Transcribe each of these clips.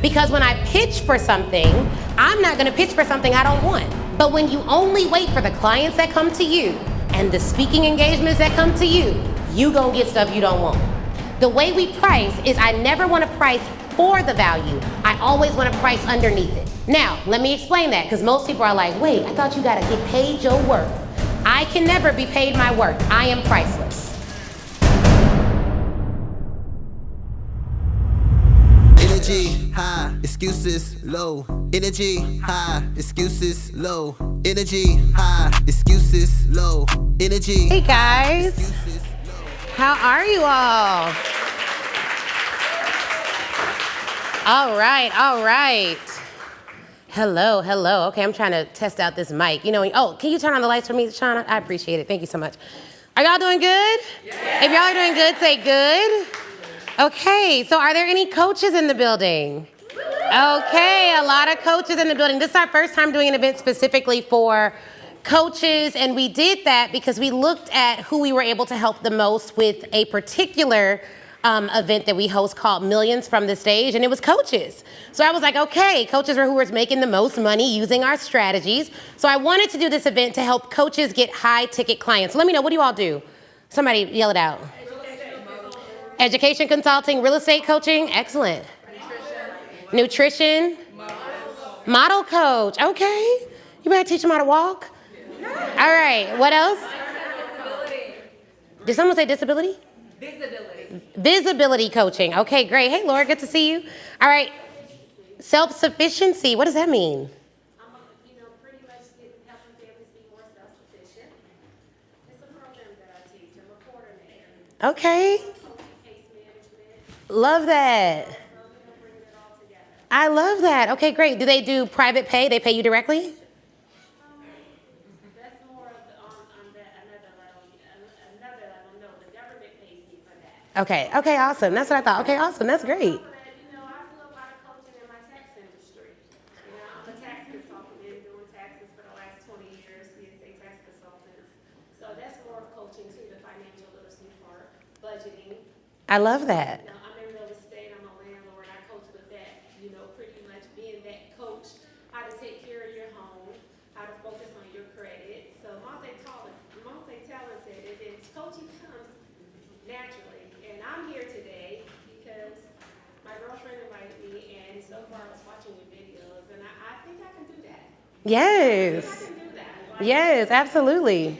Because when I pitch for something, I'm not gonna pitch for something I don't want. But when you only wait for the clients that come to you and the speaking engagements that come to you, you gonna get stuff you don't want. The way we price is I never wanna price for the value. I always wanna price underneath it. Now, let me explain that, because most people are like, wait, I thought you gotta get paid your worth. I can never be paid my worth. I am priceless. Energy high, excuses low. Energy high, excuses low. Energy high, excuses low. Energy. Hey guys, how are you all? All right. Hello. Okay, I'm trying to test out this mic. You know, oh, can you turn on the lights for me, Shauna? I appreciate it. Thank you so much. Are y'all doing good? Yeah. If y'all are doing good, say good. Okay, so are there any coaches in the building? Okay, a lot of coaches in the building. This is our first time doing an event specifically for coaches, and we did that because we looked at who we were able to help the most with a particular event that we host called Millions from the Stage, and it was coaches. So I was like, okay, coaches are who are making the most money using our strategies. So I wanted to do this event to help coaches get high-ticket clients. So let me know, what do you all do? Somebody yell it out. Education consulting, real estate coaching, excellent. Nutrition. Model coach, okay. You better teach them how to walk. All right, what else? Did someone say disability? Visibility coaching, okay, great. Hey, Laura, good to see you. All right, self-sufficiency, what does that mean? Pretty much helping families be more self-sufficient. It's a program that I teach. I'm a coordinator. Okay. Love that. I love that. Okay, great. Do they do private pay? They pay you directly? That's more of another level. No, the government pays me for that. Okay, awesome. That's what I thought. Okay, awesome. That's great. I do a lot of coaching in my tax industry. I'm a tax consultant. Been doing taxes for the last 20 years, CSA tax consultant. So that's more of coaching too, the financial literacy part, budgeting. I love that. How to take care of your home, how to focus on your credit. So multi-talented, and coaching comes naturally. And I'm here today because my girlfriend invited me, and so far I was watching your videos, and I think I can do that. Yes. I can do that. Yes, absolutely.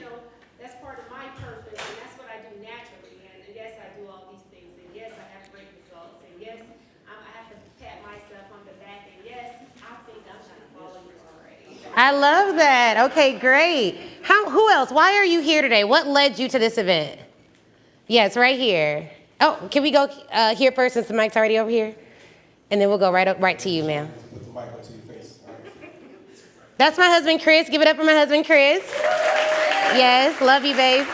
That's part of my purpose, and that's what I do naturally. And yes, I do all these things, and yes, I have great results, and yes, I have to pat myself on the back, and yes, I think I'm trying to follow you already. I love that. Okay, great. Who else? Why are you here today? What led you to this event? Yes, right here. Oh, can we go here first since the mic's already over here? And then we'll go right to you, ma'am. Put the mic up to your face. That's my husband, Chris. Give it up for my husband, Chris. Yes, love you, babe.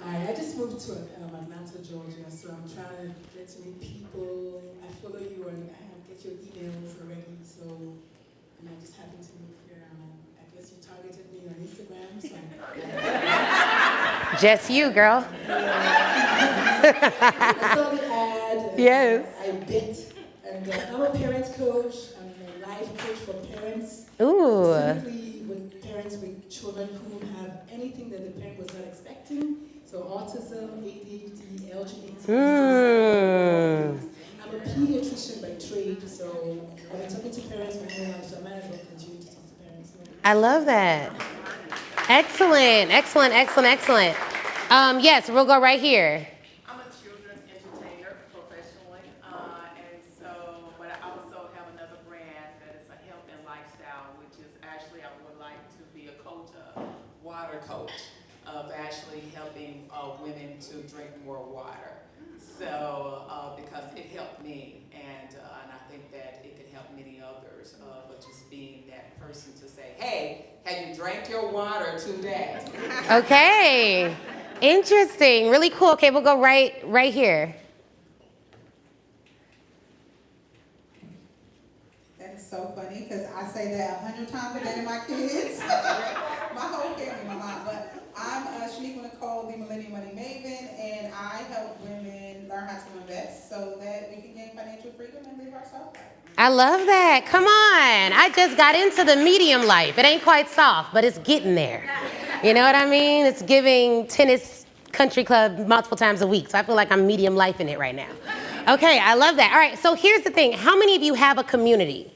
I just moved to Atlanta, Georgia, so I'm trying to get to meet people. I follow you and I get your emails already, so, and I just happened to move here. I guess you targeted me on Instagram, so. Just you, girl. I saw the ad. Yes. I bit, and I'm a parents coach. I'm a life coach for parents. Ooh. Specifically with parents with children who have anything that the parent was not expecting. So autism, ADHD, LGBT. I'm a pediatrician by trade, so I've been talking to parents for more now, so I might as well continue to talk to parents. I love that. Excellent. Yes, we'll go right here. I'm a children's entertainer professionally, and so, but I also have another brand that is a health and lifestyle, which is actually, I would like to be a coach, a water coach, of actually helping women to drink more water. So, because it helped me, and I think that it could help many others, but just being that person to say, hey, have you drank your water today? Okay. Interesting. Really cool. Okay, we'll go right here. That is so funny because I say that 100 times a day to my kids. My whole family, my mom. But I'm Shaniqua Nicole, the Millennium Money Maven, and I help women learn how to invest so that we can gain financial financial freedom and live our soft life. I love that. Come on. I just got into the medium life. It ain't quite soft, but it's getting there. You know what I mean? It's giving tennis country club multiple times a week. So I feel like I'm medium life in it right now. Okay, I love that. All right, so here's the thing. How many of you have a community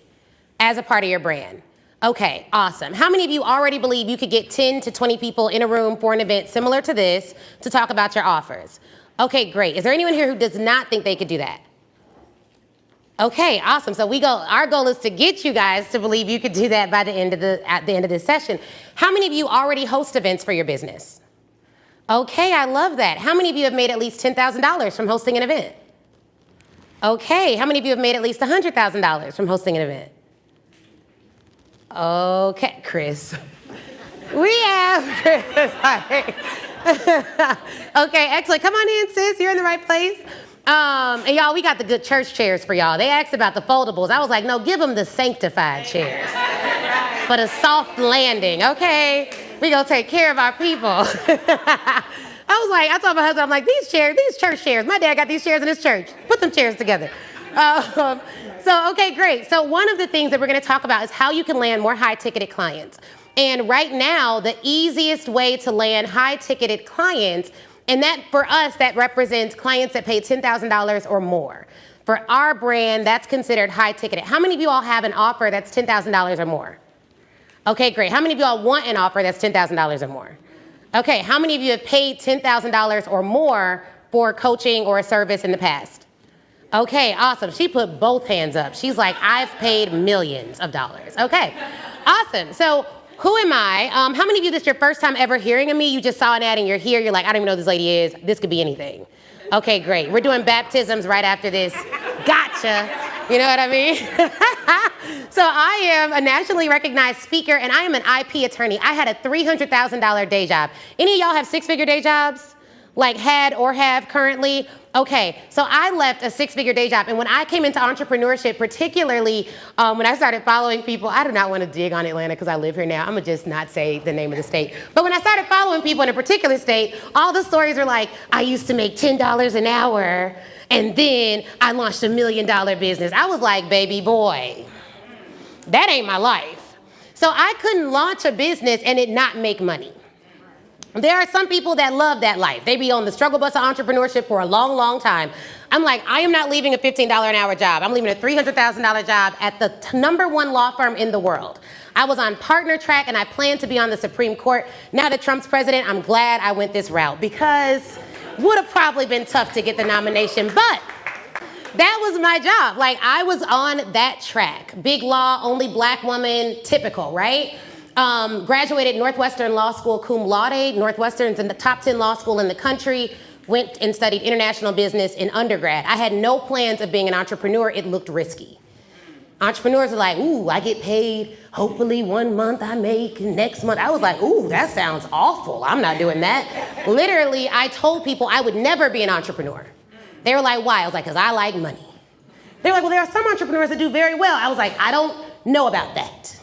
as a part of your brand? Okay, awesome. How many of you already believe you could get 10 to 20 people in a room for an event similar to this to talk about your offers? Okay, great. Is there anyone here who does not think they could do that? Okay, awesome. So our goal is to get you guys to believe you could do that at the end of this session. How many of you already host events for your business? Okay, I love that. How many of you have made at least $10,000 from hosting an event? Okay, how many of you have made at least $100,000 from hosting an event? Okay, Chris. We have Chris. Okay, excellent. Come on in, sis. You're in the right place. And y'all, we got the good church chairs for y'all. They asked about the foldables. I was like, no, give them the sanctified chairs. For the soft landing, okay? We gonna take care of our people. I told my husband, I'm like, these church chairs. My dad got these chairs in his church. Put them chairs together. Okay, great. So one of the things that we're gonna talk about is how you can land more high-ticketed clients. And right now, the easiest way to land high-ticketed clients, and that for us, that represents clients that pay $10,000 or more. For our brand, that's considered high-ticketed. How many of you all have an offer that's $10,000 or more? Okay, great. How many of you all want an offer that's $10,000 or more? Okay, how many of you have paid $10,000 or more for coaching or a service in the past? Okay, awesome. She put both hands up. She's like, I've paid millions of dollars. Okay, awesome. So who am I? How many of you, this is your first time ever hearing of me? You just saw an ad and you're here. You're like, I don't even know who this lady is. This could be anything. Okay, great. We're doing baptisms right after this. Gotcha. You know what I mean? So I am a nationally recognized speaker and I am an IP attorney. I had a $300,000 day job. Any of y'all have six-figure day jobs? Like had or have currently? Okay, so I left a six-figure day job. And when I came into entrepreneurship, particularly when I started following people, I do not want to dig on Atlanta because I live here now. I'm going to just not say the name of the state. But when I started following people in a particular state, all the stories are like, I used to make $10 an hour and then I launched $1 million business. I was like, baby boy, that ain't my life. So I couldn't launch a business and it not make money. There are some people that love that life. They be on the struggle bus of entrepreneurship for a long, long time. I'm like, I am not leaving a $15 an hour job. I'm leaving a $300,000 job at the #1 law firm in the world. I was on partner track and I planned to be on the Supreme Court. Now that Trump's president, I'm glad I went this route because would have probably been tough to get the nomination, but that was my job. Like I was on that track. Big law, only black woman, typical, right? Graduated Northwestern Law School cum laude. Northwestern's in the top 10 law school in the country. Went and studied international business in undergrad. I had no plans of being an entrepreneur. It looked risky. Entrepreneurs are like, ooh, I get paid. Hopefully 1 month I make, next month. I was like, ooh, that sounds awful. I'm not doing that. Literally, I told people I would never be an entrepreneur. They were like, why? I was like, because I like money. They were like, well, there are some entrepreneurs that do very well. I was like, I don't know about that.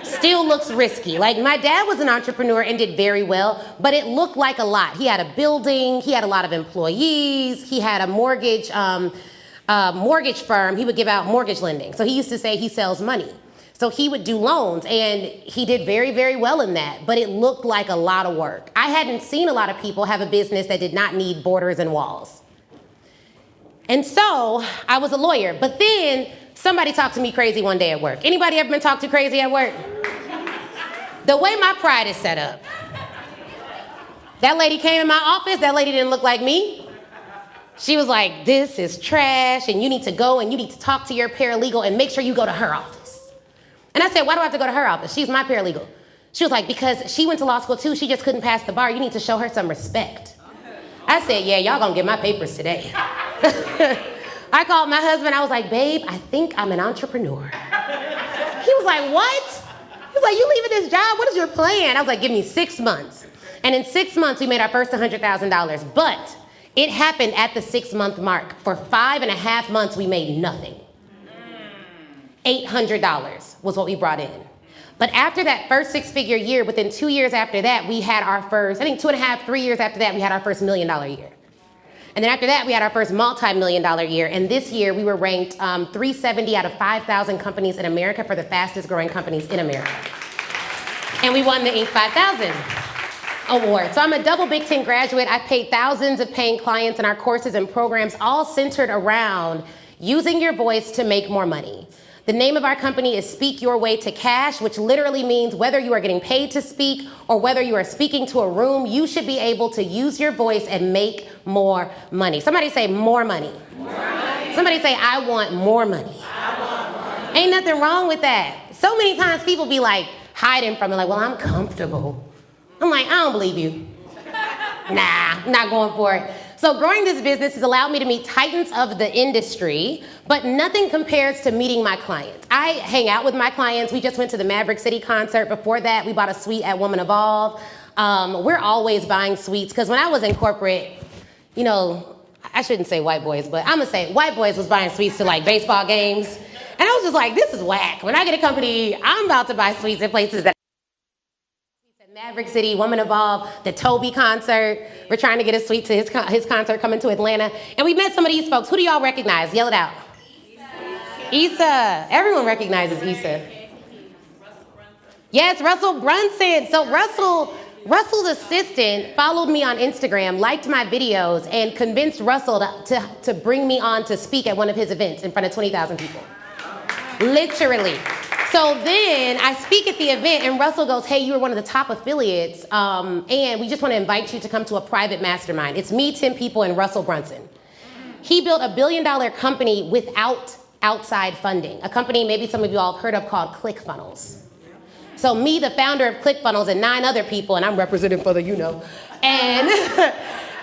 Still looks risky. Like my dad was an entrepreneur and did very well, but it looked like a lot. He had a building, he had a lot of employees, he had a mortgage firm. He would give out mortgage lending. So he used to say he sells money. So he would do loans and he did very, very well in that, but it looked like a lot of work. I hadn't seen a lot of people have a business that did not need borders and walls. And so I was a lawyer, but then somebody talked to me crazy one day at work. Anybody ever been talked to crazy at work? The way my pride is set up. That lady came in my office, that lady didn't look like me. She was like, this is trash and you need to go and you need to talk to your paralegal and make sure you go to her office. And I said, why do I have to go to her office? She's my paralegal. She was like, because she went to law school too, she just couldn't pass the bar. You need to show her some respect. I said, yeah, y'all gonna get my papers today. I called my husband. I was like, babe, I think I'm an entrepreneur. He was like, what? He was like, you leaving this job? What is your plan? I was like, give me 6 months. And in 6 months, we made our first $100,000. But it happened at the 6-month mark. For 5.5 months, we made nothing. $800 was what we brought in. But after that first 6-figure year, within 2 years after that, we had our first, I think 2.5, 3 years after that, we had our first $1 million year. And then after that, we had our first multi-million-dollar year. And this year, we were ranked 370 out of 5,000 companies in America for the fastest growing companies in America. And we won the Inc. 5000 award. So I'm a double Big Ten graduate. I've paid thousands of paying clients in our courses and programs, all centered around using your voice to make more money. The name of our company is Speak Your Way to Cash, which literally means whether you are getting paid to speak or whether you are speaking to a room, you should be able to use your voice and make more money. Somebody say more money. More money. Somebody say, I want more money. I want more money. Ain't nothing wrong with that. So many times people be like hiding from it, like, well, I'm comfortable. I'm like, I don't believe you. Nah, I'm not going for it. So growing this business has allowed me to meet titans of the industry, but nothing compares to meeting my clients. I hang out with my clients. We just went to the Maverick City concert. Before that, we bought a suite at Woman Evolve. We're always buying suites because when I was in corporate, you know, I shouldn't say white boys, but I'm gonna say white boys was buying suites to like baseball games. And I was just like, this is whack. When I get a company, I'm about to buy suites at places that Maverick City, Woman Evolve, the Toby concert. We're trying to get a suite to his concert coming to Atlanta. And we met some of these folks. Who do y'all recognize? Yell it out. Issa. Everyone recognizes Issa. Yes, Russell Brunson. So Russell's assistant followed me on Instagram, liked my videos, and convinced Russell to bring me on to speak at one of his events in front of 20,000 people. Literally. So then I speak at the event and Russell goes, hey, you were one of the top affiliates and we just want to invite you to come to a private mastermind. It's me, 10 people, and Russell Brunson. He built a $1 billion company without outside funding. A company maybe some of you all have heard of called ClickFunnels. So me, the founder of ClickFunnels, and 9 other people, and I'm represented for the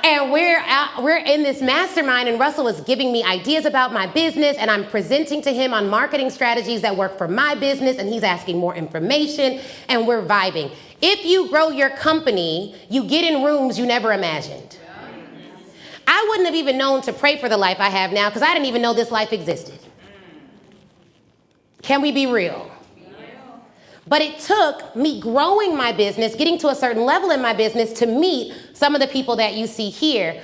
and we're in this mastermind, and Russell was giving me ideas about my business, and I'm presenting to him on marketing strategies that work for my business, and he's asking more information, and we're vibing. If you grow your company, you get in rooms you never imagined. I wouldn't have even known to pray for the life I have now because I didn't even know this life existed. Can we be real? But it took me growing my business, getting to a certain level in my business to meet some of the people that you see here.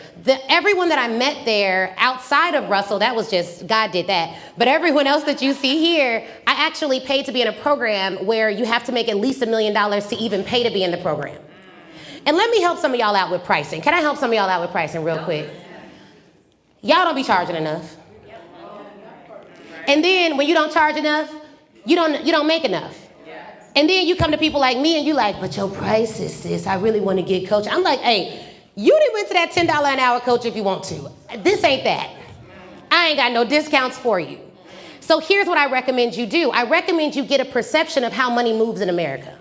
Everyone that I met there outside of Russell, that was just, God did that. But everyone else that you see here, I actually paid to be in a program where you have to make at least $1 million to even pay to be in the program. And let me help some of y'all out with pricing. Can I help some of y'all out with pricing real quick? Y'all don't be charging enough. And then when you don't charge enough, you don't make enough. And then you come to people like me and you like, but your price is this. I really want to get coached. I'm like, hey, you done went to that $10 an hour coach if you want to. This ain't that. I ain't got no discounts for you. So here's what I recommend you do. I recommend you get a perception of how money moves in America.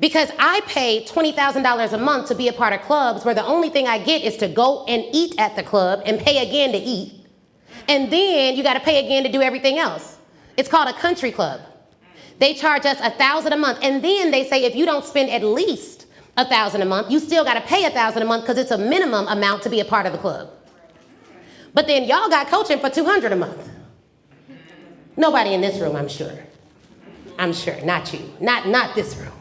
Because I pay $20,000 a month to be a part of clubs where the only thing I get is to go and eat at the club and pay again to eat. And then you got to pay again to do everything else. It's called a country club. They charge us $1,000 a month. And then they say if you don't spend at least $1,000 a month, you still got to pay $1,000 a month because it's a minimum amount to be a part of the club. But then y'all got coaching for $200 a month. Nobody in this room, I'm sure. I'm sure, not you, not this room.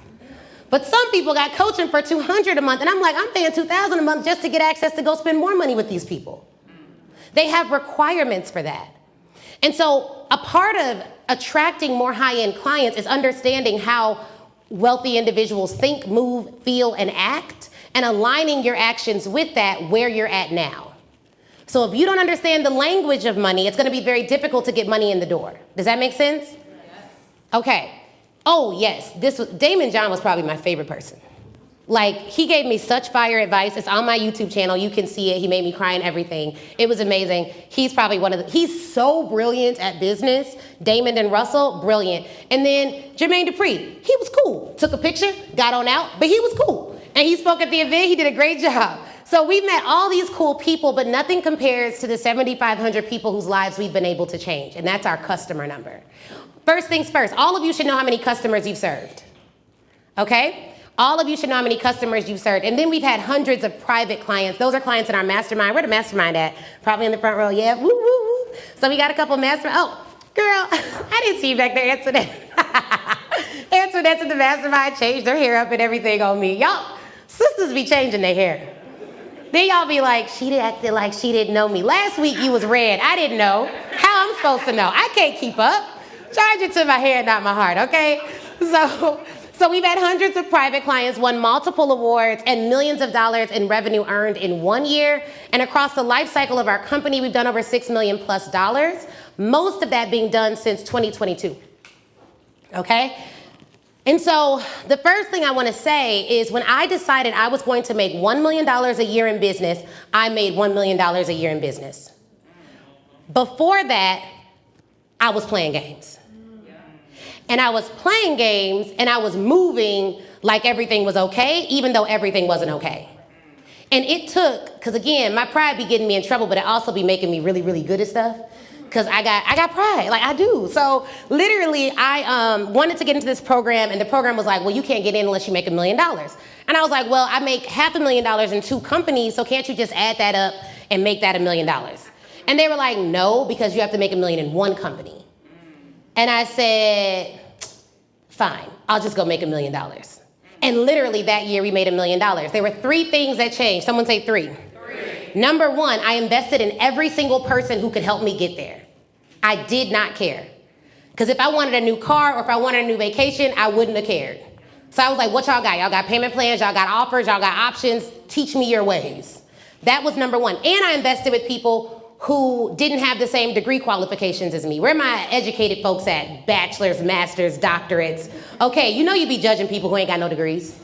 But some people got coaching for $200 a month. And I'm like, I'm paying $2,000 a month just to get access to go spend more money with these people. They have requirements for that. And so a part of attracting more high-end clients is understanding how wealthy individuals think, move, feel, and act, and aligning your actions with that where you're at now. So if you don't understand the language of money, it's going to be very difficult to get money in the door. Does that make sense? Yes. Okay. Oh, yes. Damon John was probably my favorite person. Like, he gave me such fire advice. It's on my YouTube channel. You can see it. He made me cry and everything. It was amazing. He's probably he's so brilliant at business. Damon and Russell, brilliant. And then Jermaine Dupree, he was cool. Took a picture, got on out, but he was cool. And he spoke at the event. He did a great job. So we met all these cool people, but nothing compares to the 7,500 people whose lives we've been able to change. And that's our customer number. First things first, all of you should know how many customers you've served. Okay? All of you should know how many customers you've served. And then we've had hundreds of private clients. Those are clients in our mastermind. Where the mastermind at? Probably in the front row. Yeah, woo, woo, woo. So we got a couple mastermind. Oh, girl, I didn't see you back there. Answer that. Answer that to the mastermind. Changed their hair up and everything on me. Y'all, sisters be changing their hair. Then y'all be like, she acted like she didn't know me. Last week you was red. I didn't know. How I'm supposed to know? I can't keep up. Charge it to my head, not my heart, okay? So we've had hundreds of private clients, won multiple awards, and millions of dollars in revenue earned in 1 year. And across the life cycle of our company, we've done over $6 million plus, most of that being done since 2022, okay? And so the first thing I want to say is when I decided I was going to make $1 million a year in business, I made $1 million a year in business. Before that, I was playing games. And I was playing games and I was moving like everything was okay, even though everything wasn't okay. And it took, because again, my pride be getting me in trouble, but it also be making me really, really good at stuff. Because I got pride, like I do. So literally, I wanted to get into this program, and the program was like, well, you can't get in unless you make $1 million. And I was like, well, I make $500,000 in 2 companies, so can't you just add that up and make that $1 million? And they were like, no, because you have to make $1 million in 1 company. And I said, fine, I'll just go make $1 million. And literally that year we made $1 million. There were 3 things that changed. Someone say 3. 3. Number 1, I invested in every single person who could help me get there. I did not care. Because if I wanted a new car or if I wanted a new vacation, I wouldn't have cared. So I was like, what y'all got? Y'all got payment plans, y'all got offers, y'all got options. Teach me your ways. That was number 1. And I invested with people who didn't have the same degree qualifications as me. Where my educated folks at? Bachelors, masters, doctorates. Okay, you know you be judging people who ain't got no degrees.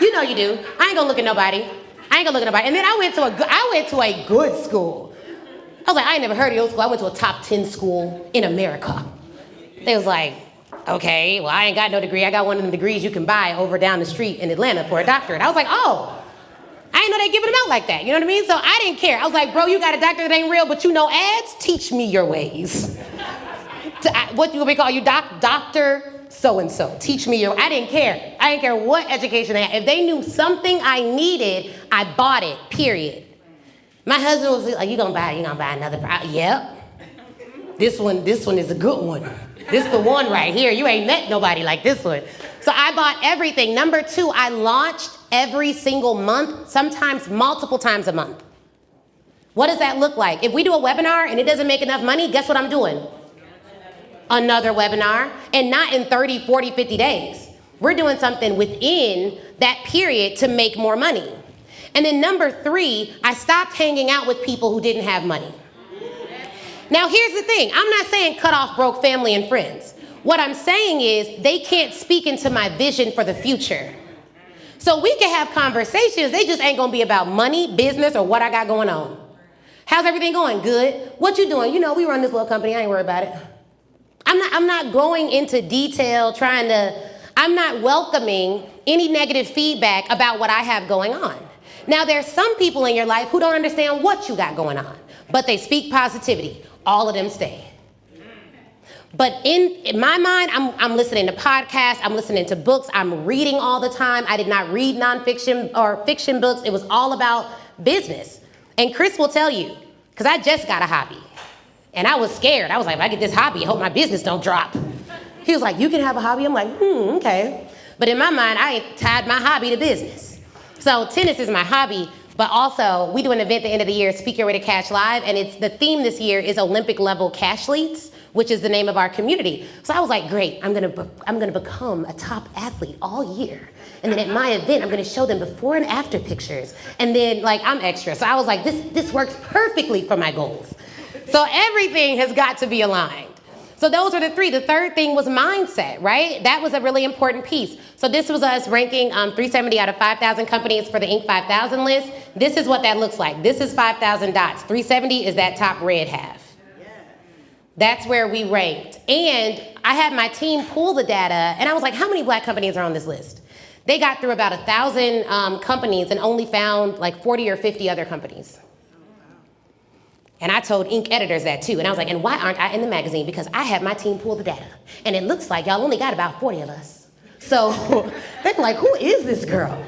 You know you do. I ain't gonna look at nobody. And then I went to a good school. I was like, I ain't never heard of your school. I went to a top 10 school in America. They was like, okay, well, I ain't got no degree. I got one of the degrees you can buy over down the street in Atlanta for a doctorate. I was like, oh. I didn't know they giving them out like that, you know what I mean? So I didn't care. I was like, bro, you got a doctor that ain't real, but you know ads? Teach me your ways. What do we call you? Doctor so-and-so. Teach me your, I didn't care. I didn't care what education they had. If they knew something I needed, I bought it, period. My husband was like, you gonna buy another product? Yep. This one is a good one. This the one right here. You ain't met nobody like this one. So I bought everything. Number 2, I launched every single month, sometimes multiple times a month. What does that look like? If we do a webinar and it doesn't make enough money, guess what I'm doing? Another webinar, and not in 30, 40, 50 days. We're doing something within that period to make more money. And then number 3, I stopped hanging out with people who didn't have money. Now here's the thing, I'm not saying cut off broke family and friends. What I'm saying is they can't speak into my vision for the future. So we can have conversations, they just ain't gonna be about money, business, or what I got going on. How's everything going? Good. What you doing? You know, we run this little company, I ain't worried about it. I'm not going into detail I'm not welcoming any negative feedback about what I have going on. Now there's some people in your life who don't understand what you got going on, but they speak positivity. All of them stay. But in my mind, I'm listening to podcasts, I'm listening to books, I'm reading all the time. I did not read nonfiction or fiction books. It was all about business. And Chris will tell you, because I just got a hobby. And I was scared. I was like, if I get this hobby, I hope my business don't drop. He was like, you can have a hobby? I'm like, okay. But in my mind, I ain't tied my hobby to business. So tennis is my hobby, but also we do an event at the end of the year, Speak Your Way to Cash Live, and the theme this year is Olympic level cash leads, which is the name of our community. So I was like, great, I'm gonna become a top athlete all year. And then at my event, I'm gonna show them before and after pictures. And then I'm extra. So I was like, this works perfectly for my goals. So everything has got to be aligned. So those are the 3. The third thing was mindset, right? That was a really important piece. So this was us ranking 370 out of 5,000 companies for the Inc. 5000 list. This is what that looks like. This is 5,000 dots. 370 is that top red half. That's where we ranked. And I had my team pull the data, and I was like, how many black companies are on this list? They got through about 1,000 companies and only found 40 or 50 other companies. And I told Inc. editors that too. And I was like, and why aren't I in the magazine? Because I had my team pull the data. And it looks like y'all only got about 40 of us. So they're like, who is this girl?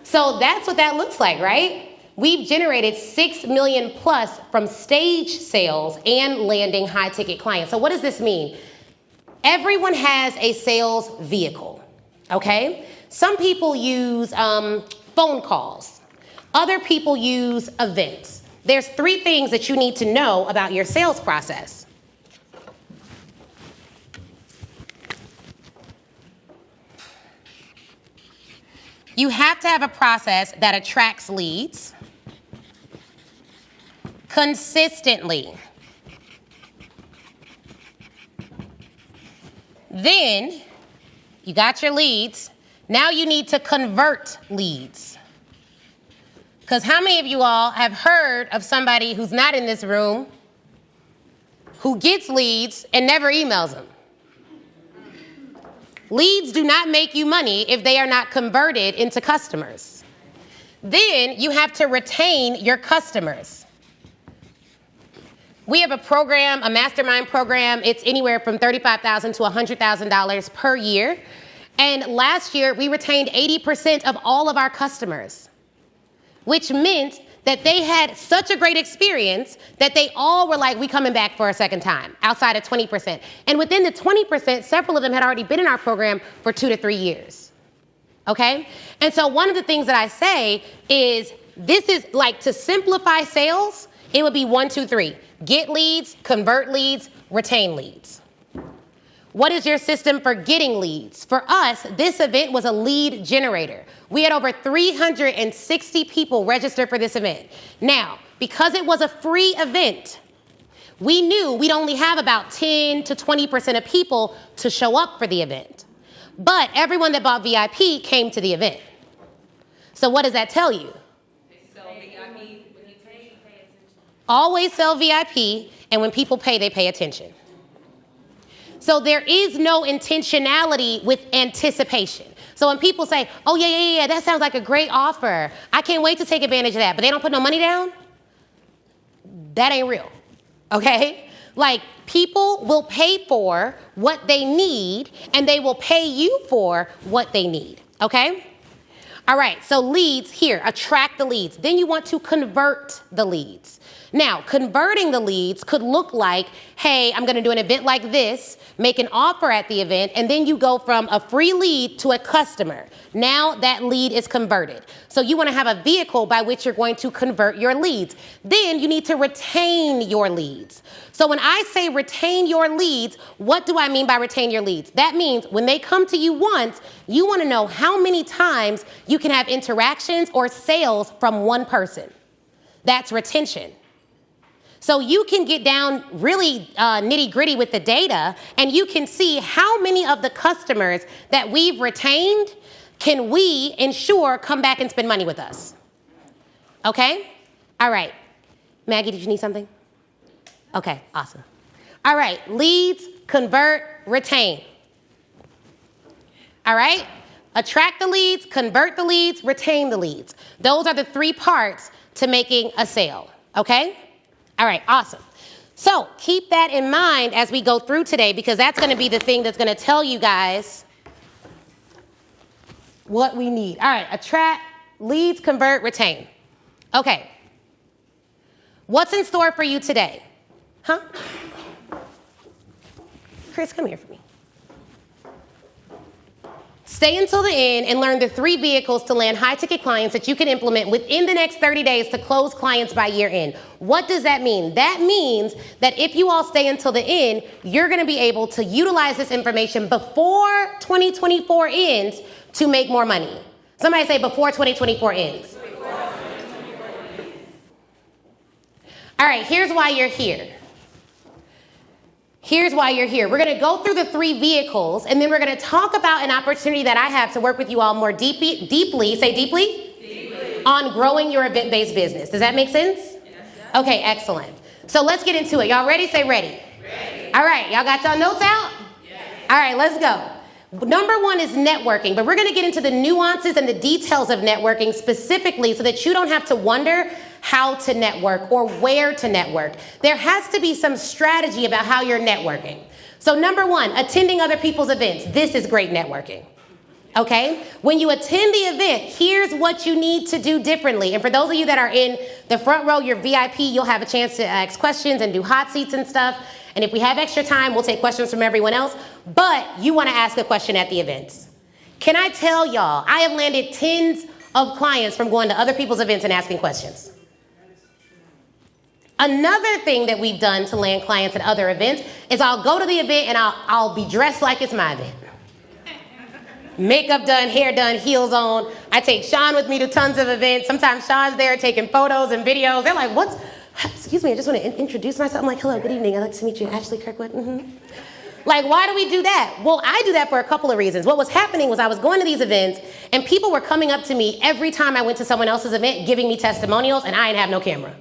So that's what that looks like, right? We've generated 6 million plus from stage sales and landing high ticket clients. So what does this mean? Everyone has a sales vehicle, okay? Some people use phone calls. Other people use events. There's 3 things that you need to know about your sales process. You have to have a process that attracts leads consistently. Then you got your leads. Now you need to convert leads. Because how many of you all have heard of somebody who's not in this room who gets leads and never emails them? Leads do not make you money if they are not converted into customers. Then you have to retain your customers. We have a program, a mastermind program. It's anywhere from $35,000 to $100,000 per year. And last year, we retained 80% of all of our customers, which meant that they had such a great experience that they all were like, we coming back for a second time, outside of 20%. And within the 20%, several of them had already been in our program for 2 to 3 years. Okay? And so one of the things that I say is, this is like, to simplify sales, it would be 1, 2, 3. Get leads, convert leads, retain leads. What is your system for getting leads? For us, this event was a lead generator. We had over 360 people register for this event. Now, because it was a free event, we knew we'd only have about 10 to 20% of people to show up for the event. But everyone that bought VIP came to the event. So what does that tell you? Always sell VIP, and when people pay, they pay attention. So there is no intentionality with anticipation. So when people say, oh, yeah, that sounds like a great offer, I can't wait to take advantage of that, but they don't put no money down, that ain't real, okay? Like, people will pay for what they need, and they will pay you for what they need, okay? All right, so leads here, attract the leads. Then you want to convert the leads. Now, converting the leads could look like, hey, I'm going to do an event like this, make an offer at the event, and then you go from a free lead to a customer. Now that lead is converted. So you want to have a vehicle by which you're going to convert your leads. Then you need to retain your leads. So when I say retain your leads, what do I mean by retain your leads? That means when they come to you once, you want to know how many times you can have interactions or sales from one person. That's retention. So you can get down really nitty gritty with the data, and you can see how many of the customers that we've retained can we ensure come back and spend money with us. Okay? All right. Maggie, did you need something? Okay, awesome. All right, leads, convert, retain. All right? Attract the leads, convert the leads, retain the leads. Those are the 3 parts to making a sale. Okay? All right, awesome. So keep that in mind as we go through today, because that's going to be the thing that's going to tell you guys what we need. All right, attract, leads, convert, retain. Okay. What's in store for you today? Huh? Chris, come here for me. Stay until the end and learn the 3 vehicles to land high-ticket clients that you can implement within the next 30 days to close clients by year end. What does that mean? That means that if you all stay until the end, you're going to be able to utilize this information before 2024 ends to make more money. Somebody say before 2024 ends. All right, here's why you're here. Here's why you're here. We're going to go through the 3 vehicles, and then we're going to talk about an opportunity that I have to work with you all more deeply, say deeply, on growing your event-based business. Does that make sense? Yes. Okay, excellent. So let's get into it. Y'all ready? Say ready. Ready. All right, y'all got y'all notes out? Yes. All right, let's go. Number 1 is networking, but we're going to get into the nuances and the details of networking specifically so that you don't have to wonder how to network or where to network. There has to be some strategy about how you're networking. So number 1, attending other people's events. This is great networking. Okay? When you attend the event, here's what you need to do differently. And for those of you that are in the front row, you're VIP, you'll have a chance to ask questions and do hot seats and stuff. And if we have extra time, we'll take questions from everyone else. But you want to ask a question at the events. Can I tell y'all, I have landed tens of clients from going to other people's events and asking questions. Another thing that we've done to land clients at other events is I'll go to the event and I'll be dressed like it's my event. Makeup done, hair done, heels on. I take Sean with me to tons of events. Sometimes Sean's there taking photos and videos. They're like, excuse me, I just want to introduce myself. I'm like, hello, good evening. I'd like to meet you, Ashley Kirkwood. Like, why do we do that? Well, I do that for a couple of reasons. What was happening was I was going to these events and people were coming up to me every time I went to someone else's event giving me testimonials and I didn't have no camera.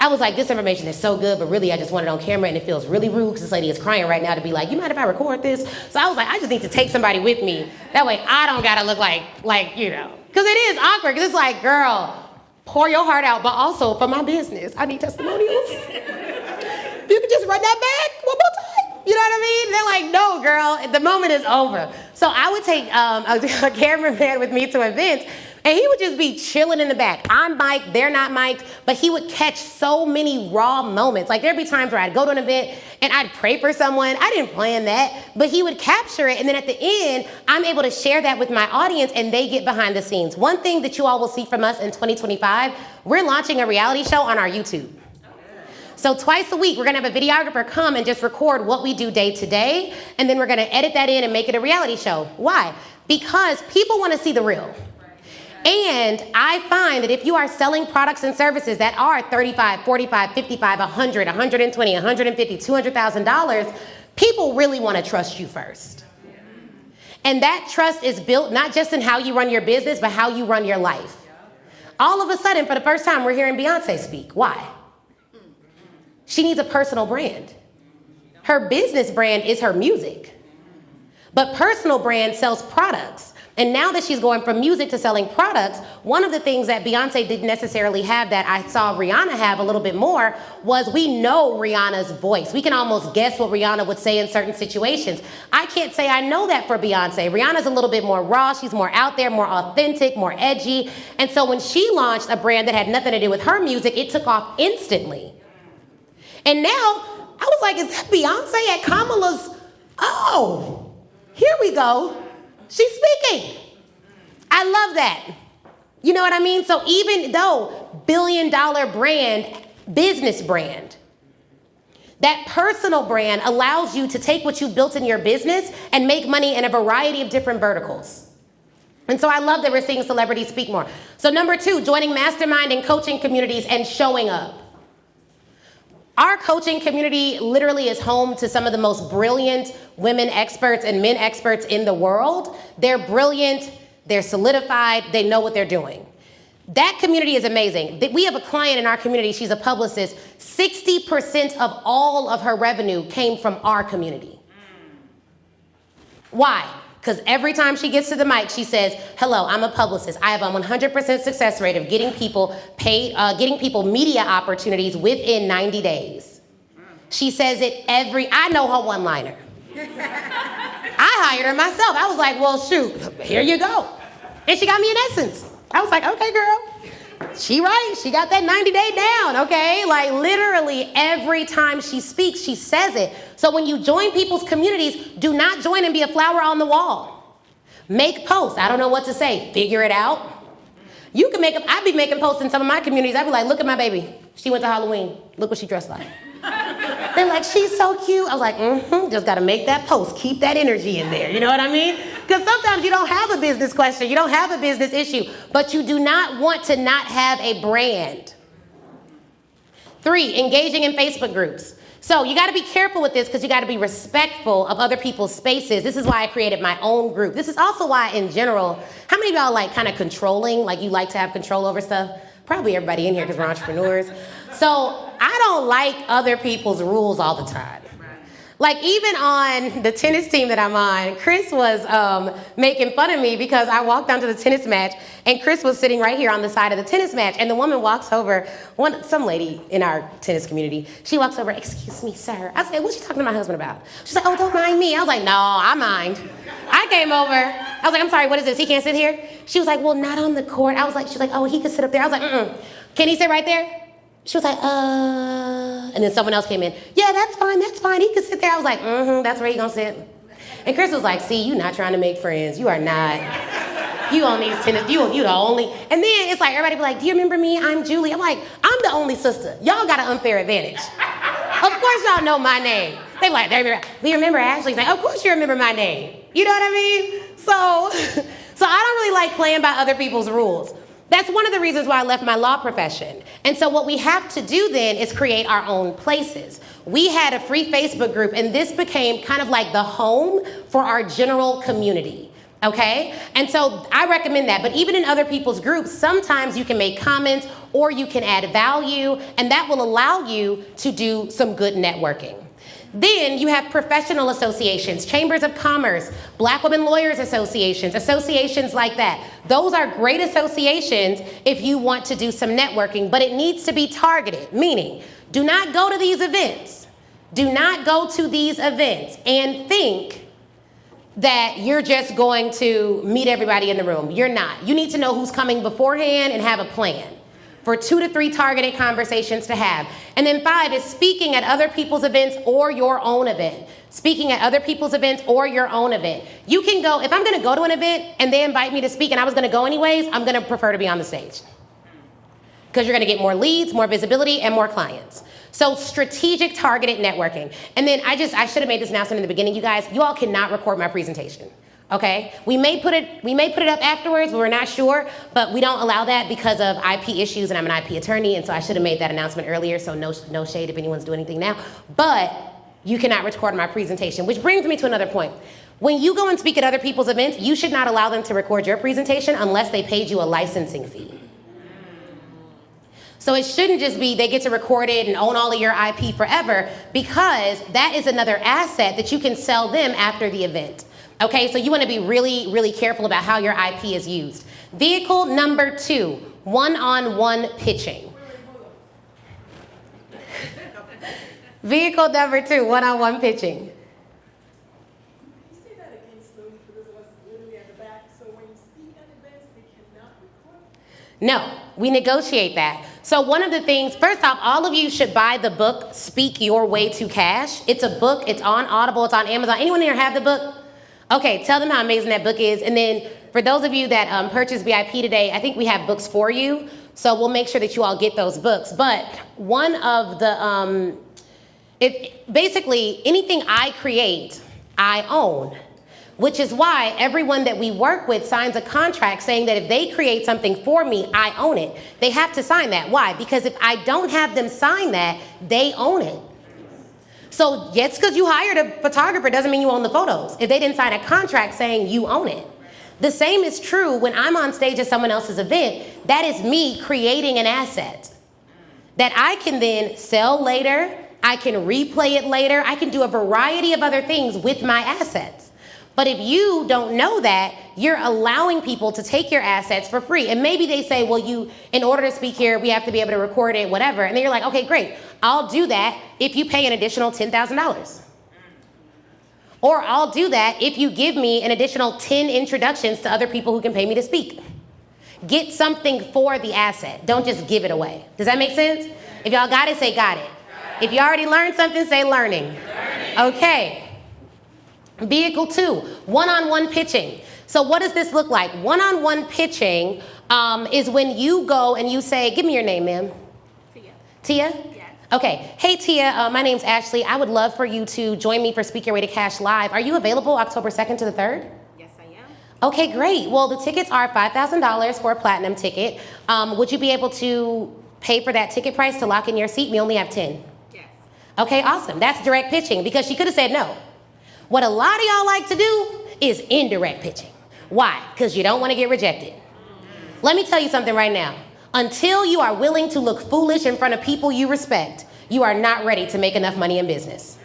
I was like, this information is so good, but really I just want it on camera and it feels really rude because this lady is crying right now to be like, you mind if I record this? So I was like, I just need to take somebody with me. That way I don't gotta look like, because it is awkward, because it's like, girl, pour your heart out, but also for my business, I need testimonials. You can just run that back one more time. You know what I mean? They're like, no, girl, the moment is over. So I would take a cameraman with me to events, and he would just be chilling in the back. I'm mic'd, they're not mic'd, but he would catch so many raw moments. Like there'd be times where I'd go to an event and I'd pray for someone. I didn't plan that, but he would capture it. And then at the end, I'm able to share that with my audience and they get behind the scenes. One thing that you all will see from us in 2025, we're launching a reality show on our YouTube. So twice a week, we're gonna have a videographer come and just record what we do day to day. And then we're gonna edit that in and make it a reality show. Why? Because people wanna see the real. And I find that if you are selling products and services that are $35, $45, $55, $100, $120, $150, $200,000, people really want to trust you first. And that trust is built not just in how you run your business, but how you run your life. All of a sudden, for the first time, we're hearing Beyonce speak. Why? She needs a personal brand. Her business brand is her music. But personal brand sells products. And now that she's going from music to selling products, one of the things that Beyonce didn't necessarily have that I saw Rihanna have a little bit more was we know Rihanna's voice. We can almost guess what Rihanna would say in certain situations. I can't say I know that for Beyonce. Rihanna's a little bit more raw. She's more out there, more authentic, more edgy. And so when she launched a brand that had nothing to do with her music, it took off instantly. And now I was like, is that Beyonce at Kamala's? Oh, here we go. She's speaking. I love that. You know what I mean? So even though billion-dollar brand, business brand, that personal brand allows you to take what you built in your business and make money in a variety of different verticals. And so I love that we're seeing celebrities speak more. So number 2, joining mastermind and coaching communities and showing up. Our coaching community literally is home to some of the most brilliant women experts and men experts in the world. They're brilliant, they're solidified, they know what they're doing. That community is amazing. We have a client in our community, she's a publicist. 60% of all of her revenue came from our community. Why? Because every time she gets to the mic, she says, hello, I'm a publicist. I have a 100% success rate of getting people paid, getting people media opportunities within 90 days. She says it I know her one-liner. I hired her myself. I was like, well, shoot, here you go. And she got me in essence. I was like, okay, girl. She right. She got that 90-day down, okay? Like literally every time she speaks, she says it. So when you join people's communities, do not join and be a flower on the wall. Make posts. I don't know what to say. Figure it out. You can I'd be making posts in some of my communities. I'd be like, look at my baby. She went to Halloween. Look what she dressed like. They're like, she's so cute. I was like, just got to make that post. Keep that energy in there. You know what I mean? Because sometimes you don't have a business question. You don't have a business issue. But you do not want to not have a brand. 3, engaging in Facebook groups. So you got to be careful with this because you got to be respectful of other people's spaces. This is why I created my own group. This is also why, in general, how many of y'all like kind of controlling? Like you like to have control over stuff? Probably everybody in here because we're entrepreneurs. So I don't like other people's rules all the time. Like even on the tennis team that I'm on, Chris was making fun of me because I walked down to the tennis match and Chris was sitting right here on the side of the tennis match and the woman walks over, some lady in our tennis community, she walks over, excuse me, sir. I said, what's she talking to my husband about? She's like, oh, don't mind me. I was like, no, I mind. I came over. I was like, I'm sorry, what is this? He can't sit here? She was like, well, not on the court. She's like, oh, he could sit up there. I was like, Can he sit right there? She was like, and then someone else came in. Yeah, that's fine. He could sit there. I was like, that's where he gonna sit. And Chris was like, see, you not trying to make friends. You are not. You on these tennis, you the only. And then it's like, everybody be like, do you remember me? I'm Julie. I'm like, I'm the only sister. Y'all got an unfair advantage. Of course y'all know my name. They like, do you remember Ashley? Like, of course you remember my name. You know what I mean? So I don't really like playing by other people's rules. That's one of the reasons why I left my law profession. And so what we have to do then is create our own places. We had a free Facebook group, and this became kind of like the home for our general community. Okay? And so I recommend that. But even in other people's groups, sometimes you can make comments or you can add value, and that will allow you to do some good networking. Then you have professional associations, chambers of commerce, Black women lawyers associations, associations like that. Those are great associations if you want to do some networking, but it needs to be targeted, meaning do not go to these events. Do not go to these events and think that you're just going to meet everybody in the room. You're not. You need to know who's coming beforehand and have a plan for 2 to 3 targeted conversations to have. And then 5 is speaking at other people's events or your own event. Speaking at other people's events or your own event. You can go, if I'm gonna go to an event and they invite me to speak and I was gonna go anyways, I'm gonna prefer to be on the stage. Because you're gonna get more leads, more visibility, and more clients. So strategic targeted networking. And then I should have made this announcement in the beginning, you guys. You all cannot record my presentation. Okay, we may put it up afterwards, but we're not sure, but we don't allow that because of IP issues, and I'm an IP attorney, and so I should have made that announcement earlier, so no shade if anyone's doing anything now, but you cannot record my presentation, which brings me to another point. When you go and speak at other people's events, you should not allow them to record your presentation unless they paid you a licensing fee. So it shouldn't just be they get to record it and own all of your IP forever, because that is another asset that you can sell them after the event. Okay, so you want to be really, really careful about how your IP is used. Vehicle number 2, one-on-one pitching. Vehicle number 2, one-on-one pitching. You say that again slowly for those of us literally at the back. So when you speak at events, they cannot record? No, we negotiate that. So one of the things, first off, all of you should buy the book, Speak Your Way to Cash. It's a book, it's on Audible, it's on Amazon. Anyone here have the book? Okay, tell them how amazing that book is. And then for those of you that purchased VIP today, I think we have books for you. So we'll make sure that you all get those books. But one of the, basically anything I create, I own. Which is why everyone that we work with signs a contract saying that if they create something for me, I own it. They have to sign that. Why? Because if I don't have them sign that, they own it. So just because you hired a photographer doesn't mean you own the photos if they didn't sign a contract saying you own it. The same is true when I'm on stage at someone else's event. That is me creating an asset that I can then sell later. I can replay it later. I can do a variety of other things with my assets. But if you don't know that, you're allowing people to take your assets for free. And maybe they say, well, in order to speak here, we have to be able to record it, whatever. And then you're like, okay, great. I'll do that if you pay an additional $10,000. Or I'll do that if you give me an additional 10 introductions to other people who can pay me to speak. Get something for the asset. Don't just give it away. Does that make sense? If y'all got it, say got it. If you already learned something, say learning. Okay. Vehicle 2, one-on-one pitching. So what does this look like? One-on-one pitching is when you go and you say, give me your name, ma'am. Tia. Tia? Yes. Okay. Hey, Tia, my name's Ashley. I would love for you to join me for Speak Your Way to Cash Live. Are you available October 2nd to the 3rd? Yes, I am. Okay, great. Well, the tickets are $5,000 for a platinum ticket. Would you be able to pay for that ticket price to lock in your seat? We only have 10. Yes. Okay, awesome. That's direct pitching because she could have said no. What a lot of y'all like to do is indirect pitching. Why? Because you don't want to get rejected. Let me tell you something right now. Until you are willing to look foolish in front of people you respect, you are not ready to make enough money in business.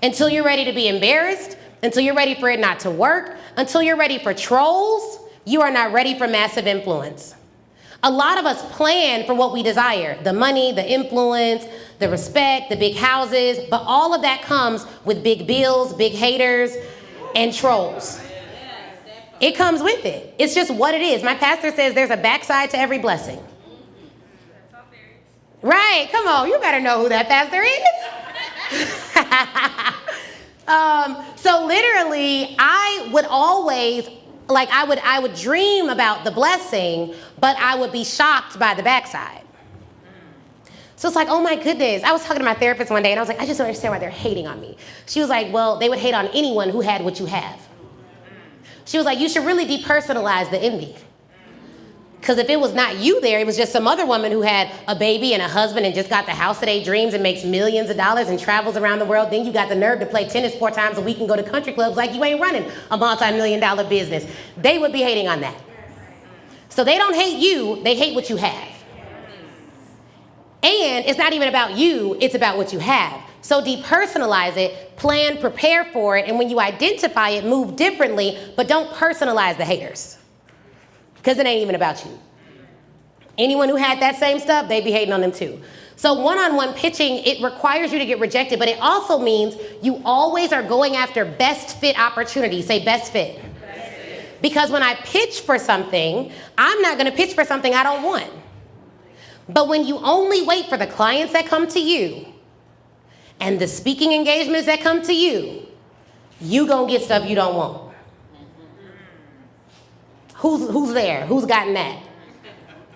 Until you're ready to be embarrassed, until you're ready for it not to work, until you're ready for trolls, you are not ready for massive influence. A lot of us plan for what we desire, the money, the influence, the respect, the big houses, but all of that comes with big bills, big haters, and trolls. It comes with it. It's just what it is. My pastor says there's a backside to every blessing. Right, come on, you better know who that pastor is. So literally, I would always like I would dream about the blessing, but I would be shocked by the backside. So it's like, oh my goodness. I was talking to my therapist one day and I was like, I just don't understand why they're hating on me. She was like, well, they would hate on anyone who had what you have. She was like, you should really depersonalize the envy. Because if it was not you there, it was just some other woman who had a baby and a husband and just got the house of their dreams and makes millions of dollars and travels around the world. Then you got the nerve to play tennis 4 times a week and go to country clubs like you ain't running a multi-million-dollar business. They would be hating on that. So they don't hate you, they hate what you have. And it's not even about you, it's about what you have. So depersonalize it, plan, prepare for it, and when you identify it, move differently, but don't personalize the haters. Because it ain't even about you. Anyone who had that same stuff, they be hating on them too. So one-on-one pitching, it requires you to get rejected, but it also means you always are going after best fit opportunities. Say best fit. Best fit. Because when I pitch for something, I'm not gonna pitch for something I don't want. But when you only wait for the clients that come to you and the speaking engagements that come to you, you gonna get stuff you don't want. Who's there? Who's gotten that?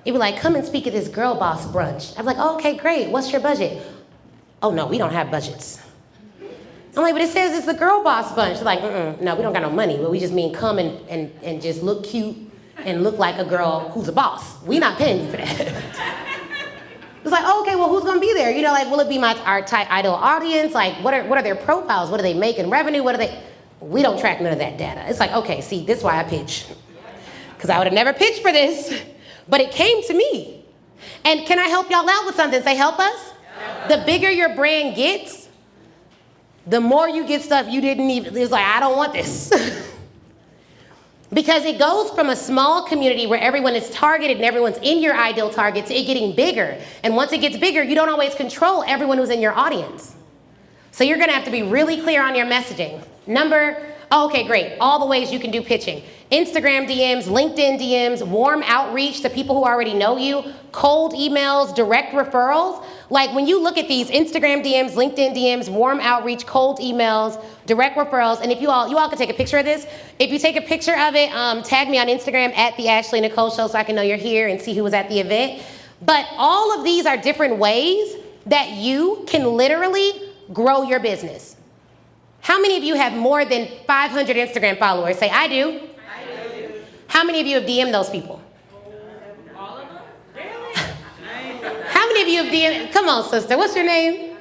You'd be like, come and speak at this girl boss brunch. I'm like, oh, okay, great. What's your budget? Oh, no, we don't have budgets. I'm like, but it says it's the girl boss brunch. They're like, no, we don't got no money. But we just mean come and just look cute and look like a girl who's a boss. We not paying you for that. It's like, oh, okay, well, who's gonna be there? You know, like, will it be our tight idol audience? Like, what are their profiles? What do they make in revenue? We don't track none of that data. It's like, okay, see, this is why I pitch. Because I would have never pitched for this, but it came to me. And can I help y'all out with something? Say, help us? The bigger your brand gets, the more you get stuff you didn't even, it's like, I don't want this. Because it goes from a small community where everyone is targeted and everyone's in your ideal target to it getting bigger. And once it gets bigger, you don't always control everyone who's in your audience. So you're gonna have to be really clear on your messaging. Okay, great. All the ways you can do pitching. Instagram DMs, LinkedIn DMs, warm outreach to people who already know you, cold emails, direct referrals. Like when you look at these Instagram DMs, LinkedIn DMs, warm outreach, cold emails, direct referrals, and if you all can take a picture of this. If you take a picture of it, tag me on Instagram at the Ashley Nicole Show so I can know you're here and see who was at the event. But all of these are different ways that you can literally grow your business. How many of you have more than 500 Instagram followers? Say, I do. I do. How many of you have DM'd those people? All of them? Really? How many of you have DM'd? Come on, sister. What's your name?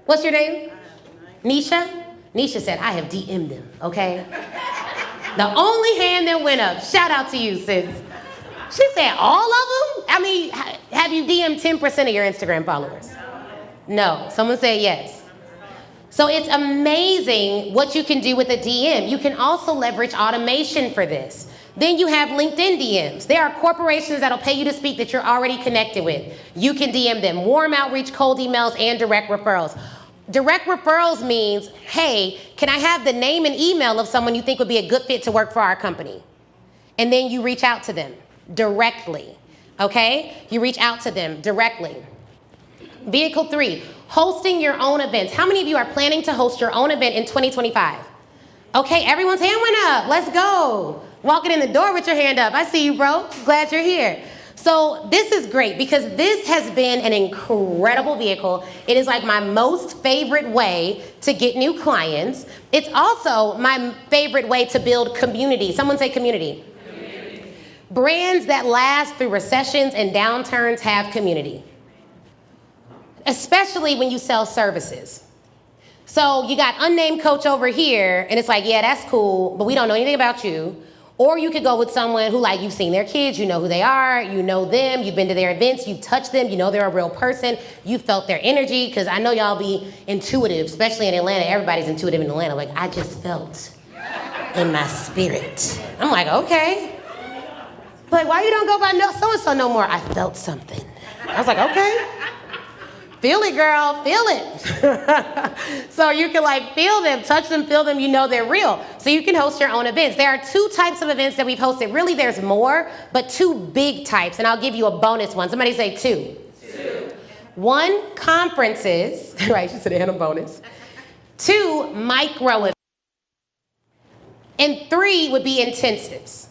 What's your name? Nisha? Nisha said, I have DM'd them, okay? The only hand that went up. Shout out to you, sis. She said, all of them? I mean, have you DM'd 10% of your Instagram followers? No. Someone said yes. So it's amazing what you can do with a DM. You can also leverage automation for this. Then you have LinkedIn DMs. There are corporations that'll pay you to speak that you're already connected with. You can DM them. Warm outreach, cold emails, and direct referrals. Direct referrals means, hey, can I have the name and email of someone you think would be a good fit to work for our company? And then you reach out to them directly, okay? You reach out to them directly. Vehicle 3, hosting your own events. How many of you are planning to host your own event in 2025? Okay, everyone's hand went up. Let's go. Walking in the door with your hand up. I see you, bro. Glad you're here. So this is great because this has been an incredible vehicle. It is like my most favorite way to get new clients. It's also my favorite way to build community. Someone say community. Community. Brands that last through recessions and downturns have community. Especially when you sell services. So you got unnamed coach over here, and it's like, yeah, that's cool, but we don't know anything about you. Or you could go with someone who, like, you've seen their kids, you know who they are, you know them, you've been to their events, you've touched them, you know they're a real person, you felt their energy, because I know y'all be intuitive, especially in Atlanta. Everybody's intuitive in Atlanta. Like, I just felt in my spirit. I'm like, okay. But why you don't go by no so-and-so no more? I felt something. I was like, okay. Feel it, girl, feel it. So you can like feel them, touch them, feel them, you know they're real. So you can host your own events. There are 2 types of events that we've hosted. Really, there's more, but 2 big types, and I'll give you a bonus one. Somebody say 2. 2. 1, conferences, right, she said they had a bonus. 2, micro events. And 3 would be intensives.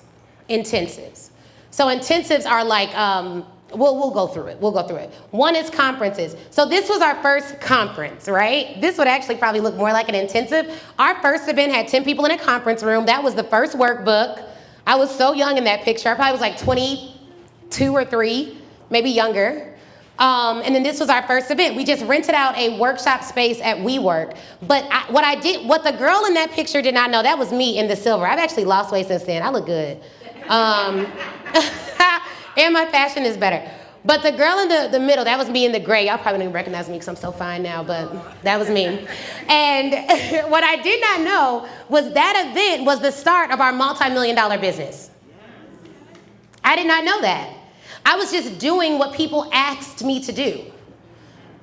Intensives. So intensives are like, we'll go through it. We'll go through it. 1 is conferences. So this was our first conference, right? This would actually probably look more like an intensive. Our first event had 10 people in a conference room. That was the first workbook. I was so young in that picture. I probably was like 22 or 3, maybe younger. And then this was our first event. We just rented out a workshop space at WeWork. But what the girl in that picture did not know, that was me in the silver. I've actually lost weight since then. I look good. And my fashion is better. But the girl in the middle, that was me in the gray. Y'all probably don't even recognize me because I'm so fine now, but that was me. And what I did not know was that event was the start of our multi-million-dollar business. I did not know that. I was just doing what people asked me to do.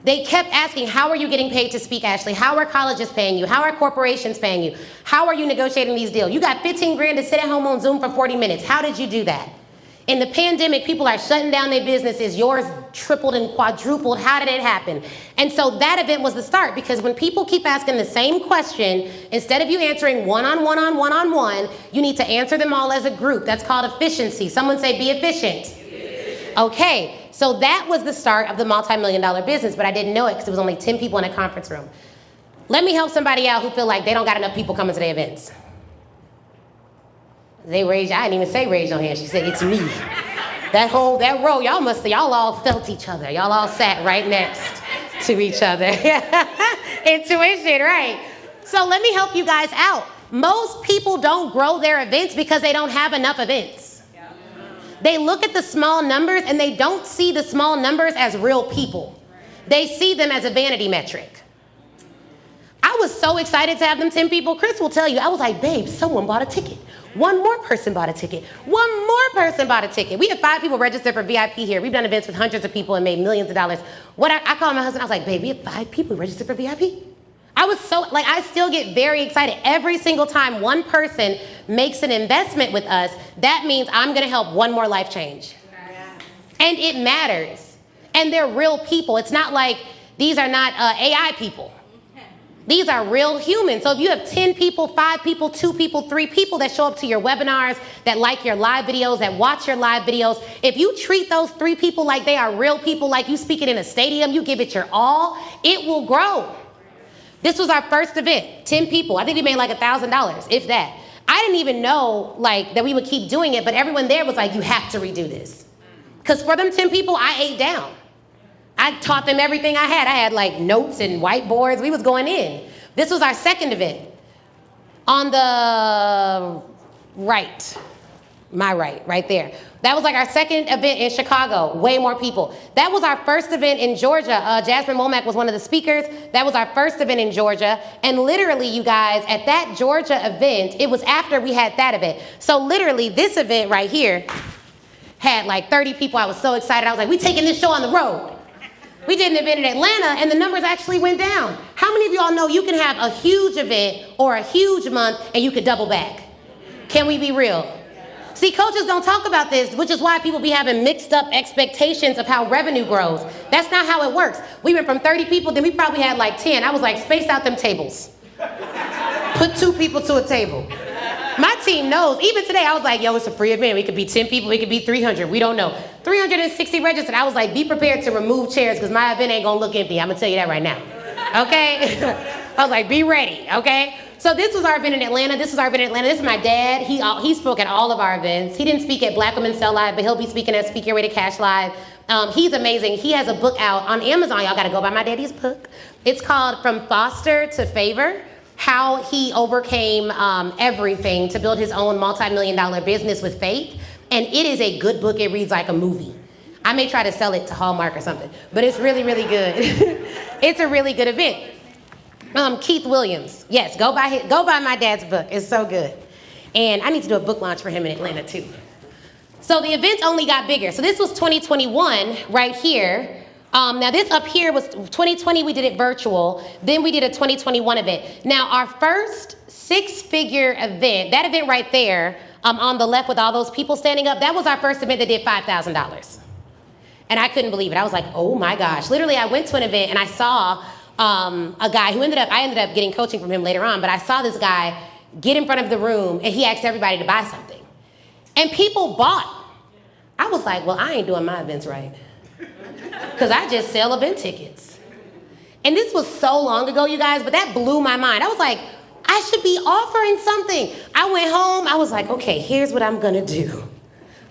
They kept asking, how are you getting paid to speak, Ashley? How are colleges paying you? How are corporations paying you? How are you negotiating these deals? You got 15 grand to sit at home on Zoom for 40 minutes. How did you do that? In the pandemic, people are shutting down their businesses. Yours tripled and quadrupled. How did it happen? And so that event was the start, because when people keep asking the same question, instead of you answering one-on-one, you need to answer them all as a group. That's called efficiency. Someone say, be efficient. Okay, so that was the start of the multi-million-dollar business, but I didn't know it because it was only 10 people in a conference room. Let me help somebody out who feel like they don't got enough people coming to their events. They raised, I didn't even say raise your hand. She said, it's me. That row, y'all all felt each other. Y'all all sat right next to each other. Intuition, right? So let me help you guys out. Most people don't grow their events because they don't have enough events. They look at the small numbers and they don't see the small numbers as real people. They see them as a vanity metric. I was so excited to have them 10 people. Chris will tell you, I was like, babe, someone bought a ticket. One more person bought a ticket. One more person bought a ticket. We have 5 people registered for VIP here. We've done events with hundreds of people and made millions of dollars. I called my husband, I was like, babe, we have 5 people registered for VIP. I was so, I still get very excited. Every single time one person makes an investment with us, that means I'm gonna help one more life change. And it matters. And they're real people. It's not like, these are not AI people. These are real humans. So if you have 10 people, 5 people, 2 people, 3 people that show up to your webinars, that like your live videos, that watch your live videos, if you treat those 3 people like they are real people, like you speak it in a stadium, you give it your all, it will grow. This was our first event, 10 people. I think we made like $1,000, if that. I didn't even know that we would keep doing it, but everyone there was like, you have to redo this. Because for them 10 people, I ate down. I taught them everything I had. I had like notes and whiteboards. We was going in. This was our second event. On the right, my right there. That was like our second event in Chicago. Way more people. That was our first event in Georgia. Jasmine Womack was one of the speakers. That was our first event in Georgia. And literally, you guys, at that Georgia event, it was after we had that event. So literally, this event right here had like 30 people. I was so excited. I was like, we taking this show on the road. We did an event in Atlanta, and the numbers actually went down. How many of y'all know you can have a huge event or a huge month, and you could double back? Can we be real? See, coaches don't talk about this, which is why people be having mixed up expectations of how revenue grows. That's not how it works. We went from 30 people, then we probably had like 10. I was like, space out them tables. Put 2 people to a table. My team knows. Even today, I was like, yo, it's a free event. We could be 10 people. We could be 300. We don't know. 360 registered. I was like, be prepared to remove chairs because my event ain't going to look empty. I'm going to tell you that right now. Okay? I was like, be ready. Okay? So this was our event in Atlanta. This is my dad. He spoke at all of our events. He didn't speak at Black Women Sell Live, but he'll be speaking at Speak Your Way to Cash Live. He's amazing. He has a book out on Amazon. Y'all got to go buy my daddy's book. It's called From Foster to Favor: How He Overcame Everything to Build His Own Multi-Million-Dollar Business with Faith. And it is a good book. It reads like a movie. I may try to sell it to Hallmark or something, but it's really, really good. It's a really good event. Keith Williams. Yes, go buy my dad's book. It's so good. And I need to do a book launch for him in Atlanta too. So the events only got bigger. So this was 2021 right here. Now this up here was 2020, we did it virtual. Then we did a 2021 event. Now our first 6-figure event, that event right there on the left with all those people standing up, that was our first event that did $5,000. And I couldn't believe it. I was like, oh my gosh. Literally, I went to an event and I saw a guy who I ended up getting coaching from him later on, but I saw this guy get in front of the room, and he asked everybody to buy something. And people bought. I was like, well, I ain't doing my events right. Because I just sell event tickets. And this was so long ago, you guys, but that blew my mind. I was like, I should be offering something. I went home, I was like, okay, here's what I'm gonna do.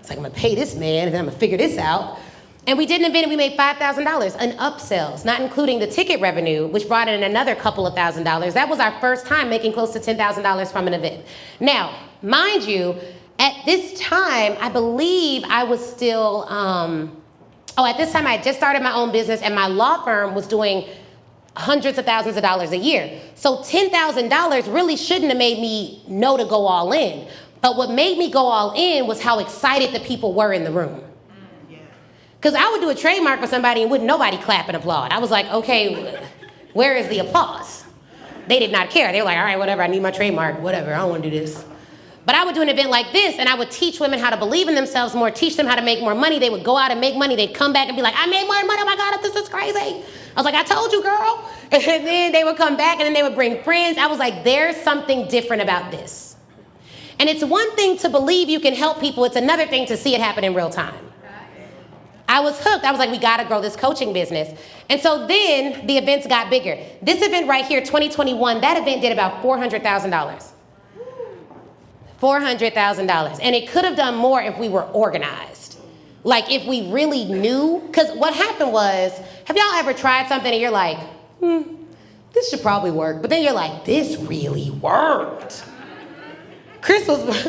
It's like, I'm gonna pay this man, and then I'm gonna figure this out. And we did an event and we made $5,000 in upsells, not including the ticket revenue, which brought in another couple of $1,000s. That was our first time making close to $10,000 from an event. Now, mind you, at this time, I believe I was still, at this time I had just started my own business and my law firm was doing hundreds of thousands of dollars a year. So $10,000 really shouldn't have made me know to go all in. But what made me go all in was how excited the people were in the room. Because I would do a trademark for somebody and wouldn't nobody clap and applaud. I was like, okay, where is the applause? They did not care. They were like, all right, whatever, I need my trademark, whatever, I don't want to do this. But I would do an event like this, and I would teach women how to believe in themselves more, teach them how to make more money. They would go out and make money. They'd come back and be like, I made more money, oh my God, this is crazy. I was like, I told you, girl. And then they would come back, and then they would bring friends. I was like, there's something different about this. And it's one thing to believe you can help people. It's another thing to see it happen in real time. I was hooked. I was like, we got to grow this coaching business. And so then the events got bigger. This event right here, 2021, that event did about $400,000. $400,000. And it could have done more if we were organized. Like if we really knew. Because what happened was, have y'all ever tried something and you're like, this should probably work. But then you're like, this really worked.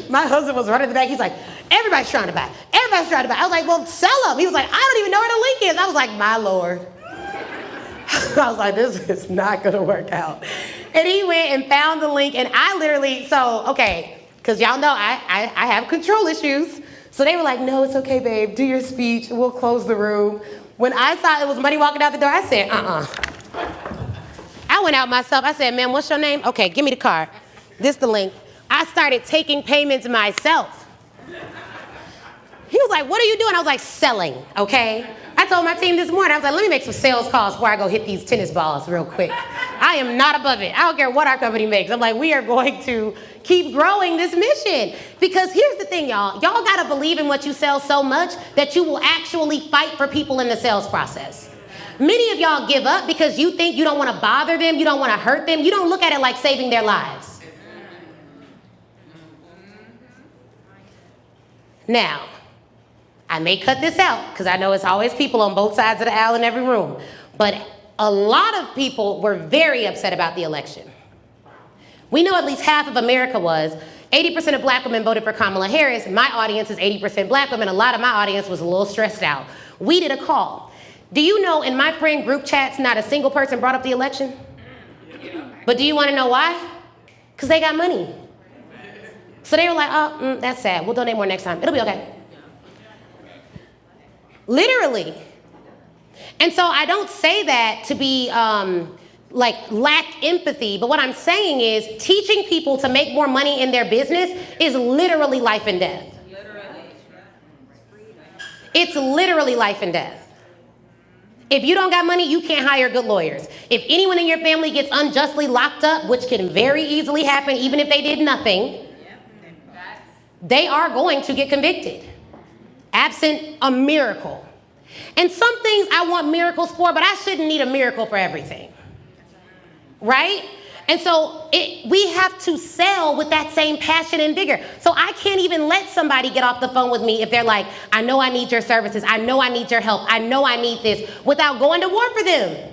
My husband was running in the back. He's like, everybody's trying to buy. Everybody's trying to buy. I was like, well, sell them. He was like, I don't even know where the link is. I was like, my Lord. I was like, this is not going to work out. And he went and found the link. And I literally, because y'all know I have control issues. So they were like, no, it's okay, babe. Do your speech. We'll close the room. When I saw it was money walking out the door, I said, I went out myself. I said, ma'am, what's your name? Okay, give me the card. This the link. I started taking payments myself. He was like, what are you doing? I was like, selling, okay? I told my team this morning, I was like, let me make some sales calls before I go hit these tennis balls real quick. I am not above it. I don't care what our company makes. I'm like, we are going to keep growing this mission. Because here's the thing, y'all. Y'all got to believe in what you sell so much that you will actually fight for people in the sales process. Many of y'all give up because you think you don't want to bother them, you don't want to hurt them. You don't look at it like saving their lives. Now, I may cut this out because I know it's always people on both sides of the aisle in every room. But a lot of people were very upset about the election. We know at least half of America was. 80% of black women voted for Kamala Harris. My audience is 80% black women. A lot of my audience was a little stressed out. We did a call. Do you know in my friend group chats, not a single person brought up the election? But do you want to know why? Because they got money. So they were like, that's sad. We'll donate more next time. It'll be okay. Literally. And so I don't say that to be lack empathy, but what I'm saying is teaching people to make more money in their business is literally life and death. It's literally life and death. If you don't got money, you can't hire good lawyers. If anyone in your family gets unjustly locked up, which can very easily happen even if they did nothing, they are going to get convicted, absent a miracle. And some things I want miracles for, but I shouldn't need a miracle for everything, right? And so we have to sell with that same passion and vigor. So I can't even let somebody get off the phone with me if they're like, I know I need your services. I know I need your help. I know I need this, without going to war for them.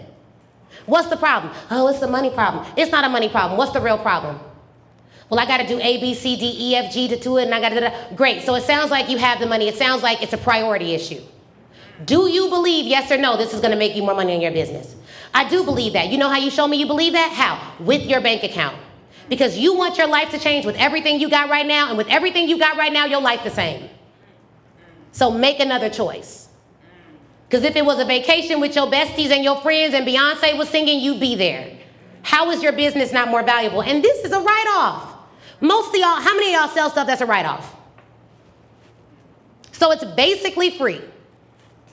What's the problem? Oh, it's the money problem. It's not a money problem. What's the real problem? Well, I got to do A, B, C, D, E, F, G to do it, and I got to. Great. So it sounds like you have the money. It sounds like it's a priority issue. Do you believe, yes or no, this is going to make you more money in your business? I do believe that. You know how you show me you believe that? How? With your bank account. Because you want your life to change with everything you got right now, and with everything you got right now, your life the same. So make another choice. Because if it was a vacation with your besties and your friends and Beyonce was singing, you'd be there. How is your business not more valuable? And this is a write-off. Most of y'all, how many of y'all sell stuff that's a write-off? So it's basically free.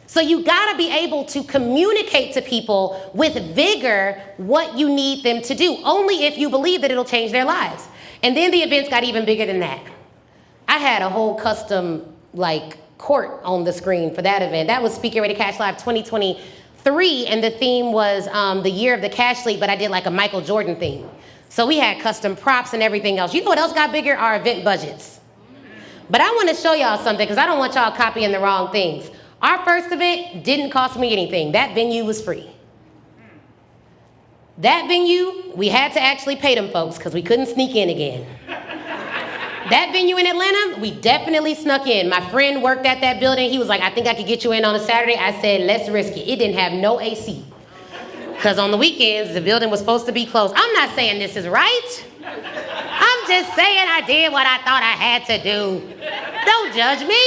So you gotta be able to communicate to people with vigor what you need them to do, only if you believe that it'll change their lives. And then the events got even bigger than that. I had a whole custom court on the screen for that event. That was Speak Get Ready Cash Live 2023, and the theme was the year of the cash leap, but I did like a Michael Jordan theme. So we had custom props and everything else. You know what else got bigger? Our event budgets. But I want to show y'all something because I don't want y'all copying the wrong things. Our first event didn't cost me anything. That venue was free. That venue, we had to actually pay them folks because we couldn't sneak in again. That venue in Atlanta, we definitely snuck in. My friend worked at that building. He was like, I think I could get you in on a Saturday. I said, let's risk it. It didn't have no AC. Because on the weekends, the building was supposed to be closed. I'm not saying this is right. I'm just saying I did what I thought I had to do. Don't judge me.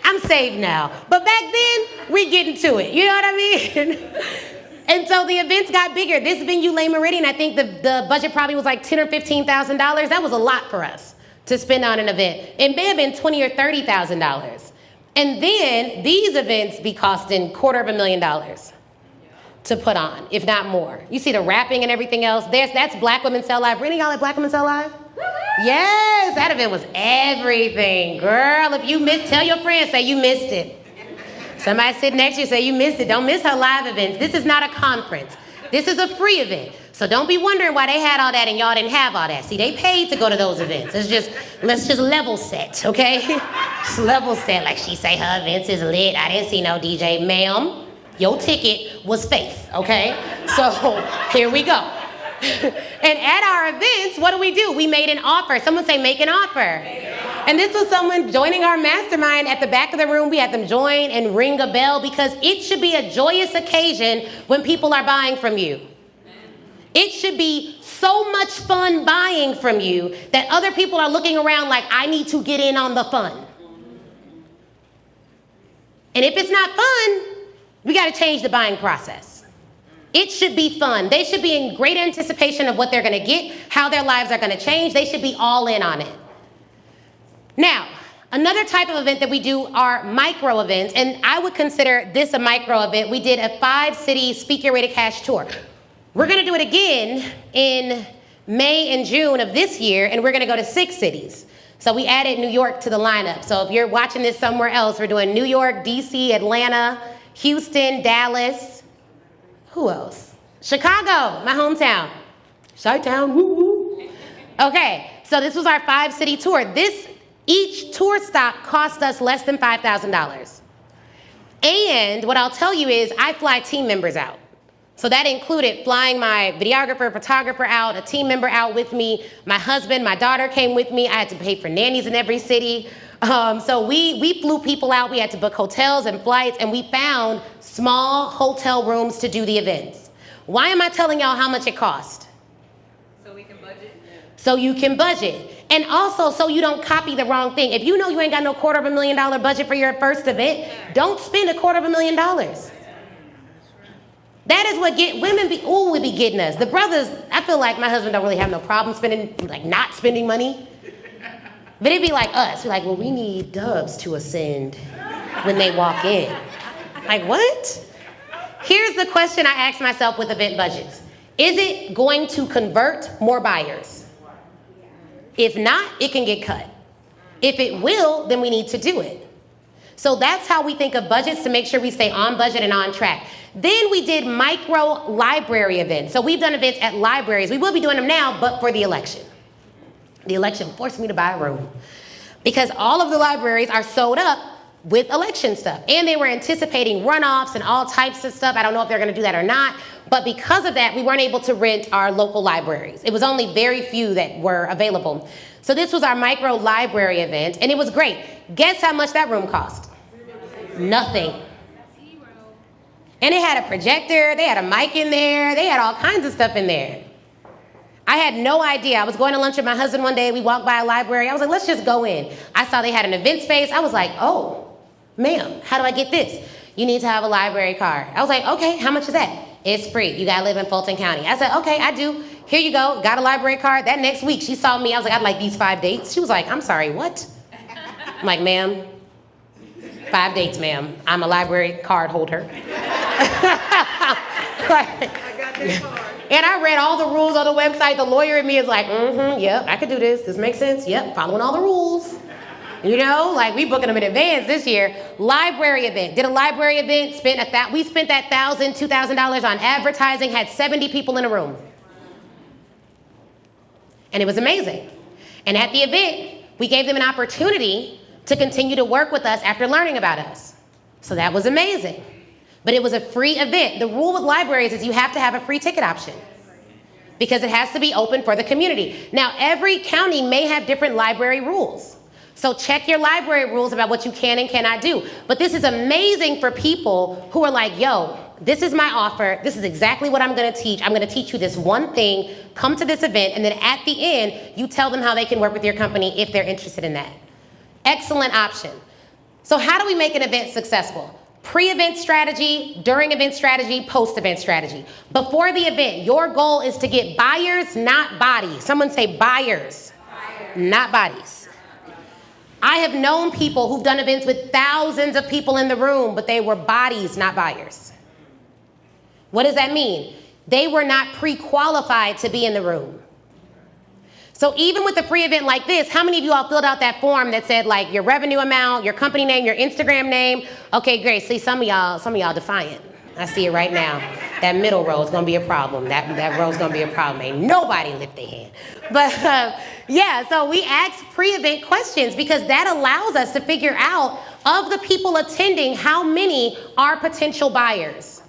I'm saved now. But back then, we getting to it. You know what I mean? And so the events got bigger. This venue, Le Meridian, I think the budget probably was like $10,000 or $15,000. That was a lot for us to spend on an event. It may have been $20,000 or $30,000. And then these events be costing $250,000 to put on, if not more. You see the wrapping and everything else. That's Black Women Sell Live. Any of y'all at Black Women Sell Live? Yes, that event was everything. Girl, if you missed, tell your friends, say you missed it. Somebody sit next to you, say you missed it. Don't miss her live events. This is not a conference. This is a free event. So don't be wondering why they had all that and y'all didn't have all that. See, they paid to go to those events. Let's just level set, okay? Just level set, like she say her events is lit. I didn't see no DJ. Ma'am, your ticket was faith, okay? So here we go. And at our events, what do? We made an offer. Someone say, make an offer. And this was someone joining our mastermind at the back of the room. We had them join and ring a bell because it should be a joyous occasion when people are buying from you. It should be so much fun buying from you that other people are looking around like, I need to get in on the fun. And if it's not fun, we got to change the buying process. It should be fun. They should be in great anticipation of what they're going to get, how their lives are going to change. They should be all in on it. Now, another type of event that we do are micro events, and I would consider this a micro event. We did a 5-city Speak Your Way to Cash tour. We're going to do it again in May and June of this year, and we're going to go to 6 cities. So we added New York to the lineup. So if you're watching this somewhere else, we're doing New York, DC, Atlanta, Houston, Dallas. Who else? Chicago, my hometown. Chi-town, woo woo. Okay, so this was our 5-city tour. Each tour stop cost us less than $5,000. And what I'll tell you is I fly team members out. So that included flying my videographer, photographer out, a team member out with me. My husband, my daughter came with me. I had to pay for nannies in every city. So we flew people out. We had to book hotels and flights, and we found small hotel rooms to do the events. Why am I telling y'all how much it cost? So we can budget? So you can budget. And also so you don't copy the wrong thing. If you know you ain't got no $250,000 budget for your first event, don't spend $250,000. That is what women would be getting us. The brothers, I feel like my husband don't really have no problem not spending money. But it'd be like us. We're like, well, we need doves to ascend when they walk in. Like, what? Here's the question I ask myself with event budgets. Is it going to convert more buyers? If not, it can get cut. If it will, then we need to do it. So that's how we think of budgets to make sure we stay on budget and on track. Then we did micro library events. So we've done events at libraries. We will be doing them now, but for the election. The election forced me to buy a room because all of the libraries are sold up with election stuff. And they were anticipating runoffs and all types of stuff. I don't know if they're going to do that or not. But because of that, we weren't able to rent our local libraries. It was only very few that were available. So this was our micro library event, and it was great. Guess how much that room cost? Nothing. And it had a projector, they had a mic in there, they had all kinds of stuff in there. I had no idea. I was going to lunch with my husband one day, we walked by a library, I was like, let's just go in. I saw they had an event space, I was like, oh, ma'am, how do I get this? You need to have a library card. I was like, okay, how much is that? It's free, you gotta live in Fulton County. I said, okay, I do. Here you go, got a library card. That next week, she saw me, I was like, I'd like these 5 dates. She was like, I'm sorry, what? I'm like, ma'am, 5 dates, ma'am. I'm a library card holder. I got that card. And I read all the rules on the website. The lawyer in me is like, yep, I could do this. This makes sense. Yep, following all the rules. You know, like we booking them in advance this year. Library event. Did a library event. We spent that $1,000, $2,000 on advertising. Had 70 people in a room. And it was amazing. And at the event, we gave them an opportunity to continue to work with us after learning about us. So that was amazing. But it was a free event. The rule with libraries is you have to have a free ticket option because it has to be open for the community. Now, every county may have different library rules. So check your library rules about what you can and cannot do. But this is amazing for people who are like, yo, this is my offer. This is exactly what I'm going to teach. I'm going to teach you this one thing. Come to this event. And then at the end, you tell them how they can work with your company if they're interested in that. Excellent option. So how do we make an event successful? Pre-event strategy, during event strategy, post-event strategy. Before the event, your goal is to get buyers, not bodies. Someone say buyers. Not bodies. I have known people who've done events with thousands of people in the room, but they were bodies, not buyers. What does that mean? They were not pre-qualified to be in the room. So even with a pre-event like this, how many of you all filled out that form that said like your revenue amount, your company name, your Instagram name? Okay, great. See, some of y'all defiant. I see it right now. That middle row is gonna be a problem. That row is gonna be a problem. Ain't nobody lift their hand. But yeah, so we ask pre-event questions because that allows us to figure out of the people attending, how many are potential buyers?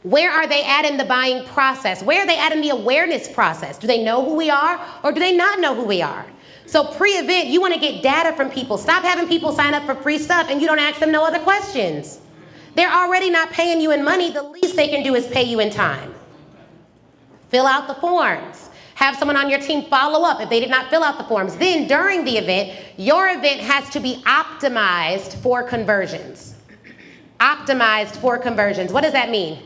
Where are they at in the buying process? Where are they at in the awareness process? Do they know who we are or do they not know who we are? So pre-event, you wanna get data from people. Stop having people sign up for free stuff and you don't ask them no other questions. They're already not paying you in money. The least they can do is pay you in time. Fill out the forms. Have someone on your team follow up if they did not fill out the forms. Then during the event, your event has to be optimized for conversions. Optimized for conversions. What does that mean?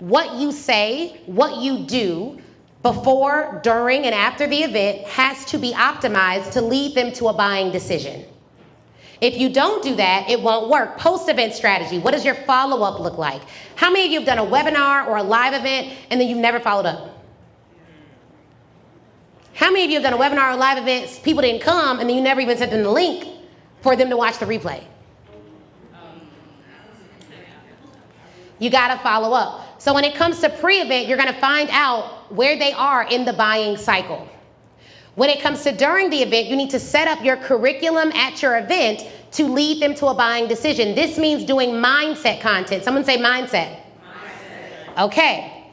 What you say, what you do before, during, and after the event has to be optimized to lead them to a buying decision. If you don't do that, it won't work. Post-event strategy, what does your follow-up look like? How many of you have done a webinar or a live event and then you've never followed up? How many of you have done a webinar or a live event, people didn't come, and then you never even sent them the link for them to watch the replay? You gotta follow up. So when it comes to pre-event, you're gonna find out where they are in the buying cycle. When it comes to during the event, you need to set up your curriculum at your event to lead them to a buying decision. This means doing mindset content. Someone say mindset. Okay.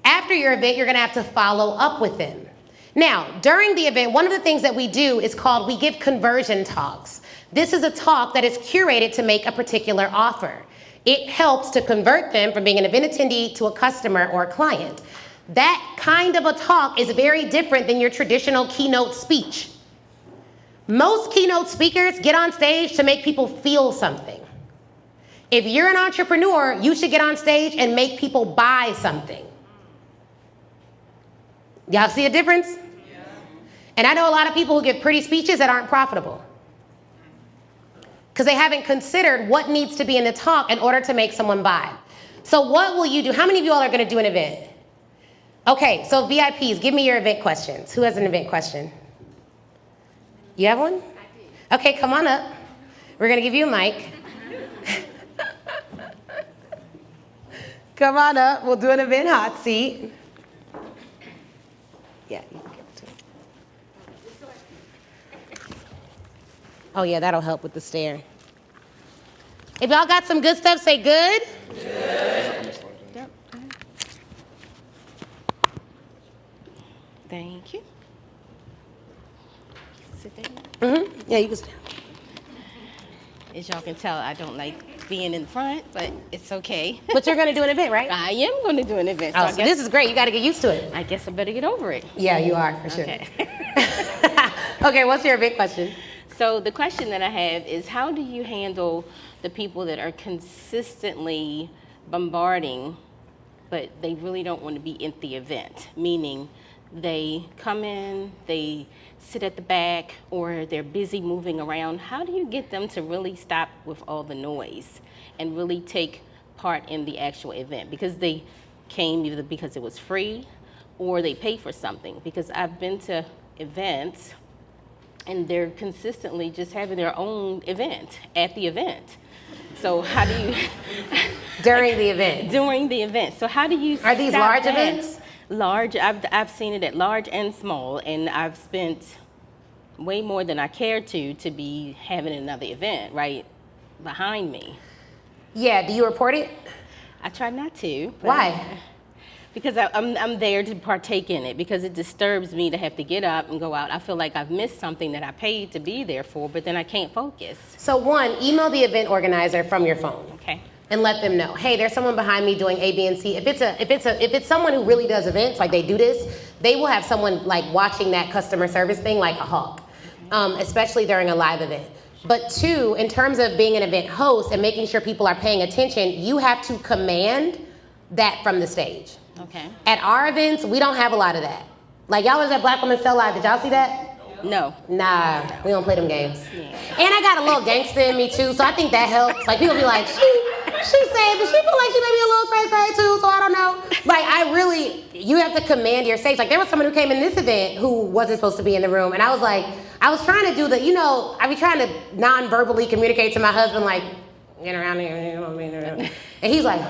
After your event, you're gonna have to follow up with them. Now, during the event, one of the things that we do is called, we give conversion talks. This is a talk that is curated to make a particular offer. It helps to convert them from being an event attendee to a customer or a client. That kind of a talk is very different than your traditional keynote speech. Most keynote speakers get on stage to make people feel something. If you're an entrepreneur, you should get on stage and make people buy something. Y'all see a difference? Yeah. And I know a lot of people who give pretty speeches that aren't profitable because they haven't considered what needs to be in the talk in order to make someone buy. So what will you do? How many of you all are going to do an event? Okay, so VIPs, give me your event questions. Who has an event question? You have one? Okay, come on up. We're going to give you a mic. Come on up. We'll do an event hot seat. Yeah, you can give it to me. Oh, yeah, that'll help with the stare. If y'all got some good stuff, say good. Good. Yep. Thank you. Sit down. Mm-hmm. Yeah, you can sit down. As y'all can tell, I don't like being in front, but it's okay. But you're going to do an event, right? I am going to do an event. Oh, so this is great. You got to get used to it. I guess I better get over it. Yeah, you are, for sure. Okay. Okay, what's your event question? So the question that I have is, how do you handle the people that are consistently bombarding, but they really don't want to be at the event? Meaning they come in, they sit at the back, or they're busy moving around. How do you get them to really stop with all the noise and really take part in the actual event? Because they came either because it was free or they pay for something, because I've been to events and they're consistently just having their own event at the event. So how do you During the event. during the event? So how do you Are these stop large that? events? Large. I've seen it at large and small, and I've spent way more than I care to be having another event right behind me. Yeah, do you report it? I try not to. But Why? Because I'm there to partake in it, because it disturbs me to have to get up and go out. I feel like I've missed something that I paid to be there for, but then I can't focus. So one, email the event organizer from your phone. Okay. And let them know, hey, there's someone behind me doing A, B, and C. If it's someone who really does events, like they do this, they will have someone like watching that customer service thing like a hawk, especially during a live event. But two, in terms of being an event host and making sure people are paying attention, you have to command that from the stage. Okay. At our events, we don't have a lot of that. Like y'all was at Black Women Sell Live, did y'all see that? No. Nah, we don't play them games. Yeah. And I got a little gangster in me too, so I think that helps. Like people be like, she said, but she feel like she may be a little cray too, so I don't know. Like you have to command your stage. Like there was someone who came in this event who wasn't supposed to be in the room, and I was like, I was trying to do the, I be trying to non-verbally communicate to my husband, like, get around here, you know what I mean? And he's like,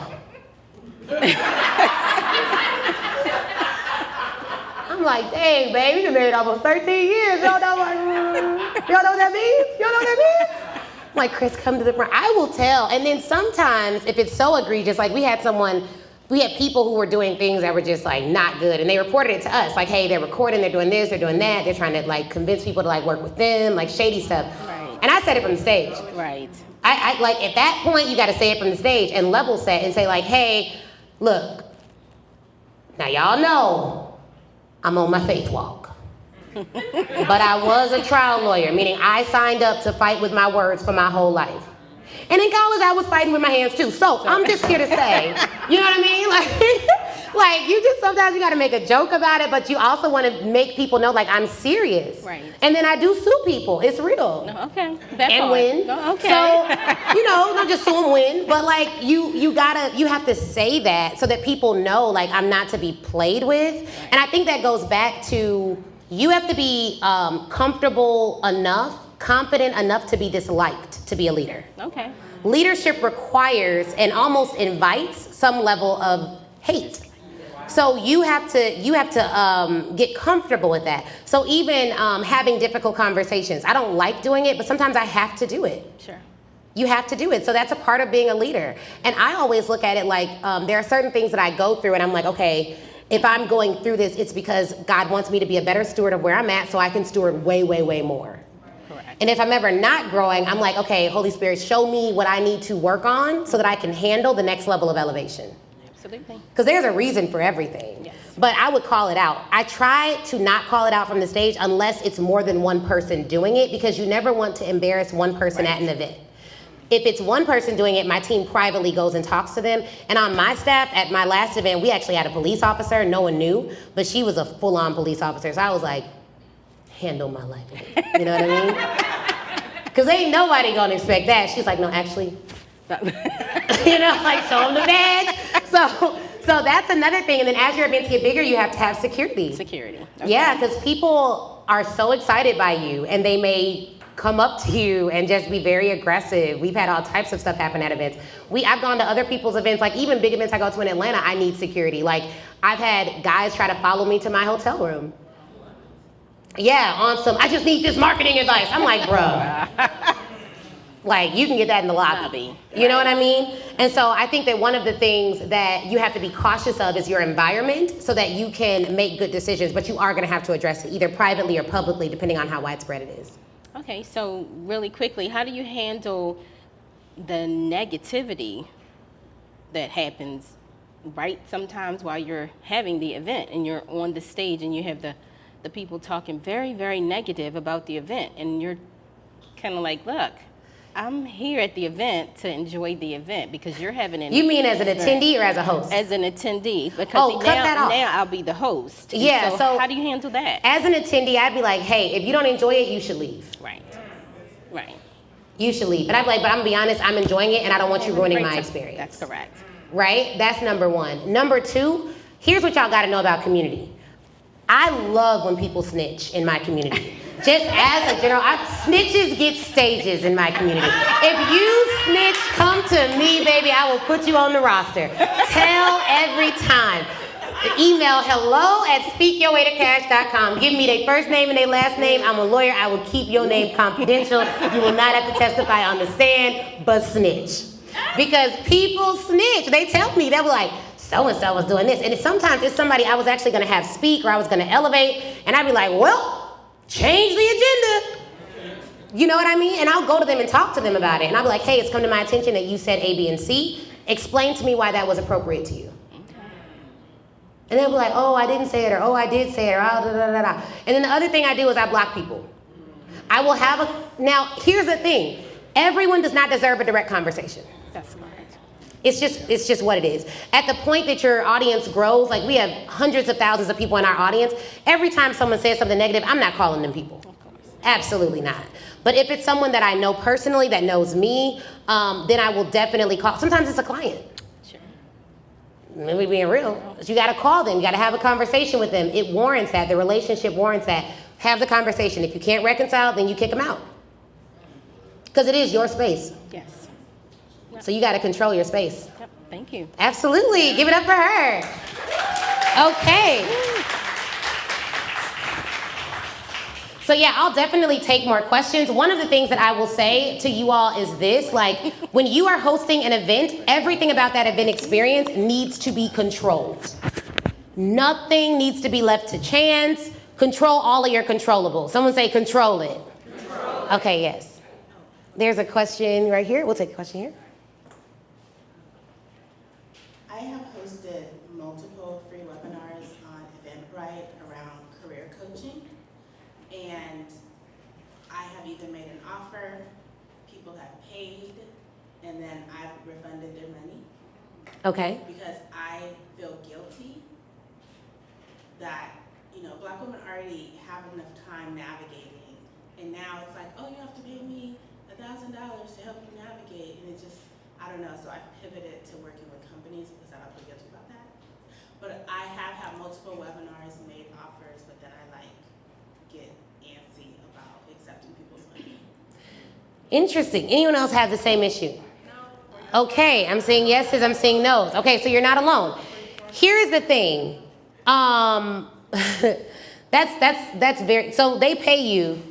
I'm like, dang, babe, you been married almost 13 years. Y'all know what that means? Y'all know what that means? I'm like, Chris, come to the front. I will tell. And then sometimes, if it's so egregious, like we had people who were doing things that were just like not good, and they reported it to us. Like, hey, they're recording, they're doing this, they're doing that. They're trying to like convince people to like work with them, like shady stuff. Right. And I said it from the stage. Right. I like at that point, you got to say it from the stage and level set and say like, hey, look, now y'all know I'm on my faith walk. But I was a trial lawyer, meaning I signed up to fight with my words for my whole life. And in college, I was fighting with my hands too. So I'm just here to say, you know what I mean? Like you just sometimes you got to make a joke about it, but you also want to make people know like I'm serious. Right. And then I do sue people. It's real. No, okay. That And part. win. No, okay. So, not just sue and win, but like you have to say that so that people know like I'm not to be played with. Right. And I think that goes back to you have to be comfortable enough, confident enough to be disliked to be a leader. Okay. Leadership requires and almost invites some level of hate. So you have to get comfortable with that. So even having difficult conversations, I don't like doing it, but sometimes I have to do it. Sure. You have to do it. So that's a part of being a leader. And I always look at it like there are certain things that I go through and I'm like, okay, if I'm going through this, it's because God wants me to be a better steward of where I'm at so I can steward way, way, way more. Correct. And if I'm ever not growing, I'm like, okay, Holy Spirit, show me what I need to work on so that I can handle the next level of elevation. Absolutely. Because there's a reason for everything. Yes. But I would call it out. I try to not call it out from the stage unless it's more than one person doing it, because you never want to embarrass one person at an event. If it's one person doing it, my team privately goes and talks to them. And on my staff, at my last event, we actually had a police officer. No one knew, but she was a full-on police officer. So I was like, handle my life. You know what I mean? Because ain't nobody gonna expect that. She's like, no, actually, like show them the badge. So that's another thing. And then as your events get bigger, you have to have security. Security. Okay. Yeah, because people are so excited by you and they may come up to you and just be very aggressive. We've had all types of stuff happen at events. I've gone to other people's events, like even big events I go to in Atlanta, I need security. Like I've had guys try to follow me to my hotel room. Yeah, on some, I just need this marketing advice. I'm like, bruh. Like, you can get that in the lobby. You know what I mean? And so I think that one of the things that you have to be cautious of is your environment so that you can make good decisions, but you are going to have to address it either privately or publicly, depending on how widespread it is. Okay, so really quickly, how do you handle the negativity that happens right sometimes while you're having the event and you're on the stage and you have the people talking very, very negative about the event, and you're kind of like, look, I'm here at the event to enjoy the event because you're having an... You mean as an attendee or as a host? As an attendee, because now I'll be the host. Yeah, so how do you handle that? As an attendee, I'd be like, hey, if you don't enjoy it, you should leave. Right. You should leave. But I'd be like, but I'm gonna be honest, I'm enjoying it and I don't want you ruining my experience. That's correct. Right? That's number one. Number two, here's what y'all gotta know about community. I love when people snitch in my community. Just as a general, snitches get stages in my community. If you snitch, come to me, baby. I will put you on the roster. Tell every time. Email hello@speakyowaytocash.com. Give me their first name and their last name. I'm a lawyer. I will keep your name confidential. You will not have to testify on the stand, but snitch. Because people snitch. They tell me, they were like, so-and-so was doing this. And sometimes it's somebody I was actually going to have speak or I was going to elevate. And I'd be like, well, change the agenda. You know what I mean? And I'll go to them and talk to them about it. And I'll be like, hey, it's come to my attention that you said A, B, and C. Explain to me why that was appropriate to you. And they'll be like, oh, I didn't say it, or oh, I did say it, or oh, da, da, da, da. And then the other thing I do is I block people. I will have now, here's the thing. Everyone does not deserve a direct conversation. That's correct. It's just what it is. At the point that your audience grows, like we have hundreds of thousands of people in our audience, every time someone says something negative, I'm not calling them people. Absolutely not. But if it's someone that I know personally, that knows me, then I will definitely call. Sometimes it's a client. Maybe being real, you got to call them. You got to have a conversation with them. It warrants that. The relationship warrants that. Have the conversation. If you can't reconcile, then you kick them out. Because it is your space. Yes. So you got to control your space. Yep. Thank you. Absolutely. Give it up for her. Okay. So yeah, I'll definitely take more questions. One of the things that I will say to you all is this, like when you are hosting an event, everything about that event experience needs to be controlled. Nothing needs to be left to chance. Control all of your controllables. Someone say control it. Control. Okay, yes. There's a question right here. We'll take a question here. I have hosted multiple free webinars on Eventbrite around career coaching. And I have either made an offer, people have paid, and then I've refunded their money. Okay. Because I feel guilty that, Black women already have enough time navigating. And now it's like, oh, you have to pay me $1,000 to help you navigate. And it just, I don't know. So I pivoted to working with companies because I don't feel guilty about that. But I have had multiple webinars, made offers, but then I get antsy about accepting people's money. Interesting. Anyone else have the same issue? No. Okay, I'm seeing yeses, I'm seeing no's. Okay, so you're not alone. Here's the thing. That's very, so they pay you,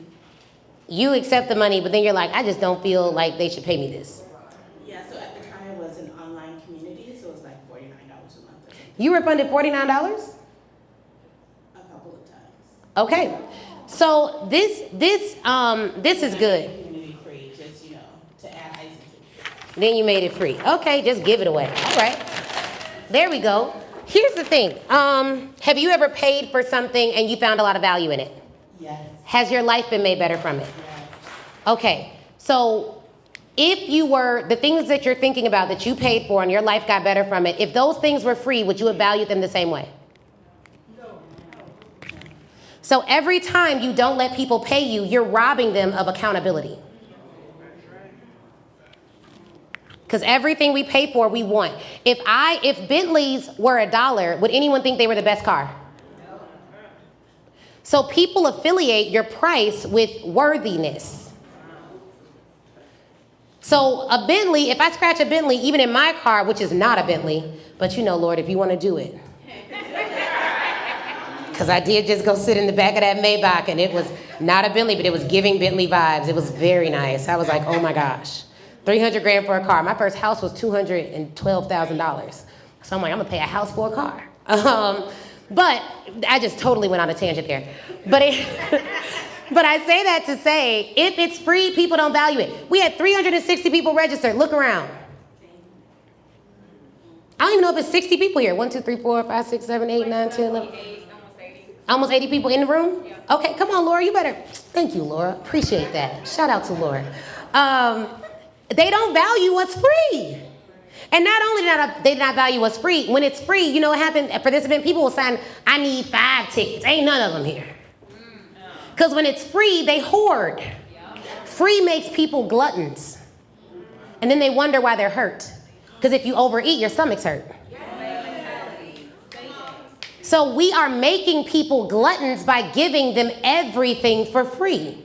you accept the money, but then you're like, I just don't feel like they should pay me this. Yeah, so at the time it was an online community, so it was like $49 a month. You refunded $49? A couple of times. Okay. So this is good. Community free, just, to add icing to it. Then you made it free. Okay, just give it away. All right. There we go. Here's the thing. Have you ever paid for something and you found a lot of value in it? Yes. Has your life been made better from it? Yes. Okay. So if you were, the things that you're thinking about that you paid for and your life got better from it, if those things were free, would you have valued them the same way? So every time you don't let people pay you, you're robbing them of accountability. Because everything we pay for, we want. If Bentleys were $1, would anyone think they were the best car? So people affiliate your price with worthiness. So a Bentley, if I scratch a Bentley, even in my car, which is not a Bentley, but Lord, if you want to do it. Because I did just go sit in the back of that Maybach, and it was not a Bentley, but it was giving Bentley vibes. It was very nice. I was like, oh my gosh, $300,000 for a car. My first house was $212,000. So I'm like, I'm gonna pay a house for a car. But I just totally went on a tangent there. But but I say that to say, if it's free, people don't value it. We had 360 people registered. Look around. I don't even know if it's 60 people here. 1, 2, 3, 4, 5, 6, 7, 8, 9, 10, 11. Almost 80 people in the room? Okay, come on, Laura, you better. Thank you, Laura. Appreciate that. Shout out to Laura. They don't value what's free. And not only did they not value what's free, when it's free, you know what happened? For this event, people will sign, I need 5 tickets. Ain't none of them here. Because when it's free, they hoard. Free makes people gluttons. And then they wonder why they're hurt. Because if you overeat, your stomach's hurt. So we are making people gluttons by giving them everything for free.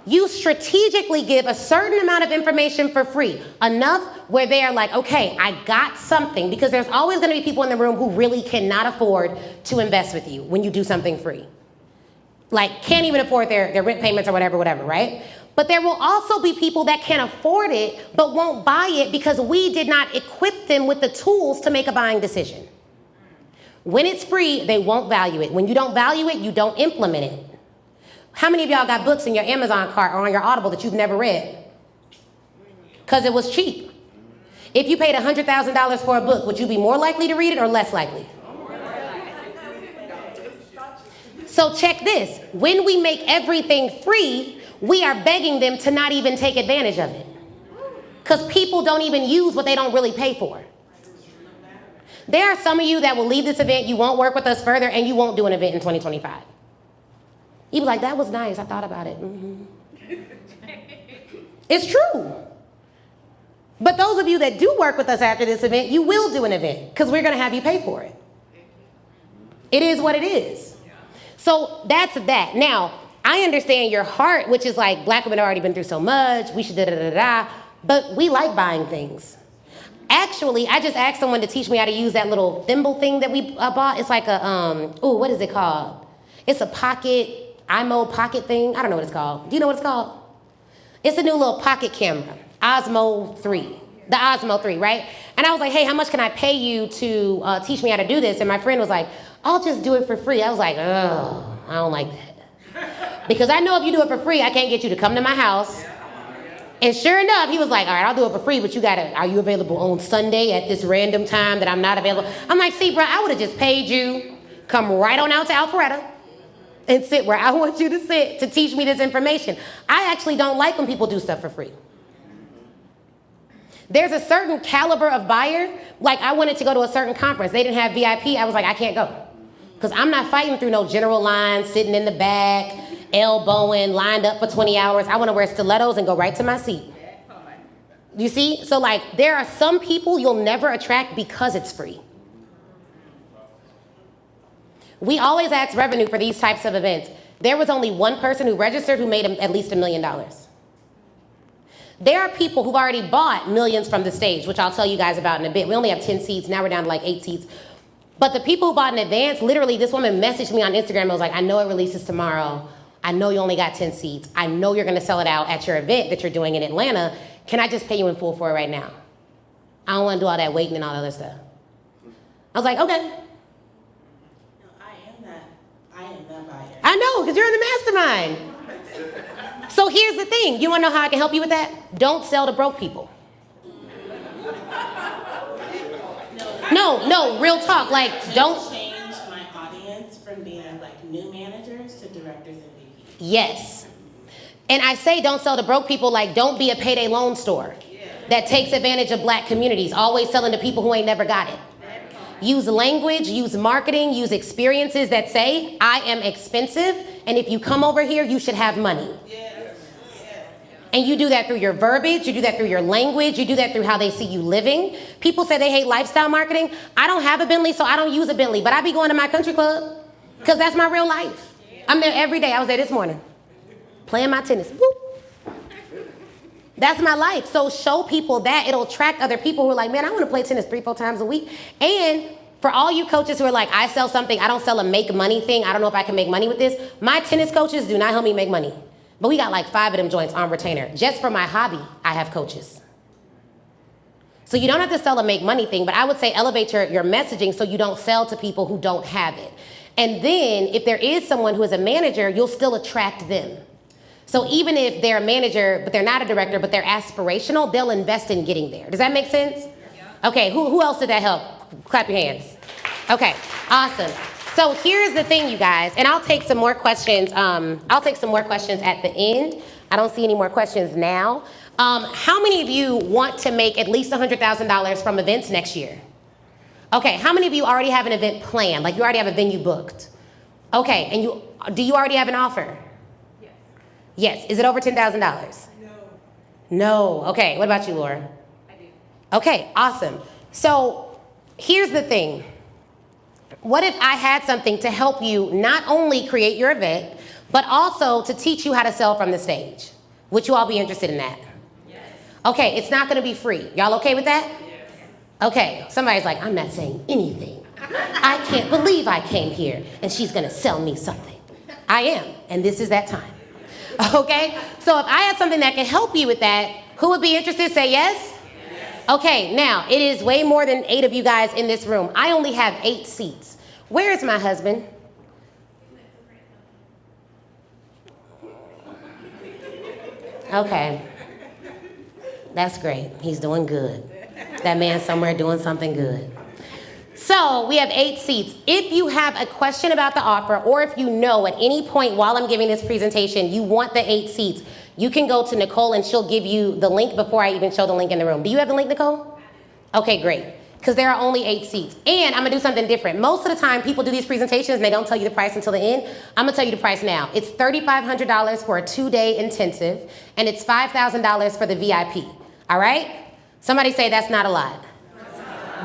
You strategically give a certain amount of information for free, enough where they are like, okay, I got something, because there's always going to be people in the room who really cannot afford to invest with you when you do something free. Like, can't even afford their rent payments or whatever, right? But there will also be people that can afford it but won't buy it because we did not equip them with the tools to make a buying decision. When it's free, they won't value it. When you don't value it, you don't implement it. How many of y'all got books in your Amazon cart or on your Audible that you've never read? Because it was cheap. If you paid $100,000 for a book, would you be more likely to read it or less likely? So check this. When we make everything free, we are begging them to not even take advantage of it. Because people don't even use what they don't really pay for. There are some of you that will leave this event, you won't work with us further, and you won't do an event in 2025. You be like, that was nice, I thought about it. Mm-hmm. It's true. But those of you that do work with us after this event, you will do an event because we're going to have you pay for it. It is what it is. So that's that. Now, I understand your heart, which is like, black women have already been through so much, we should da-da-da-da-da, but we like buying things. Actually, I just asked someone to teach me how to use that little thimble thing that we bought. It's like a, what is it called? It's a pocket, IMO pocket thing. I don't know what it's called. Do you know what it's called? It's a new little pocket camera, Osmo 3. The Osmo 3, right? And I was like, hey, how much can I pay you to teach me how to do this? And my friend was like, I'll just do it for free. I was like, oh, I don't like that. Because I know if you do it for free, I can't get you to come to my house. And sure enough, he was like, all right, I'll do it for free, but are you available on Sunday at this random time that I'm not available? I'm like, see, bro, I would have just paid you, come right on out to Alpharetta, and sit where I want you to sit to teach me this information. I actually don't like when people do stuff for free. There's a certain caliber of buyer. Like, I wanted to go to a certain conference. They didn't have VIP. I was like, I can't go. Because I'm not fighting through no general line, sitting in the back, elbowing, lined up for 20 hours. I want to wear stilettos and go right to my seat. You see? So, like, there are some people you'll never attract because it's free. We always ask revenue for these types of events. There was only one person who registered who made at least $1 million. There are people who've already bought millions from the stage, which I'll tell you guys about in a bit. We only have 10 seats. Now we're down to like 8 seats. But the people who bought in advance, literally, this woman messaged me on Instagram and was like, I know it releases tomorrow. I know you only got 10 seats. I know you're going to sell it out at your event that you're doing in Atlanta. Can I just pay you in full for it right now? I don't want to do all that waiting and all that other stuff. I was like, okay. I am that buyer. I know, because you're in the mastermind. So here's the thing. You want to know how I can help you with that? Don't sell to broke people. No, real talk. Like, don't change my audience from being like new managers to directors and VPs. Yes. And I say don't sell to broke people, like don't be a payday loan store that takes advantage of black communities, always selling to people who ain't never got it. Use language, use marketing, use experiences that say, I am expensive, and if you come over here, you should have money. And you do that through your verbiage, you do that through your language, you do that through how they see you living. People say they hate lifestyle marketing. I don't have a Bentley, so I don't use a Bentley, but I be going to my country club because that's my real life. I'm there every day. I was there this morning, playing my tennis. Woo. That's my life. So show people that. It'll attract other people who are like, man, I want to play tennis 3-4 times a week. And for all you coaches who are like, I sell something, I don't sell a make money thing. I don't know if I can make money with this. My tennis coaches do not help me make money. But we got like 5 of them joints on retainer. Just for my hobby, I have coaches. So you don't have to sell a make money thing, but I would say elevate your messaging so you don't sell to people who don't have it. And then if there is someone who is a manager, you'll still attract them. So even if they're a manager, but they're not a director, but they're aspirational, they'll invest in getting there. Does that make sense? Yeah. Okay, who else did that help? Clap your hands. Okay, awesome. So here's the thing, you guys, and I'll take some more questions. I'll take some more questions at the end. I don't see any more questions now. How many of you want to make at least $100,000 from events next year? Okay, how many of you already have an event planned? Like you already have a venue booked? Okay, and do you already have an offer? Yes. Yes. Is it over $10,000? No. No. Okay, what about you, Laura? I do. Okay, awesome. So here's the thing. What if I had something to help you not only create your event, but also to teach you how to sell from the stage? Would you all be interested in that? Yes. Okay, it's not gonna be free. Y'all okay with that? Yes. Okay, somebody's like, I'm not saying anything. I can't believe I came here and she's gonna sell me something. I am, and this is that time. Okay, so if I had something that can help you with that, who would be interested? Say yes? Yes. Okay, now it is way more than 8 of you guys in this room. I only have 8 seats. Where is my husband? Okay, that's great. He's doing good. That man's somewhere doing something good. So we have 8 seats. If you have a question about the offer, or if you know at any point while I'm giving this presentation you want the 8 seats, you can go to Nicole and she'll give you the link before I even show the link in the room. Do you have the link, Nicole? Okay, great. Because there are only 8 seats. And I'm gonna do something different. Most of the time people do these presentations and they don't tell you the price until the end. I'm gonna tell you the price now. It's $3,500 for a 2-day intensive, and it's $5,000 for the VIP, all right? Somebody say that's not a lot.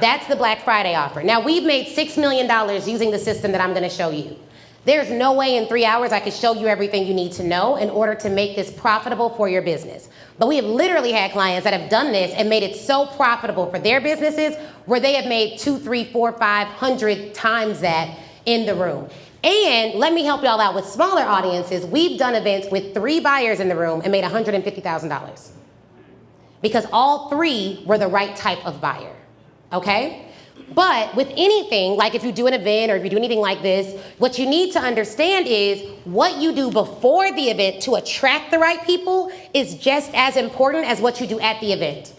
That's the Black Friday offer. Now, we've made $6 million using the system that I'm gonna show you. There's no way in 3 hours I could show you everything you need to know in order to make this profitable for your business. But we have literally had clients that have done this and made it so profitable for their businesses where they have made 2, 3, 4, 500 times that in the room. And let me help y'all out with smaller audiences. We've done events with 3 buyers in the room and made $150,000 because all 3 were the right type of buyer. Okay? But with anything, like if you do an event or if you do anything like this, what you need to understand is what you do before the event to attract the right people is just as important as what you do at the event.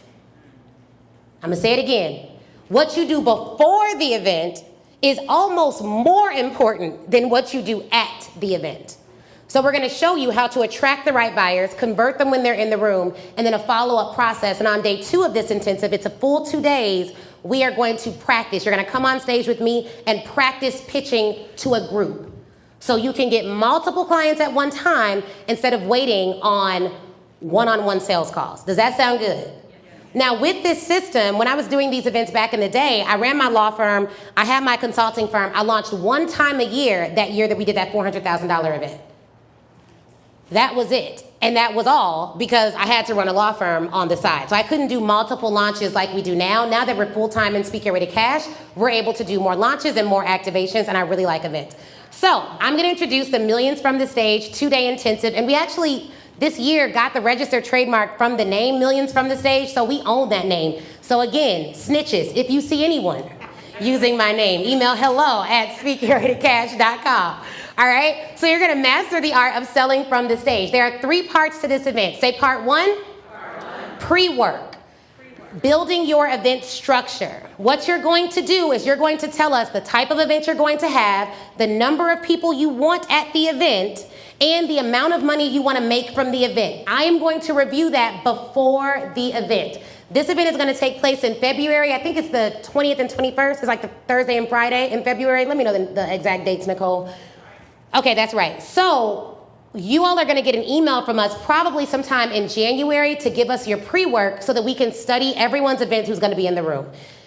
I'm gonna say it again. What you do before the event is almost more important than what you do at the event. So we're gonna show you how to attract the right buyers, convert them when they're in the room, and then a follow-up process. And on day 2 of this intensive, it's a full 2 days, we are going to practice. You're gonna come on stage with me and practice pitching to a group. So you can get multiple clients at one time instead of waiting on one-on-one sales calls. Does that sound good? Now with this system, when I was doing these events back in the day, I ran my law firm, I had my consulting firm, I launched 1 time a year that year that we did that $400,000 event. That was it. And that was all because I had to run a law firm on the side. So I couldn't do multiple launches like we do now. Now that we're full-time in Speak Your Way to Cash, we're able to do more launches and more activations, and I really like events. So I'm gonna introduce the Millions from the Stage 2-day intensive, and we actually, this year, got the registered trademark from the name Millions from the Stage, so we own that name. So again, snitches, if you see anyone using my name, email hello@speakyourwaytocash.com. All right, so you're gonna master the art of selling from the stage. There are 3 parts to this event. Say part 1, pre-work. Building your event structure. What you're going to do is you're going to tell us the type of event you're going to have, the number of people you want at the event, and the amount of money you wanna make from the event. I am going to review that before the event. This event is gonna take place in February. I think it's the 20th and 21st. It's like the Thursday and Friday in February. Let me know the exact dates, Nicole. Okay, that's right. So you all are gonna get an email from us probably sometime in January to give us your pre-work so that we can study everyone's event who's gonna be in the room.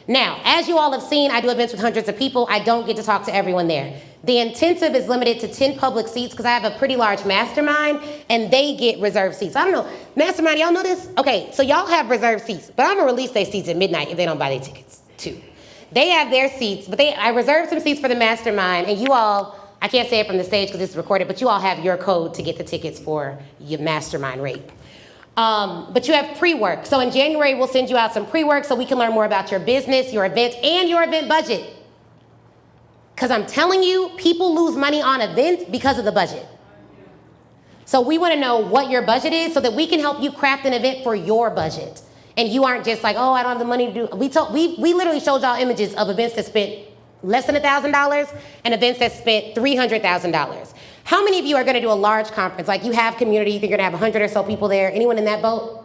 Now, as you all have seen, I do events with hundreds of people. I don't get to talk to everyone there. The intensive is limited to 10 public seats because I have a pretty large mastermind and they get reserved seats. I don't know, mastermind, y'all know this? Okay, so y'all have reserved seats, but I'm gonna release their seats at midnight if they don't buy their tickets too. They have their seats, but I reserved some seats for the mastermind, and you all, I can't say it from the stage because it's recorded, but you all have your code to get the tickets for your mastermind rate. But you have pre-work. So in January, we'll send you out some pre-work so we can learn more about your business, your event, and your event budget. Because I'm telling you, people lose money on events because of the budget. So we want to know what your budget is so that we can help you craft an event for your budget. And you aren't just like, oh, I don't have the money to do. We literally showed y'all images of events that spent less than $1,000 and events that spent $300,000. How many of you are going to do a large conference? Like you have community, you think you're going to have 100 or so people there. Anyone in that boat?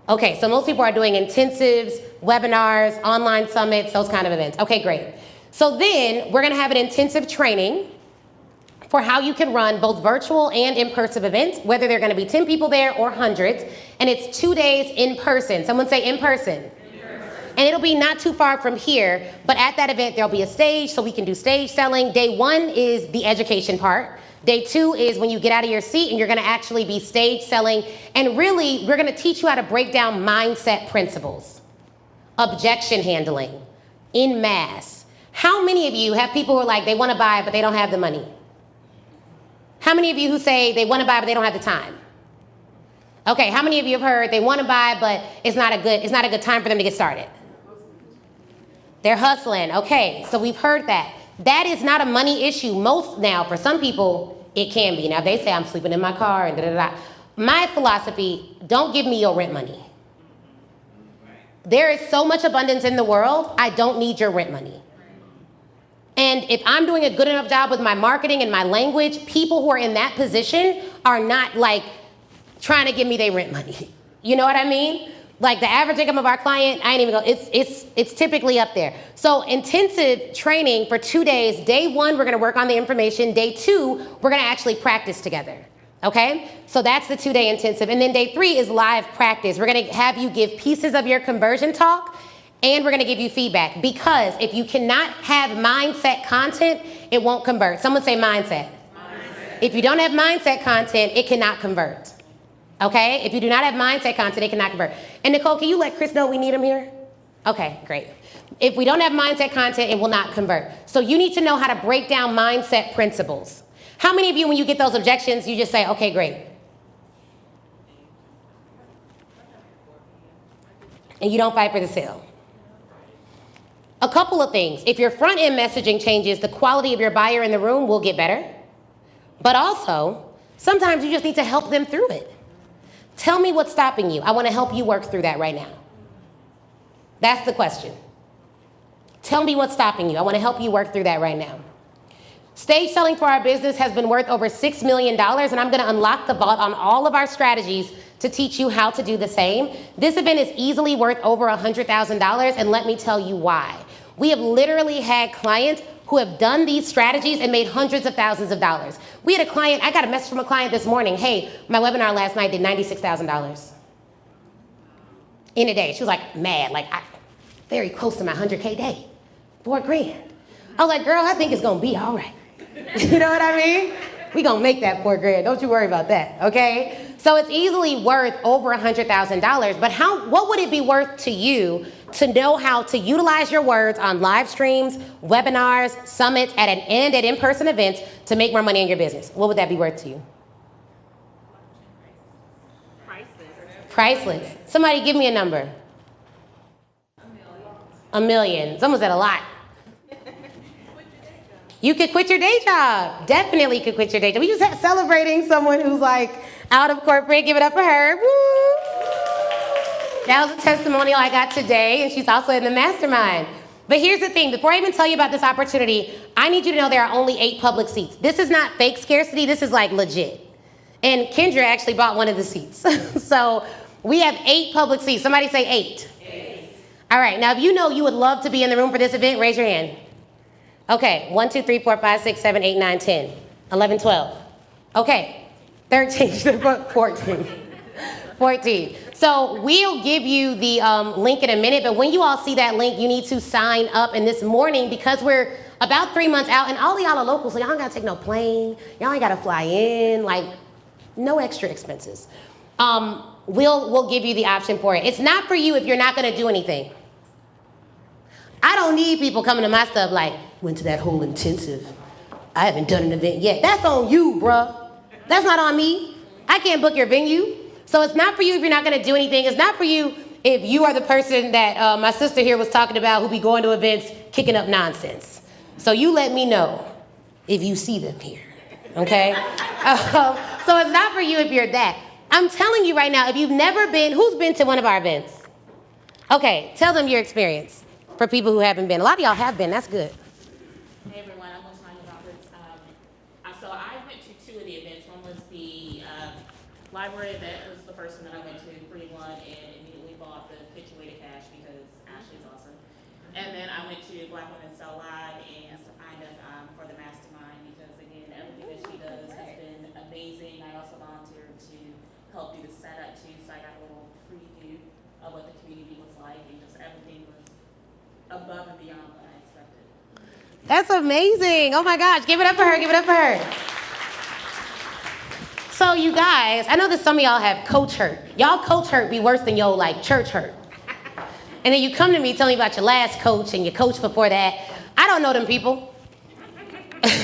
Okay, so most people are doing intensives, webinars, online summits, those kind of events. Okay, great. So then we're going to have an intensive training for how you can run both virtual and in-person events, whether they're going to be 10 people there or hundreds. And it's 2 days in person. Someone say in person. And it'll be not too far from here, but at that event, there'll be a stage so we can do stage selling. Day 1 is the education part. Day 2 is when you get out of your seat and you're gonna actually be stage selling. And really, we're gonna teach you how to break down mindset principles, objection handling, in mass. How many of you have people who are like, they wanna buy, but they don't have the money? How many of you who say they wanna buy, but they don't have the time? Okay, how many of you have heard they wanna buy, but it's not a good time for them to get started? They're hustling. Okay, so we've heard that. That is not a money issue. Now, for some people, it can be. Now, they say I'm sleeping in my car and da-da-da. My philosophy, don't give me your rent money. There is so much abundance in the world, I don't need your rent money. And if I'm doing a good enough job with my marketing and my language, people who are in that position are not like trying to give me their rent money. You know what I mean? Like the average income of our client, I ain't even go, it's typically up there. So intensive training for 2 days. Day 1, we're gonna work on the information. Day 2, we're gonna actually practice together, okay? So that's the 2-day intensive. And then day 3 is live practice. We're gonna have you give pieces of your conversion talk, and we're gonna give you feedback, because if you cannot have mindset content, it won't convert. Someone say mindset. If you don't have mindset content, it cannot convert. Okay, if you do not have mindset content, it cannot convert. And Nicole, can you let Chris know we need him here? Okay, great. If we don't have mindset content, it will not convert. So you need to know how to break down mindset principles. How many of you, when you get those objections, you just say, okay, great. And you don't fight for the sale. A couple of things. If your front end messaging changes, the quality of your buyer in the room will get better. But also, sometimes you just need to help them through it. Tell me what's stopping you. I want to help you work through that right now. That's the question. Tell me what's stopping you. I want to help you work through that right now. Stage selling for our business has been worth over $6 million, and I'm going to unlock the vault on all of our strategies to teach you how to do the same. This event is easily worth over $100,000, and let me tell you why. We have literally had clients who have done these strategies and made hundreds of thousands of dollars. We had a client, I got a message from a client this morning, hey, my webinar last night did $96,000 in a day. She was like mad, like very close to my 100K day, $4,000. I was like, girl, I think it's gonna be all right. You know what I mean? We gonna make that $4,000, don't you worry about that, okay? So it's easily worth over $100,000, but what would it be worth to you to know how to utilize your words on live streams, webinars, summits, and at in-person events to make more money in your business? What would that be worth to you? Priceless. Somebody give me a number. $1 million. Someone said a lot. You could quit your day job. Definitely could quit your day job. We just celebrating someone who's like out of corporate. Give it up for her. Woo! That was a testimonial I got today, and she's also in the mastermind. But here's the thing. Before I even tell you about this opportunity, I need you to know there are only 8 public seats. This is not fake scarcity. This is like legit. And Kendra actually bought one of the seats. So we have 8 public seats. Somebody say 8. 8. All right. Now, if you know you would love to be in the room for this event, raise your hand. Okay. 1, 2, 3, 4, 5, 6, 7, 8, 9, 10, 11, 12. Okay. 13, 14. 14. So we'll give you the link in a minute, but when you all see that link, you need to sign up. And this morning, because we're about 3 months out, and all of y'all are local, so y'all ain't gotta take no plane, y'all ain't gotta fly in, like no extra expenses. We'll give you the option for it. It's not for you if you're not gonna do anything. I don't need people coming to my stuff like, went to that whole intensive. I haven't done an event yet. That's on you, bruh. That's not on me. I can't book your venue. So it's not for you if you're not gonna do anything. It's not for you if you are the person that my sister here was talking about who be going to events kicking up nonsense. So you let me know if you see them here, okay? So it's not for you if you're that. I'm telling you right now, if you've never been, who's been to one of our events? Okay, tell them your experience for people who haven't been. A lot of y'all have been, that's good. Hey everyone, I'm Lashanya Roberts. So I went to 2 of the events. One was the library event, was the first one that I went to, free one, and immediately bought the Picture Cash because Ashley's awesome. And then I went to Black Women Sell Live and signed up for the mastermind because again, everything that she does has been amazing. I also volunteered to help do the setup too, so I got a little preview of what the community was like, and just everything was above and beyond what I expected. That's amazing. Oh my gosh, give it up for her, give it up for her. So you guys, I know that some of y'all have coach hurt. Y'all coach hurt be worse than your like church hurt. And then you come to me telling me about your last coach and your coach before that. I don't know them people.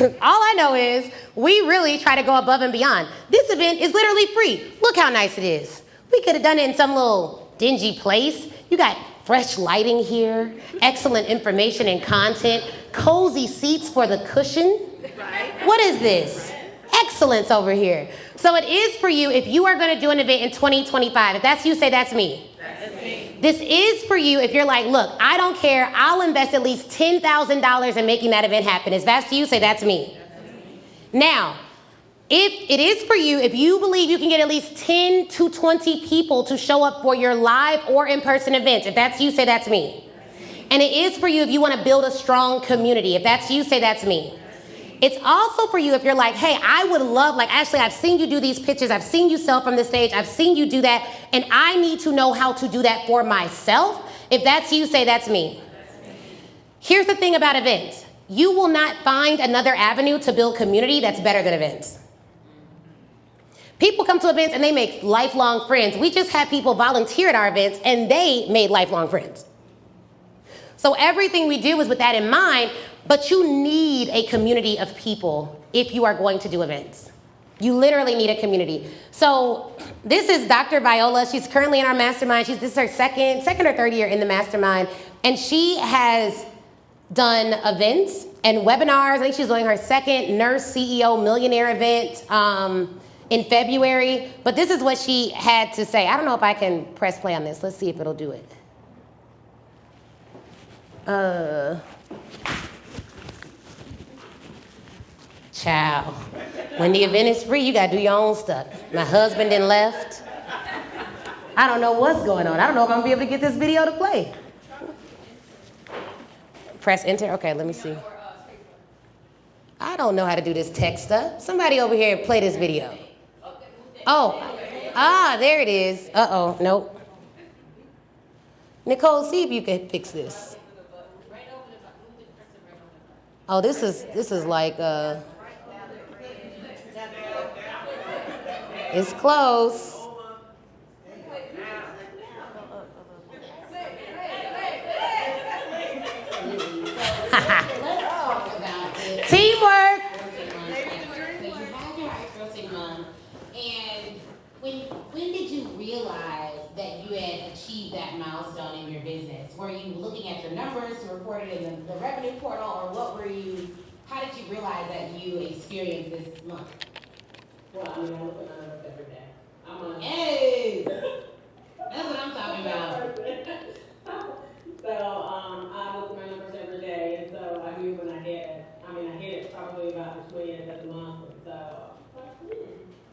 All I know is we really try to go above and beyond. This event is literally free. Look how nice it is. We could have done it in some little dingy place. You got fresh lighting here, excellent information and content, cozy seats for the cushion. Right. What is this? Excellence over here. So it is for you if you are going to do an event in 2025. If that's you, say that's me. That's me. This is for you if you're like, look, I don't care. I'll invest at least $10,000 in making that event happen. If that's you, say that's me. Now, if it is for you, if you believe you can get at least 10 to 20 people to show up for your live or in-person events, if that's you, say that's me. And it is for you if you want to build a strong community. If that's you, say that's me. It's also for you if you're like, hey, I would love, like, Ashley, I've seen you do these pitches. I've seen you sell from the stage. I've seen you do that. And I need to know how to do that for myself. If that's you, say that's me. Here's the thing about events. You will not find another avenue to build community that's better than events. People come to events and they make lifelong friends. We just had people volunteer at our events and they made lifelong friends. So everything we do is with that in mind, but you need a community of people if you are going to do events. You literally need a community. So this is Dr. Viola. She's currently in our mastermind. This is her second or third year in the mastermind. And she has done events and webinars. I think she's doing her second Nurse CEO Millionaire event in February. But this is what she had to say. I don't know if I can press play on this. Let's see if it'll do it. Child, when the event is free, you gotta do your own stuff. My husband then left. I don't know what's going on. I don't know if I'm gonna be able to get this video to play. Press enter. Okay, let me see. I don't know how to do this tech stuff. Somebody over here play this video. Oh, there it is. Uh-oh, nope. Nicole, see if you can fix this. Oh, this is like it's close. Teamwork. And when did you realize that you had achieved that milestone in your business? Were you looking at your numbers to report it in the revenue portal, or how did you realize that you experienced this month? Well, I mean, I look at my numbers every day. Hey! That's what I'm talking about. So, I look at my numbers every day, and so I knew when I hit it probably about the 20th of the month, and so I was like,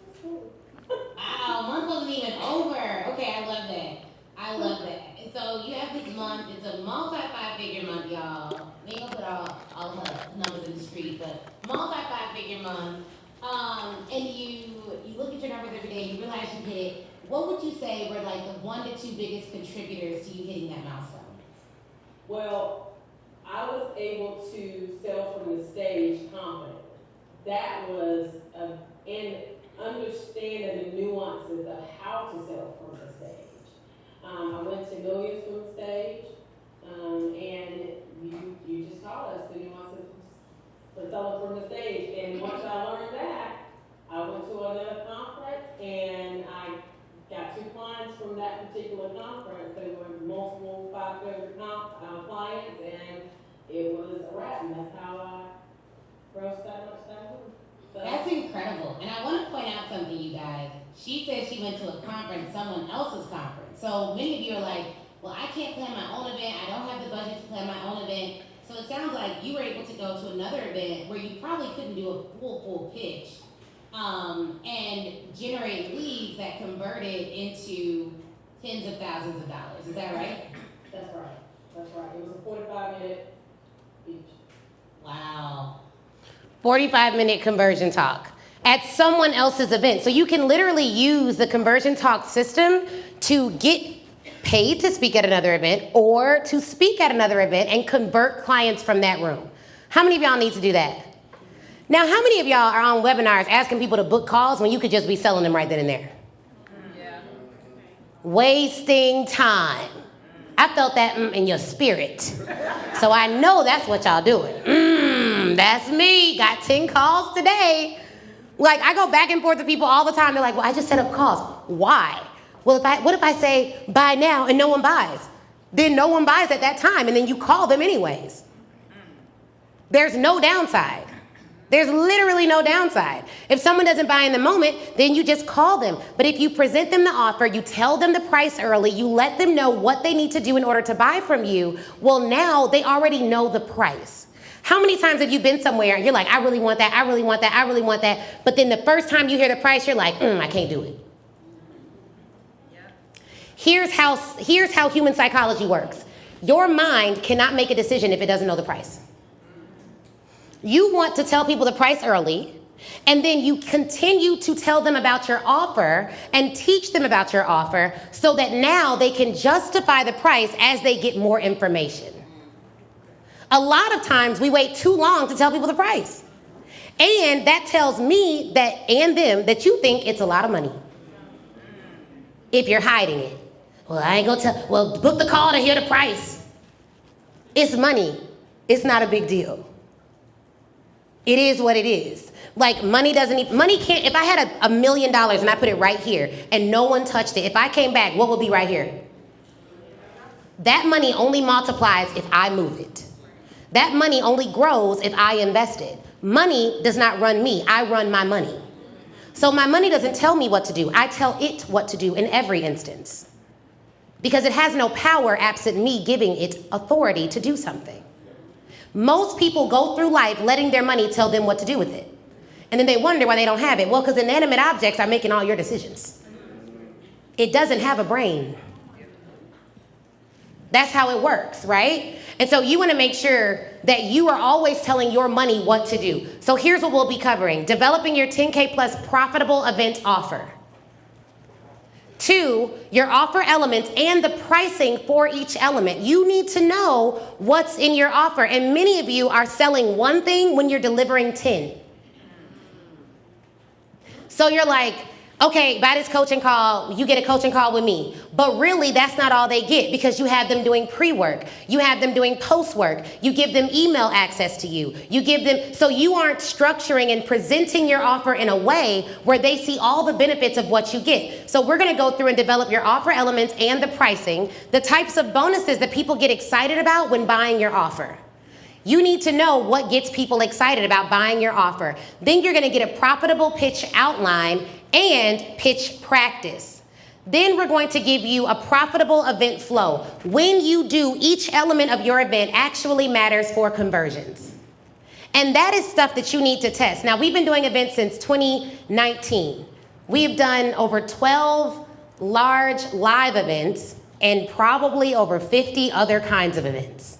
that's cool. Wow, month wasn't even over. Okay, I love that. I love that. And so you have this month. It's a multi-five-figure month, y'all. We ain't gonna put all the numbers in the street, but multi-five-figure month. And you look at your numbers every day. You realize you hit it. What would you say were like the 1 to 2 biggest contributors to you hitting that milestone? Well, I was able to sell from the stage confidently. That was and understanding the nuances of how to sell from the stage. I went to millions from the stage, and you just taught us the nuances for selling from the stage. And once I learned that, I went to another conference, and I got 2 clients from that particular conference. They were multiple 5-figure clients, and it was a wrap, and that's how I grossed that much that month. So that's incredible. And I want to point out something, you guys. She said she went to a conference, someone else's conference. So many of you are like, well, I can't plan my own event. I don't have the budget to plan my own event. So it sounds like you were able to go to another event where you probably couldn't do a full pitch and generate leads that converted into tens of thousands of dollars. Is that right? That's right. That's right. It was a 45-minute speech. Wow. 45-minute conversion talk at someone else's event. So you can literally use the conversion talk system to get paid to speak at another event or to speak at another event and convert clients from that room. How many of y'all need to do that? Now, how many of y'all are on webinars asking people to book calls when you could just be selling them right then and there? Yeah. Wasting time. I felt that in your spirit. So I know that's what y'all doing. That's me. Got 10 calls today. Like, I go back and forth with people all the time. They're like, well, I just set up calls. Why? Well, what if I say buy now and no one buys? Then no one buys at that time, and then you call them anyways. There's no downside. There's literally no downside. If someone doesn't buy in the moment, then you just call them. But if you present them the offer, you tell them the price early, you let them know what they need to do in order to buy from you, well, now they already know the price. How many times have you been somewhere and you're like, I really want that, I really want that, I really want that, but then the first time you hear the price, you're like, I can't do it. Here's how human psychology works. Your mind cannot make a decision if it doesn't know the price. You want to tell people the price early, and then you continue to tell them about your offer and teach them about your offer so that now they can justify the price as they get more information. A lot of times we wait too long to tell people the price. And that tells me that and them that you think it's a lot of money. If you're hiding it. Well, I ain't gonna tell, well, book the call to hear the price. It's money. It's not a big deal. It is what it is. Like, money can't, if I had $1 million and I put it right here and no one touched it, if I came back, what would be right here? That money only multiplies if I move it. That money only grows if I invest it. Money does not run me, I run my money. So my money doesn't tell me what to do, I tell it what to do in every instance. Because it has no power absent me giving it authority to do something. Most people go through life letting their money tell them what to do with it. And then they wonder why they don't have it. Well, because inanimate objects are making all your decisions. It doesn't have a brain. That's how it works, right? And so you want to make sure that you are always telling your money what to do. So here's what we'll be covering. Developing your 10K plus profitable event offer. 2, your offer elements and the pricing for each element. You need to know what's in your offer. And many of you are selling one thing when you're delivering 10. So you're like, okay, by this coaching call, you get a coaching call with me. But really, that's not all they get because you have them doing pre-work. You have them doing post-work. You give them email access to you. You give them, so you aren't structuring and presenting your offer in a way where they see all the benefits of what you get. So we're gonna go through and develop your offer elements and the pricing, the types of bonuses that people get excited about when buying your offer. You need to know what gets people excited about buying your offer. Then you're gonna get a profitable pitch outline and pitch practice. Then we're going to give you a profitable event flow. When you do, each element of your event actually matters for conversions. And that is stuff that you need to test. Now, we've been doing events since 2019. We have done over 12 large live events and probably over 50 other kinds of events.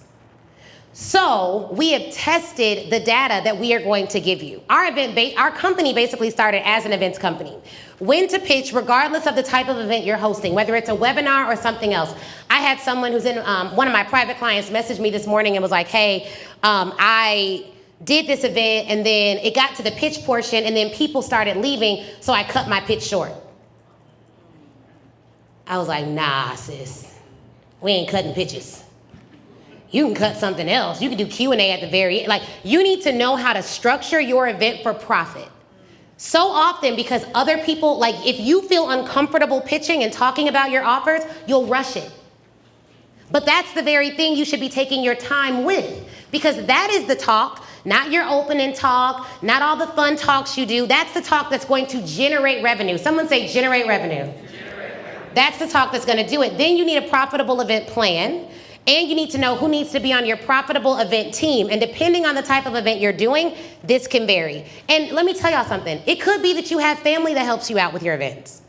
So we have tested the data that we are going to give you. Our company basically started as an events company. When to pitch, regardless of the type of event you're hosting, whether it's a webinar or something else. I had someone who's in one of my private clients message me this morning and was like, hey, I did this event and then it got to the pitch portion and then people started leaving, so I cut my pitch short. I was like, nah, sis, we ain't cutting pitches. You can cut something else. You can do Q&A at the very end. Like, you need to know how to structure your event for profit. So often, because other people, like, if you feel uncomfortable pitching and talking about your offers, you'll rush it. But that's the very thing you should be taking your time with, because that is the talk, not your opening talk, not all the fun talks you do. That's the talk that's going to generate revenue. Someone say generate revenue. That's the talk that's going to do it. Then you need a profitable event plan. And you need to know who needs to be on your profitable event team. And depending on the type of event you're doing, this can vary. And let me tell y'all something. It could be that you have family that helps you out with your events.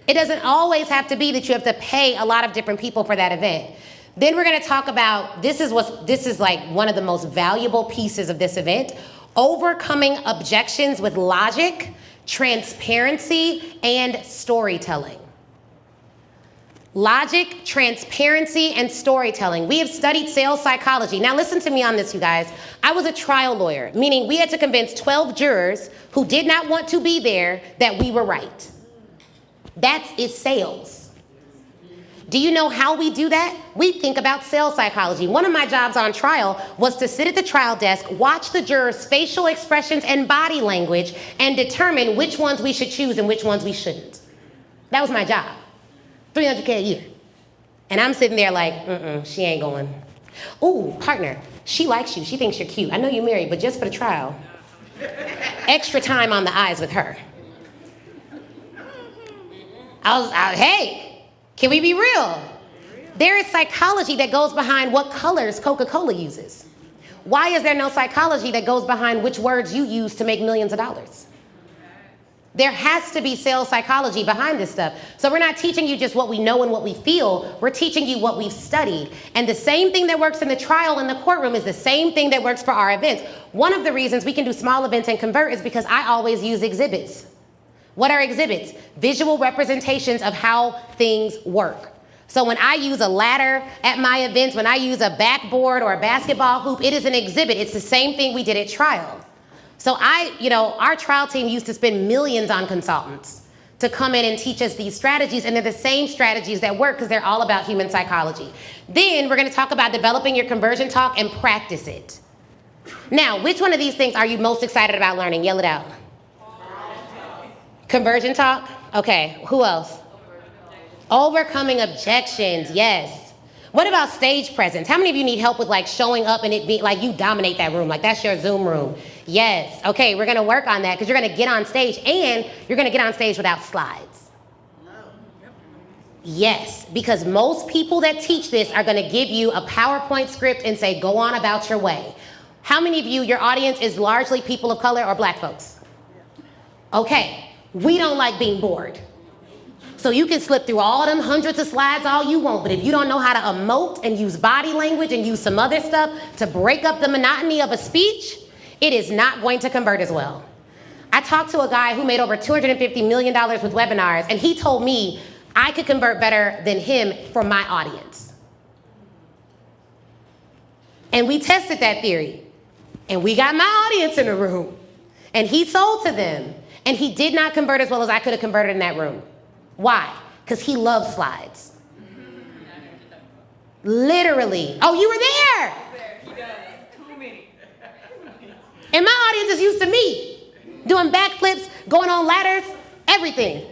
It doesn't always have to be that you have to pay a lot of different people for that event. Then we're going to talk about, this is like one of the most valuable pieces of this event, overcoming objections with logic, transparency, and storytelling. Logic, transparency, and storytelling. We have studied sales psychology. Now listen to me on this, you guys. I was a trial lawyer, meaning we had to convince 12 jurors who did not want to be there that we were right. That is sales. Do you know how we do that? We think about sales psychology. One of my jobs on trial was to sit at the trial desk, watch the jurors' facial expressions and body language, and determine which ones we should choose and which ones we shouldn't. That was my job. $300K a year. And I'm sitting there like, she ain't going. Ooh, partner, she likes you. She thinks you're cute. I know you're married, but just for the trial, extra time on the eyes with her. Hey, can we be real? There is psychology that goes behind what colors Coca-Cola uses. Why is there no psychology that goes behind which words you use to make millions of dollars? There has to be sales psychology behind this stuff. So we're not teaching you just what we know and what we feel. We're teaching you what we've studied. And the same thing that works in the trial in the courtroom is the same thing that works for our events. One of the reasons we can do small events and convert is because I always use exhibits. What are exhibits? Visual representations of how things work. So when I use a ladder at my events, when I use a backboard or a basketball hoop, it is an exhibit. It's the same thing we did at trial. So our trial team used to spend millions on consultants to come in and teach us these strategies, and they're the same strategies that work because they're all about human psychology. Then we're going to talk about developing your conversion talk and practice it. Now, which one of these things are you most excited about learning? Yell it out. Conversion talk? Okay, who else? Overcoming objections, yes. What about stage presence? How many of you need help with like showing up and it being like you dominate that room, like that's your Zoom room? Yes. Okay, we're going to work on that because you're going to get on stage and you're going to get on stage without slides. Yes, because most people that teach this are going to give you a PowerPoint script and say, go on about your way. How many of you, your audience is largely people of color or black folks? Okay, we don't like being bored. So you can slip through all them hundreds of slides all you want, but if you don't know how to emote and use body language and use some other stuff to break up the monotony of a speech, it is not going to convert as well. I talked to a guy who made over $250 million with webinars, and he told me I could convert better than him for my audience. And we tested that theory, and we got my audience in the room, and he sold to them, and he did not convert as well as I could have converted in that room. Why? Because he loves slides. Literally. Oh, you were there. And my audience is used to me doing backflips, going on ladders, everything.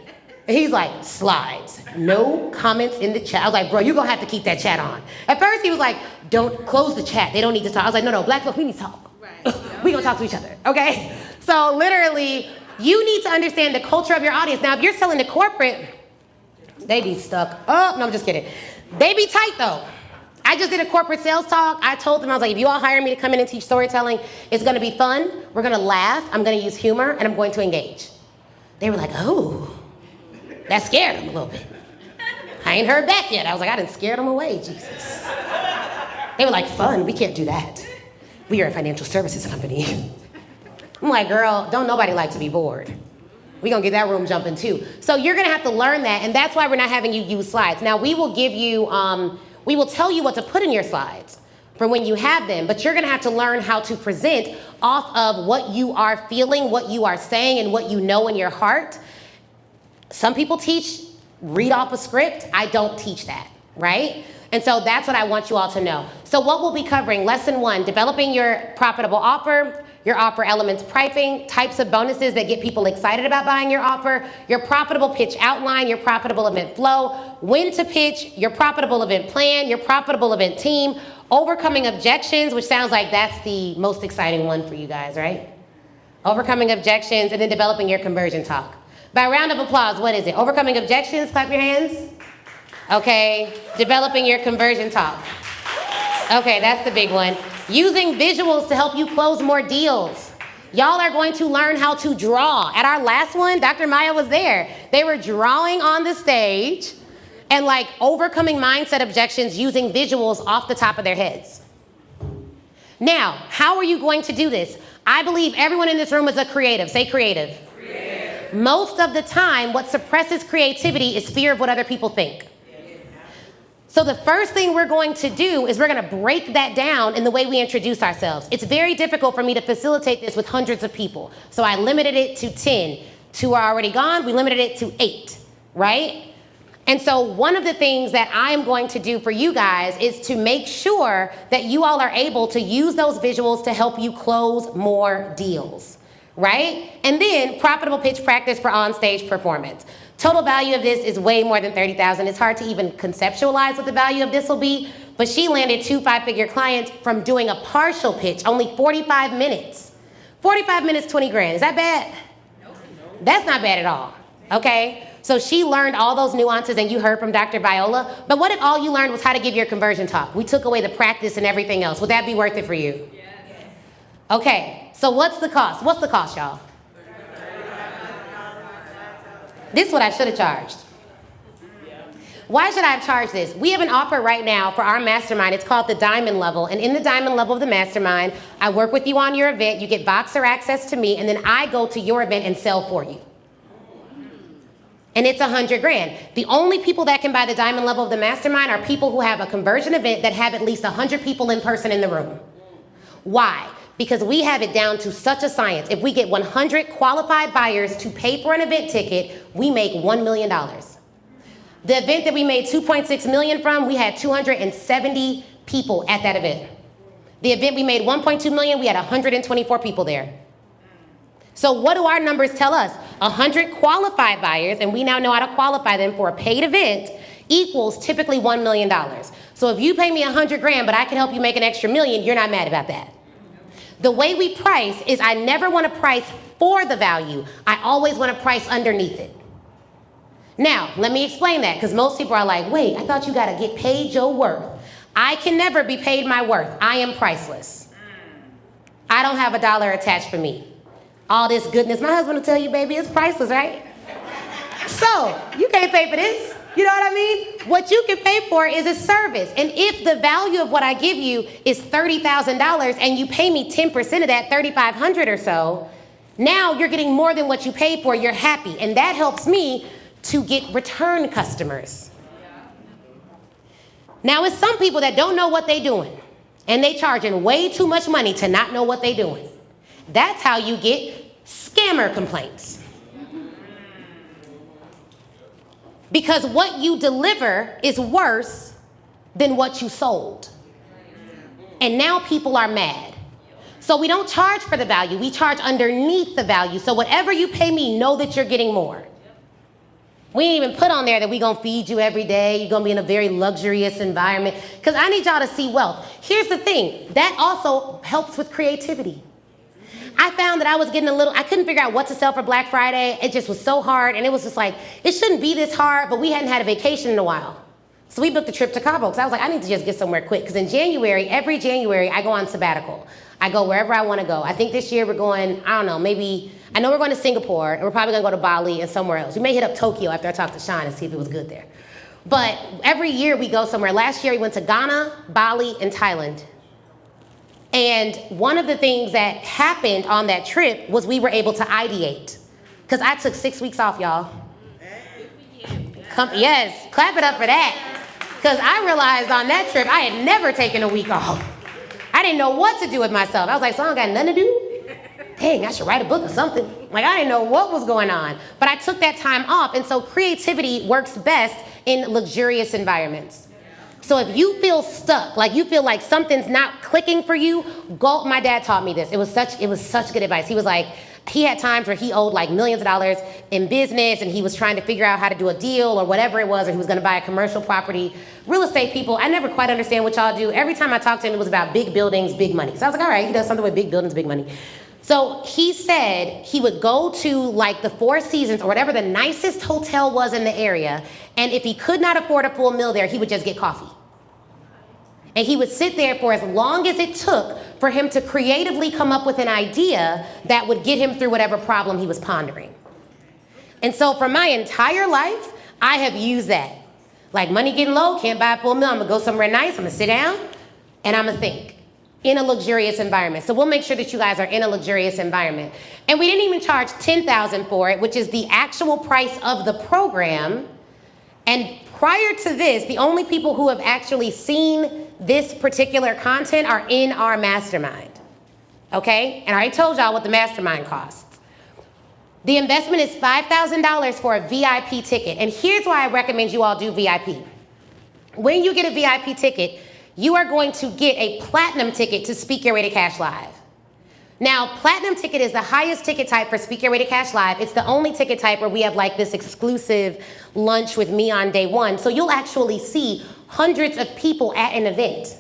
And he's like, slides. No comments in the chat. I was like, bro, you're going to have to keep that chat on. At first, he was like, don't close the chat. They don't need to talk. I was like, no, black folks, we need to talk. We're going to talk to each other, okay? So literally, you need to understand the culture of your audience. Now, if you're selling to corporate, they be stuck. Oh, no, I'm just kidding. They be tight, though. I just did a corporate sales talk. I told them, I was like, if you all hire me to come in and teach storytelling, it's going to be fun. We're going to laugh. I'm going to use humor, and I'm going to engage. They were like, oh, that scared them a little bit. I ain't heard back yet. I was like, I done scared them away, Jesus. They were like, fun, we can't do that. We are a financial services company. I'm like, girl, don't nobody like to be bored. We're going to get that room jumping too. So you're going to have to learn that, and that's why we're not having you use slides. Now, we will give you, we will tell you what to put in your slides for when you have them, but you're going to have to learn how to present off of what you are feeling, what you are saying, and what you know in your heart. Some people teach, read off a script. I don't teach that, right? And so that's what I want you all to know. So what we'll be covering, lesson 1, developing your profitable offer, your offer elements pricing, types of bonuses that get people excited about buying your offer, your profitable pitch outline, your profitable event flow, when to pitch, your profitable event plan, your profitable event team, overcoming objections, which sounds like that's the most exciting one for you guys, right? Overcoming objections, and then developing your conversion talk. By a round of applause, what is it? Overcoming objections, clap your hands. Okay, developing your conversion talk. Okay, that's the big one. Using visuals to help you close more deals. Y'all are going to learn how to draw. At our last one, Dr. Maya was there. They were drawing on the stage and like overcoming mindset objections using visuals off the top of their heads. Now, how are you going to do this? I believe everyone in this room is a creative. Say creative. Creative. Most of the time, what suppresses creativity is fear of what other people think. So the first thing we're going to do is we're going to break that down in the way we introduce ourselves. It's very difficult for me to facilitate this with hundreds of people. So I limited it to 10. 2 are already gone. We limited it to 8, right? And so one of the things that I'm going to do for you guys is to make sure that you all are able to use those visuals to help you close more deals, right? And then profitable pitch practice for on-stage performance. Total value of this is way more than $30,000. It's hard to even conceptualize what the value of this will be, but she landed 2 5-figure clients from doing a partial pitch, only 45 minutes. 45 minutes, 20 grand. Is that bad? No. That's not bad at all, okay? So she learned all those nuances, and you heard from Dr. Viola, but what if all you learned was how to give your conversion talk? We took away the practice and everything else. Would that be worth it for you? Yes. Okay, so what's the cost? What's the cost, y'all? This is what I should have charged. Why should I have charged this? We have an offer right now for our mastermind. It's called the Diamond Level. And in the Diamond Level of the mastermind, I work with you on your event. You get Voxer access to me, and then I go to your event and sell for you. And it's $100 grand. The only people that can buy the Diamond Level of the mastermind are people who have a conversion event that have at least 100 people in person in the room. Why? Because we have it down to such a science. If we get 100 qualified buyers to pay for an event ticket, we make $1 million. The event that we made $2.6 million from, we had 270 people at that event. The event we made $1.2 million, we had 124 people there. So what do our numbers tell us? 100 qualified buyers, and we now know how to qualify them for a paid event, equals typically $1 million. So if you pay me 100 grand, but I can help you make an extra $1 million, you're not mad about that. The way we price is I never want to price for the value. I always want to price underneath it. Now, let me explain that, because most people are like, wait, I thought you got to get paid your worth. I can never be paid my worth. I am priceless. I don't have a dollar attached for me. All this goodness, my husband will tell you, baby, it's priceless, right? So, you can't pay for this. You know what I mean? What you can pay for is a service. And if the value of what I give you is $30,000 and you pay me 10% of that, $3,500 or so, now you're getting more than what you paid for. You're happy. And that helps me to get return customers. Now, it's some people that don't know what they're doing, and they charging way too much money to not know what they're doing. That's how you get scammer complaints. Because what you deliver is worse than what you sold. And now people are mad. So we don't charge for the value, we charge underneath the value. So whatever you pay me, know that you're getting more. We ain't even put on there that we're gonna feed you every day, you're gonna be in a very luxurious environment, because I need y'all to see wealth. Here's the thing, that also helps with creativity. I found that I was getting I couldn't figure out what to sell for Black Friday. It just was so hard, and it was just like, it shouldn't be this hard, but we hadn't had a vacation in a while. So we booked a trip to Cabo, because I was like, I need to just get somewhere quick, because in January, every January, I go on sabbatical. I go wherever I want to go. I think this year we're going, I don't know, I know we're going to Singapore, and we're probably going to go to Bali and somewhere else. We may hit up Tokyo after I talk to Sean and see if it was good there. But every year we go somewhere. Last year we went to Ghana, Bali, and Thailand. And one of the things that happened on that trip was we were able to ideate. Because I took 6 weeks off, y'all. Yes, clap it up for that. Because I realized on that trip I had never taken a week off. I didn't know what to do with myself. I was like, so I don't got nothing to do? Dang, I should write a book or something. Like, I didn't know what was going on. But I took that time off. And so creativity works best in luxurious environments. So if you feel stuck, like you feel like something's not clicking for you, go. My dad taught me this. It was such good advice. He was like, he had times where he owed like millions of dollars in business, and he was trying to figure out how to do a deal or whatever it was, or he was going to buy a commercial property. Real estate people, I never quite understand what y'all do. Every time I talked to him, it was about big buildings, big money. So I was like, all right, he does something with big buildings, big money. So he said he would go to like the Four Seasons or whatever the nicest hotel was in the area, and if he could not afford a full meal there, he would just get coffee. And he would sit there for as long as it took for him to creatively come up with an idea that would get him through whatever problem he was pondering. And so for my entire life, I have used that. Like, money getting low, can't buy a full meal, I'm gonna go somewhere nice, I'm gonna sit down, and I'm gonna think in a luxurious environment. So we'll make sure that you guys are in a luxurious environment. And we didn't even charge $10,000 for it, which is the actual price of the program. And prior to this, the only people who have actually seen this particular content are in our mastermind. Okay? And I already told y'all what the mastermind costs. The investment is $5,000 for a VIP ticket. And here's why I recommend you all do VIP. When you get a VIP ticket, you are going to get a platinum ticket to Speak Your Way to Cash Live. Now, platinum ticket is the highest ticket type for Speak Your Way to Cash Live. It's the only ticket type where we have like this exclusive lunch with me on day one. So you'll actually see hundreds of people at an event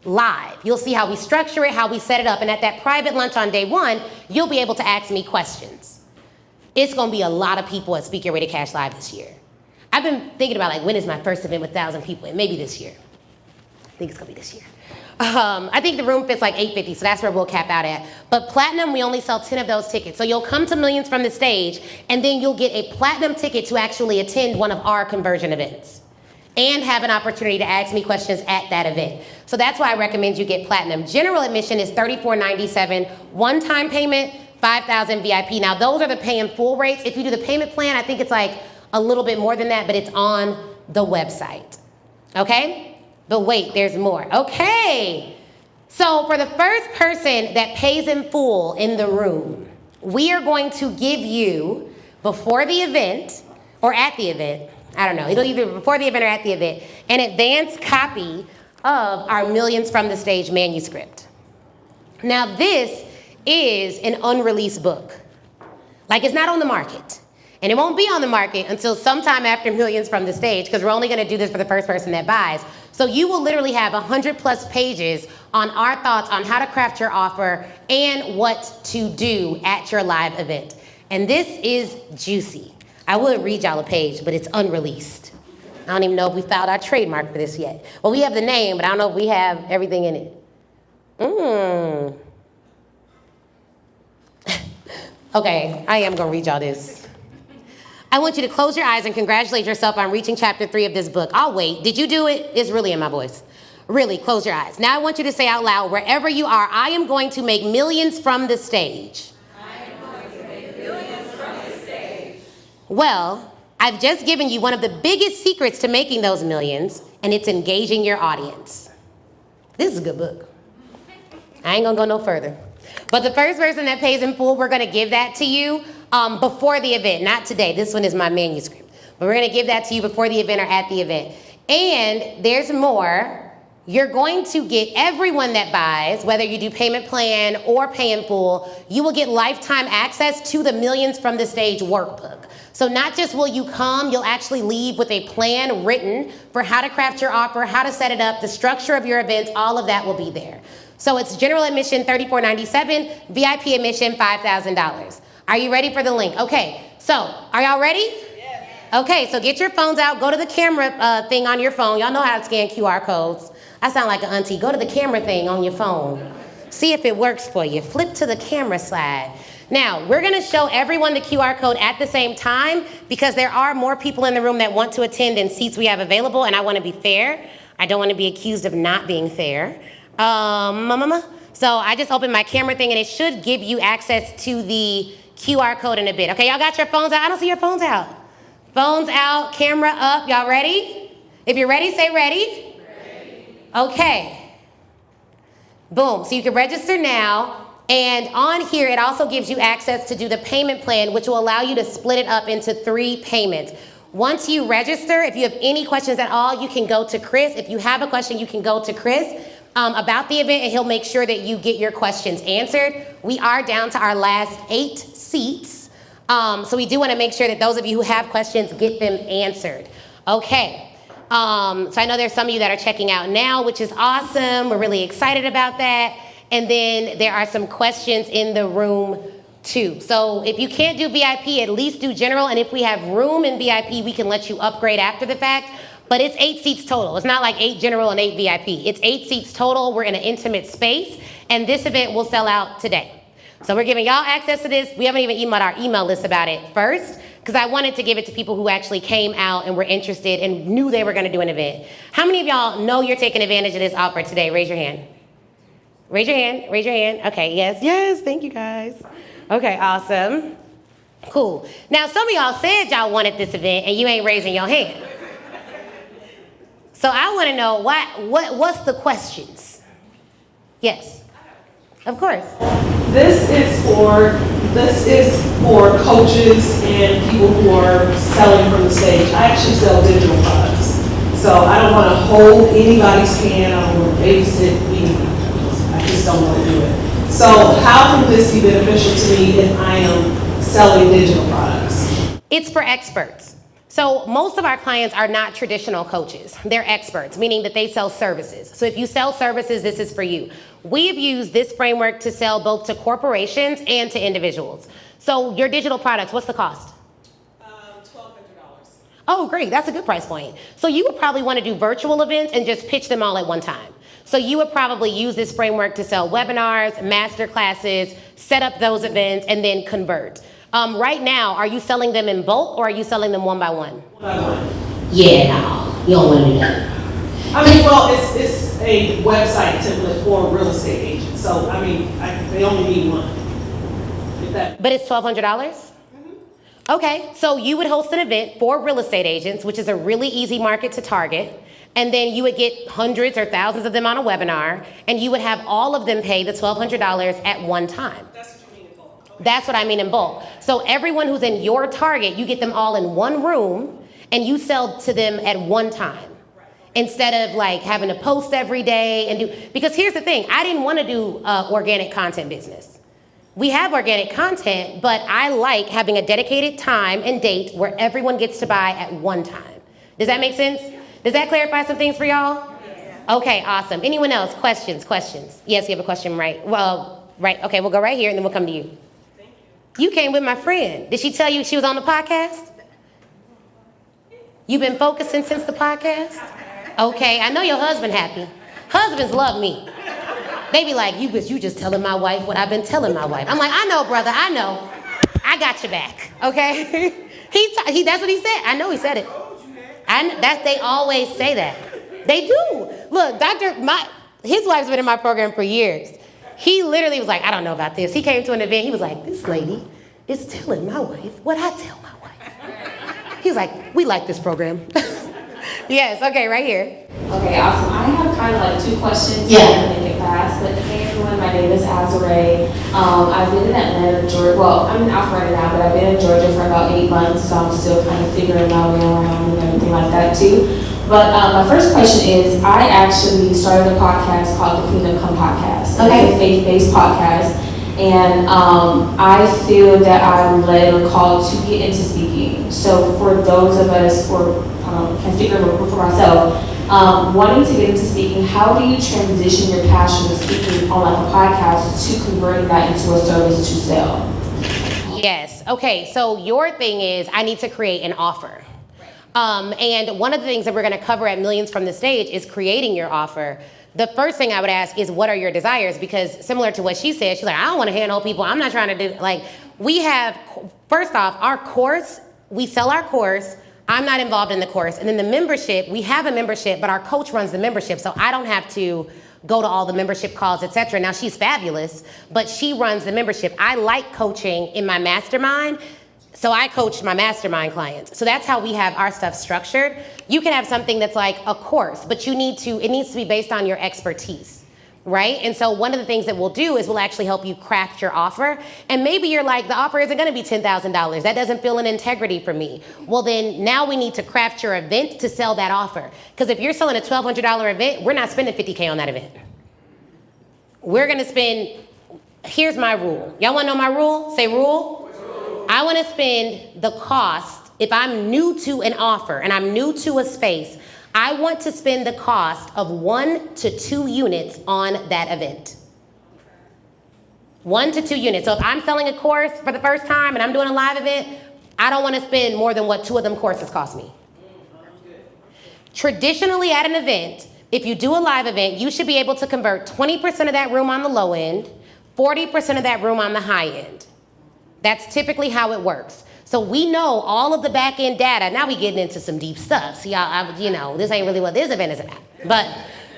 live. You'll see how we structure it, how we set it up. And at that private lunch on day one, you'll be able to ask me questions. It's going to be a lot of people at Speak Your Way to Cash Live this year. I've been thinking about like, when is my first event with 1,000 people? And maybe this year. I think it's going to be this year. I think the room fits like 850, so that's where we'll cap out at. But platinum, we only sell 10 of those tickets. So you'll come to Millions from the Stage, and then you'll get a platinum ticket to actually attend one of our conversion events and have an opportunity to ask me questions at that event. So that's why I recommend you get platinum. General admission is $34.97, one-time payment, $5,000 VIP. Now, those are the pay in full rates. If you do the payment plan, I think it's like a little bit more than that, but it's on the website. Okay? But wait, there's more. Okay. So for the first person that pays in full in the room, we are going to give you, before the event, or at the event, I don't know, it'll either before the event or at the event, an advance copy of our Millions from the Stage manuscript. Now this is an unreleased book. Like, it's not on the market. And it won't be on the market until sometime after Millions from the Stage, because we're only going to do this for the first person that buys. So you will literally have 100+ pages on our thoughts on how to craft your offer and what to do at your live event. And this is juicy. I would read y'all a page, but it's unreleased. I don't even know if we filed our trademark for this yet. Well, we have the name, but I don't know if we have everything in it. Okay, I am going to read y'all this. I want you to close your eyes and congratulate yourself on reaching chapter 3 of this book. I'll wait. Did you do it? It's really in my voice. Really, close your eyes. Now I want you to say out loud, wherever you are, I am going to make millions from the stage. I am going to make millions from the stage. Well, I've just given you one of the biggest secrets to making those millions, and it's engaging your audience. This is a good book. I ain't going to go no further. But the first person that pays in full, we're going to give that to you before the event. Not today. This one is my manuscript. But we're going to give that to you before the event or at the event. And there's more. You're going to get everyone that buys, whether you do payment plan or pay in full, you will get lifetime access to the Millions from the Stage workbook. So not just will you come, you'll actually leave with a plan written for how to craft your offer, how to set it up, the structure of your events, all of that will be there. So it's general admission, $34.97, VIP admission, $5,000. Are you ready for the link? Okay, so are y'all ready? Yes. Okay, so get your phones out. Go to the camera thing on your phone. Y'all know how to scan QR codes. I sound like an auntie. Go to the camera thing on your phone. See if it works for you. Flip to the camera slide. Now, we're going to show everyone the QR code at the same time because there are more people in the room that want to attend than seats we have available, and I want to be fair. I don't want to be accused of not being fair. So I just opened my camera thing, and it should give you access to the QR code in a bit. Okay, y'all got your phones out? I don't see your phones out. Phones out, camera up. Y'all ready? If you're ready, say ready. Ready. Okay. Boom. So you can register now. And on here, it also gives you access to do the payment plan, which will allow you to split it up into 3 payments. Once you register, if you have any questions at all, you can go to Chris. If you have a question, you can go to Chris about the event, and he'll make sure that you get your questions answered. We are down to our last 8 seats. So we do want to make sure that those of you who have questions get them answered. Okay. So I know there's some of you that are checking out now, which is awesome. We're really excited about that. And then there are some questions in the room too. So if you can't do VIP, at least do general. And if we have room in VIP, we can let you upgrade after the fact. But it's 8 seats total. It's not like 8 general and 8 VIP. It's 8 seats total. We're in an intimate space. And this event will sell out today. So we're giving y'all access to this. We haven't even emailed our email list about it first, because I wanted to give it to people who actually came out and were interested and knew they were going to do an event. How many of y'all know you're taking advantage of this offer today? Raise your hand. Raise your hand. Raise your hand. Okay, yes. Thank you, guys. Okay, awesome. Cool. Now, some of y'all said y'all wanted this event, and you ain't raising your hand. So I want to know what's the questions? Yes, of course. This is for coaches and people who are selling from the stage. I actually sell digital products. So I don't want to hold anybody's hand. I don't want to babysit anybody. I just don't want to do it. So how can this be beneficial to me if I am selling digital products? It's for experts. So most of our clients are not traditional coaches. They're experts, meaning that they sell services. So if you sell services, this is for you. We've used this framework to sell both to corporations and to individuals. So your digital products, what's the cost? $1,200. Oh, great. That's a good price point. So you would probably want to do virtual events and just pitch them all at one time. So you would probably use this framework to sell webinars, master classes, set up those events, and then convert. Right now, are you selling them in bulk or are you selling them one by one? One by one. Yeah, no, you don't want to do that. I mean, well, it's a website template for real estate agents. So, I mean, they only need one. But it's $1,200? Okay, so you would host an event for real estate agents, which is a really easy market to target. And then you would get hundreds or thousands of them on a webinar, and you would have all of them pay the $1,200 at one time. That's what you mean in bulk. Okay. That's what I mean in bulk. So everyone who's in your target, you get them all in one room, and you sell to them at one time. Instead of like having to post every day and do, because here's the thing, I didn't want to do organic content business. We have organic content, but I like having a dedicated time and date where everyone gets to buy at one time. Does that make sense? Does that clarify some things for y'all? Yeah. Okay, awesome. Anyone else? Questions? Yes, you have a question, right? Well, right. Okay, we'll go right here and then we'll come to you. Thank you. You came with my friend. Did she tell you she was on the podcast? You've been focusing since the podcast? Okay, I know your husband happy. Husbands love me. They be like, you just telling my wife what I've been telling my wife. I'm like, I know, brother, I know. I got your back, okay? That's what he said. I know he said it. They always say that. They do. Look, his wife's been in my program for years. He literally was like, I don't know about this. He came to an event, he was like, this lady is telling my wife what I tell my wife. He was like, we like this program. Yes, okay, right here. Okay, awesome. I have kind of like two questions. Yeah. I'm gonna make it fast. But hey everyone, my name is Azare. I've been in Atlanta, Georgia. Well, I'm in Alpharetta now, but I've been in Georgia for about 8 months, so I'm still kind of figuring my way around and everything like that too. But my first question is, I actually started a podcast called the Kingdom Come Podcast. Okay. It's a faith-based podcast. And I feel that I'm led or called to get into speaking. So for those of us, or can speak for myself, wanting to get into speaking, how do you transition your passion of speaking on like a podcast to converting that into a service to sell? Yes, okay, so your thing is, I need to create an offer. And one of the things that we're gonna cover at Millions from the Stage is creating your offer. The first thing I would ask is, what are your desires? Because similar to what she said, she's like, I don't want to handhold people. I'm not trying to do, like, we have, first off, our course, we sell our course. I'm not involved in the course. And then the membership, we have a membership, but our coach runs the membership. So I don't have to go to all the membership calls, etc. Now she's fabulous, but she runs the membership. I like coaching in my mastermind. So I coach my mastermind clients. So that's how we have our stuff structured. You can have something that's like a course, but it needs to be based on your expertise, right? And so one of the things that we'll do is we'll actually help you craft your offer. And maybe you're like, the offer isn't gonna be $10,000. That doesn't feel an integrity for me. Well then, now we need to craft your event to sell that offer. Because if you're selling a $1,200 event, we're not spending $50K on that event. We're gonna spend, here's my rule. Y'all wanna know my rule? Say rule. I want to spend the cost, if I'm new to an offer and I'm new to a space, I want to spend the cost of 1 to 2 units on that event. 1 to 2 units. So if I'm selling a course for the first time and I'm doing a live event, I don't want to spend more than what 2 of them courses cost me. Traditionally at an event, if you do a live event, you should be able to convert 20% of that room on the low end, 40% of that room on the high end. That's typically how it works. So we know all of the back end data. Now we getting into some deep stuff. See, this ain't really what this event is about. But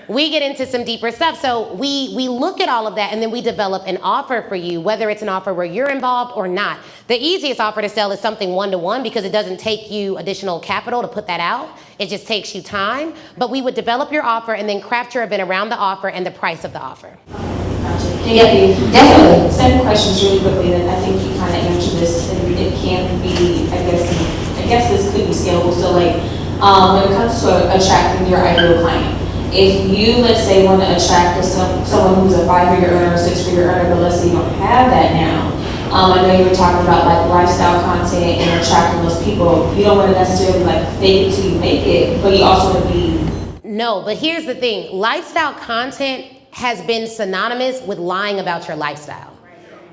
we get into some deeper stuff. So we look at all of that, and then we develop an offer for you, whether it's an offer where you're involved or not. The easiest offer to sell is something one-to-one because it doesn't take you additional capital to put that out. It just takes you time. But we would develop your offer and then craft your event around the offer and the price of the offer. Thank you. Definitely. Send questions really quickly, then I think you kind of answered this, and it can be, I guess this could be scalable. So like, when it comes to attracting your ideal client, if you, let's say, want to attract someone who's a 5-figure earner or 6-figure earner, but let's say you don't have that now, I know you were talking about like lifestyle content and attracting those people. You don't want to necessarily like fake it till you make it, but you also want to be. No, but here's the thing. Lifestyle content has been synonymous with lying about your lifestyle.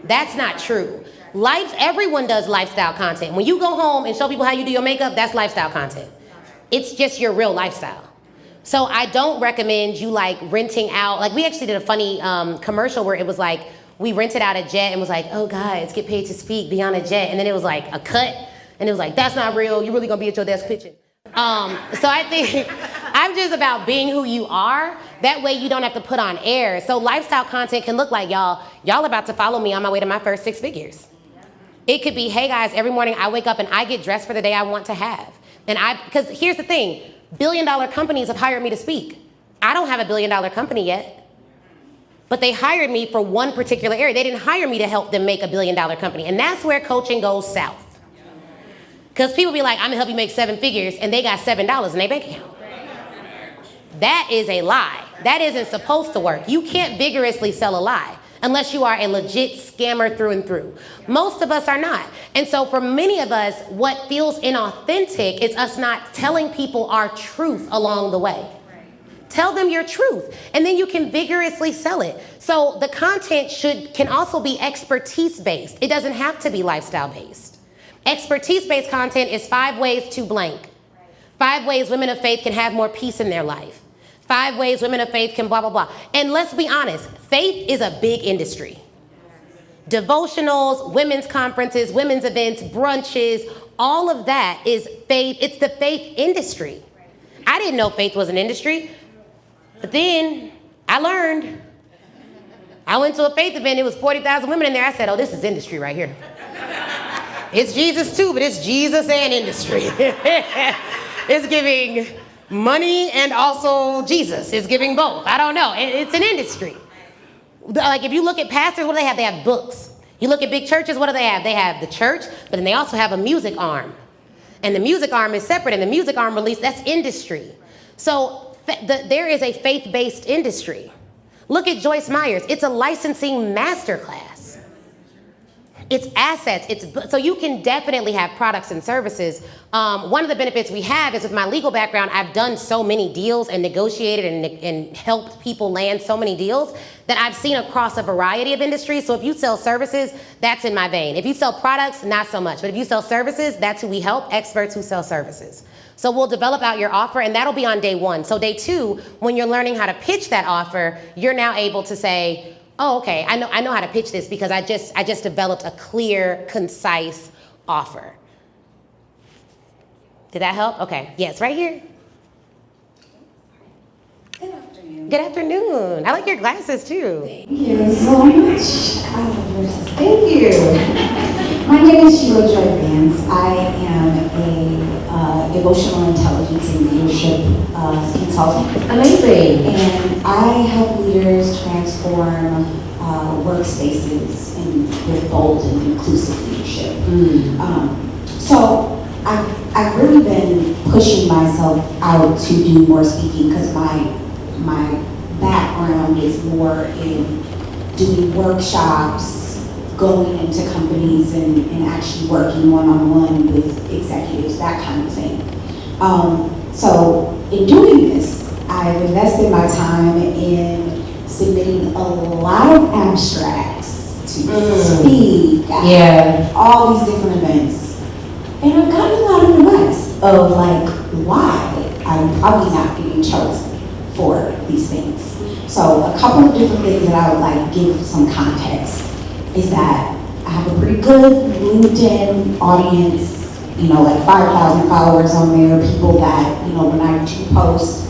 That's not true. Everyone does lifestyle content. When you go home and show people how you do your makeup, that's lifestyle content. It's just your real lifestyle. So I don't recommend you like renting out. Like we actually did a funny commercial where it was like, we rented out a jet and was like, oh guys, get paid to speak, be on a jet. And then it was like a cut. And it was like, that's not real. You're really gonna be at your desk pitching. So I think I'm just about being who you are. That way you don't have to put on airs. So lifestyle content can look like y'all about to follow me on my way to my first 6 figures. It could be, hey guys, every morning I wake up and I get dressed for the day I want to have. Because here's the thing, billion-dollar companies have hired me to speak. I don't have a billion-dollar company yet, but they hired me for one particular area. They didn't hire me to help them make a billion-dollar company. And that's where coaching goes south. Because people be like, I'm gonna help you make 7 figures, and they got $7 in their bank account. That is a lie. That isn't supposed to work. You can't vigorously sell a lie unless you are a legit scammer through and through. Most of us are not. And so for many of us, what feels inauthentic is us not telling people our truth along the way. Tell them your truth, and then you can vigorously sell it. So the content can also be expertise-based. It doesn't have to be lifestyle-based. Expertise-based content is 5 ways to blank. 5 ways women of faith can have more peace in their life. 5 ways women of faith can blah, blah, blah. And let's be honest, faith is a big industry. Devotionals, women's conferences, women's events, brunches, all of that is faith. It's the faith industry. I didn't know faith was an industry, but then I learned. I went to a faith event, it was 40,000 women in there. I said, oh, this is industry right here. It's Jesus too, but it's Jesus and industry. It's giving money and also Jesus. It's giving both. I don't know. It's an industry. Like if you look at pastors, what do they have? They have books. You look at big churches, what do they have? They have the church, but then they also have a music arm. And the music arm is separate, and the music arm that's industry. So there is a faith-based industry. Look at Joyce Myers. It's a licensing masterclass. It's assets. So you can definitely have products and services. One of the benefits we have is with my legal background, I've done so many deals and negotiated and helped people land so many deals that I've seen across a variety of industries. So if you sell services, that's in my vein. If you sell products, not so much. But if you sell services, that's who we help, experts who sell services. So we'll develop out your offer, and that'll be on day 1. So day 2, when you're learning how to pitch that offer, you're now able to say, oh, okay, I know how to pitch this because I just developed a clear, concise offer. Did that help? Okay, yes, right here. Good afternoon. Good afternoon. I like your glasses too. Thank you so much. Thank you. My name is Sheila Joy Vance. I am a devotional intelligence and leadership consultant. Amazing. And I help leaders transform workspaces with bold and inclusive leadership. So I've really been pushing myself out to do more speaking because my background is more in doing workshops, going into companies and actually working one-on-one with executives, that kind of thing. So in doing this, I've invested my time in submitting a lot of abstracts to speak at all these different events. And I've gotten a lot of advice of like why I'm probably not getting chosen for these things. So a couple of different things that I would like give some context is that I have a pretty good LinkedIn audience, like 5,000 followers on there, people that, when I do post,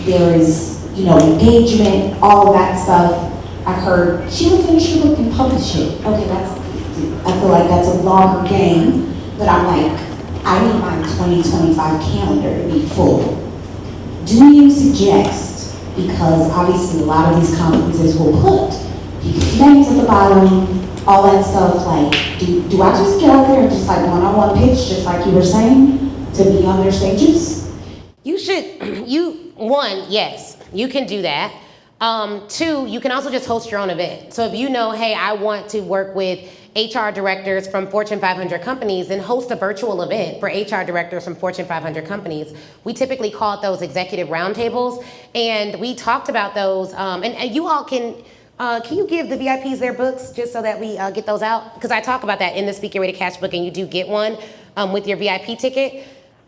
there is engagement, all that stuff. I heard she will finish your book and publish it. Okay, I feel like that's a longer game, but I'm like, I need my 2025 calendar to be full. Do you suggest, because obviously a lot of these conferences will put people's names at the bottom, all that stuff, like, do I just get out there and just like one-on-one pitch, just like you were saying, to be on their stages? You should, one, yes, you can do that. Two, you can also just host your own event. So if you know, hey, I want to work with HR directors from Fortune 500 companies, then host a virtual event for HR directors from Fortune 500 companies. We typically call those executive roundtables, and we talked about those. And you all can you give the VIPs their books just so that we get those out? Because I talk about that in the Speak Your Way to Cash book, and you do get one with your VIP ticket.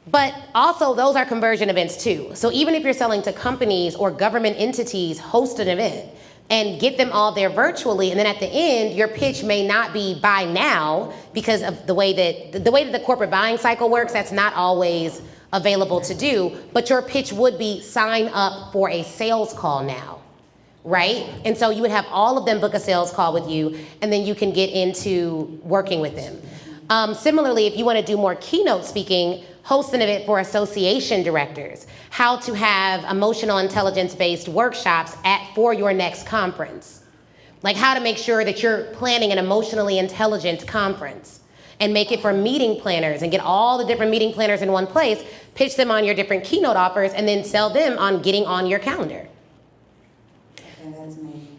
But also, those are conversion events too. So even if you're selling to companies or government entities, host an event and get them all there virtually. And then at the end, your pitch may not be buy now because of the way that the corporate buying cycle works. That's not always available to do. But your pitch would be sign up for a sales call now, right? And so you would have all of them book a sales call with you, and then you can get into working with them. Similarly, if you want to do more keynote speaking, host an event for association directors, how to have emotional intelligence-based workshops for your next conference. Like how to make sure that you're planning an emotionally intelligent conference and make it for meeting planners and get all the different meeting planners in one place, pitch them on your different keynote offers, and then sell them on getting on your calendar.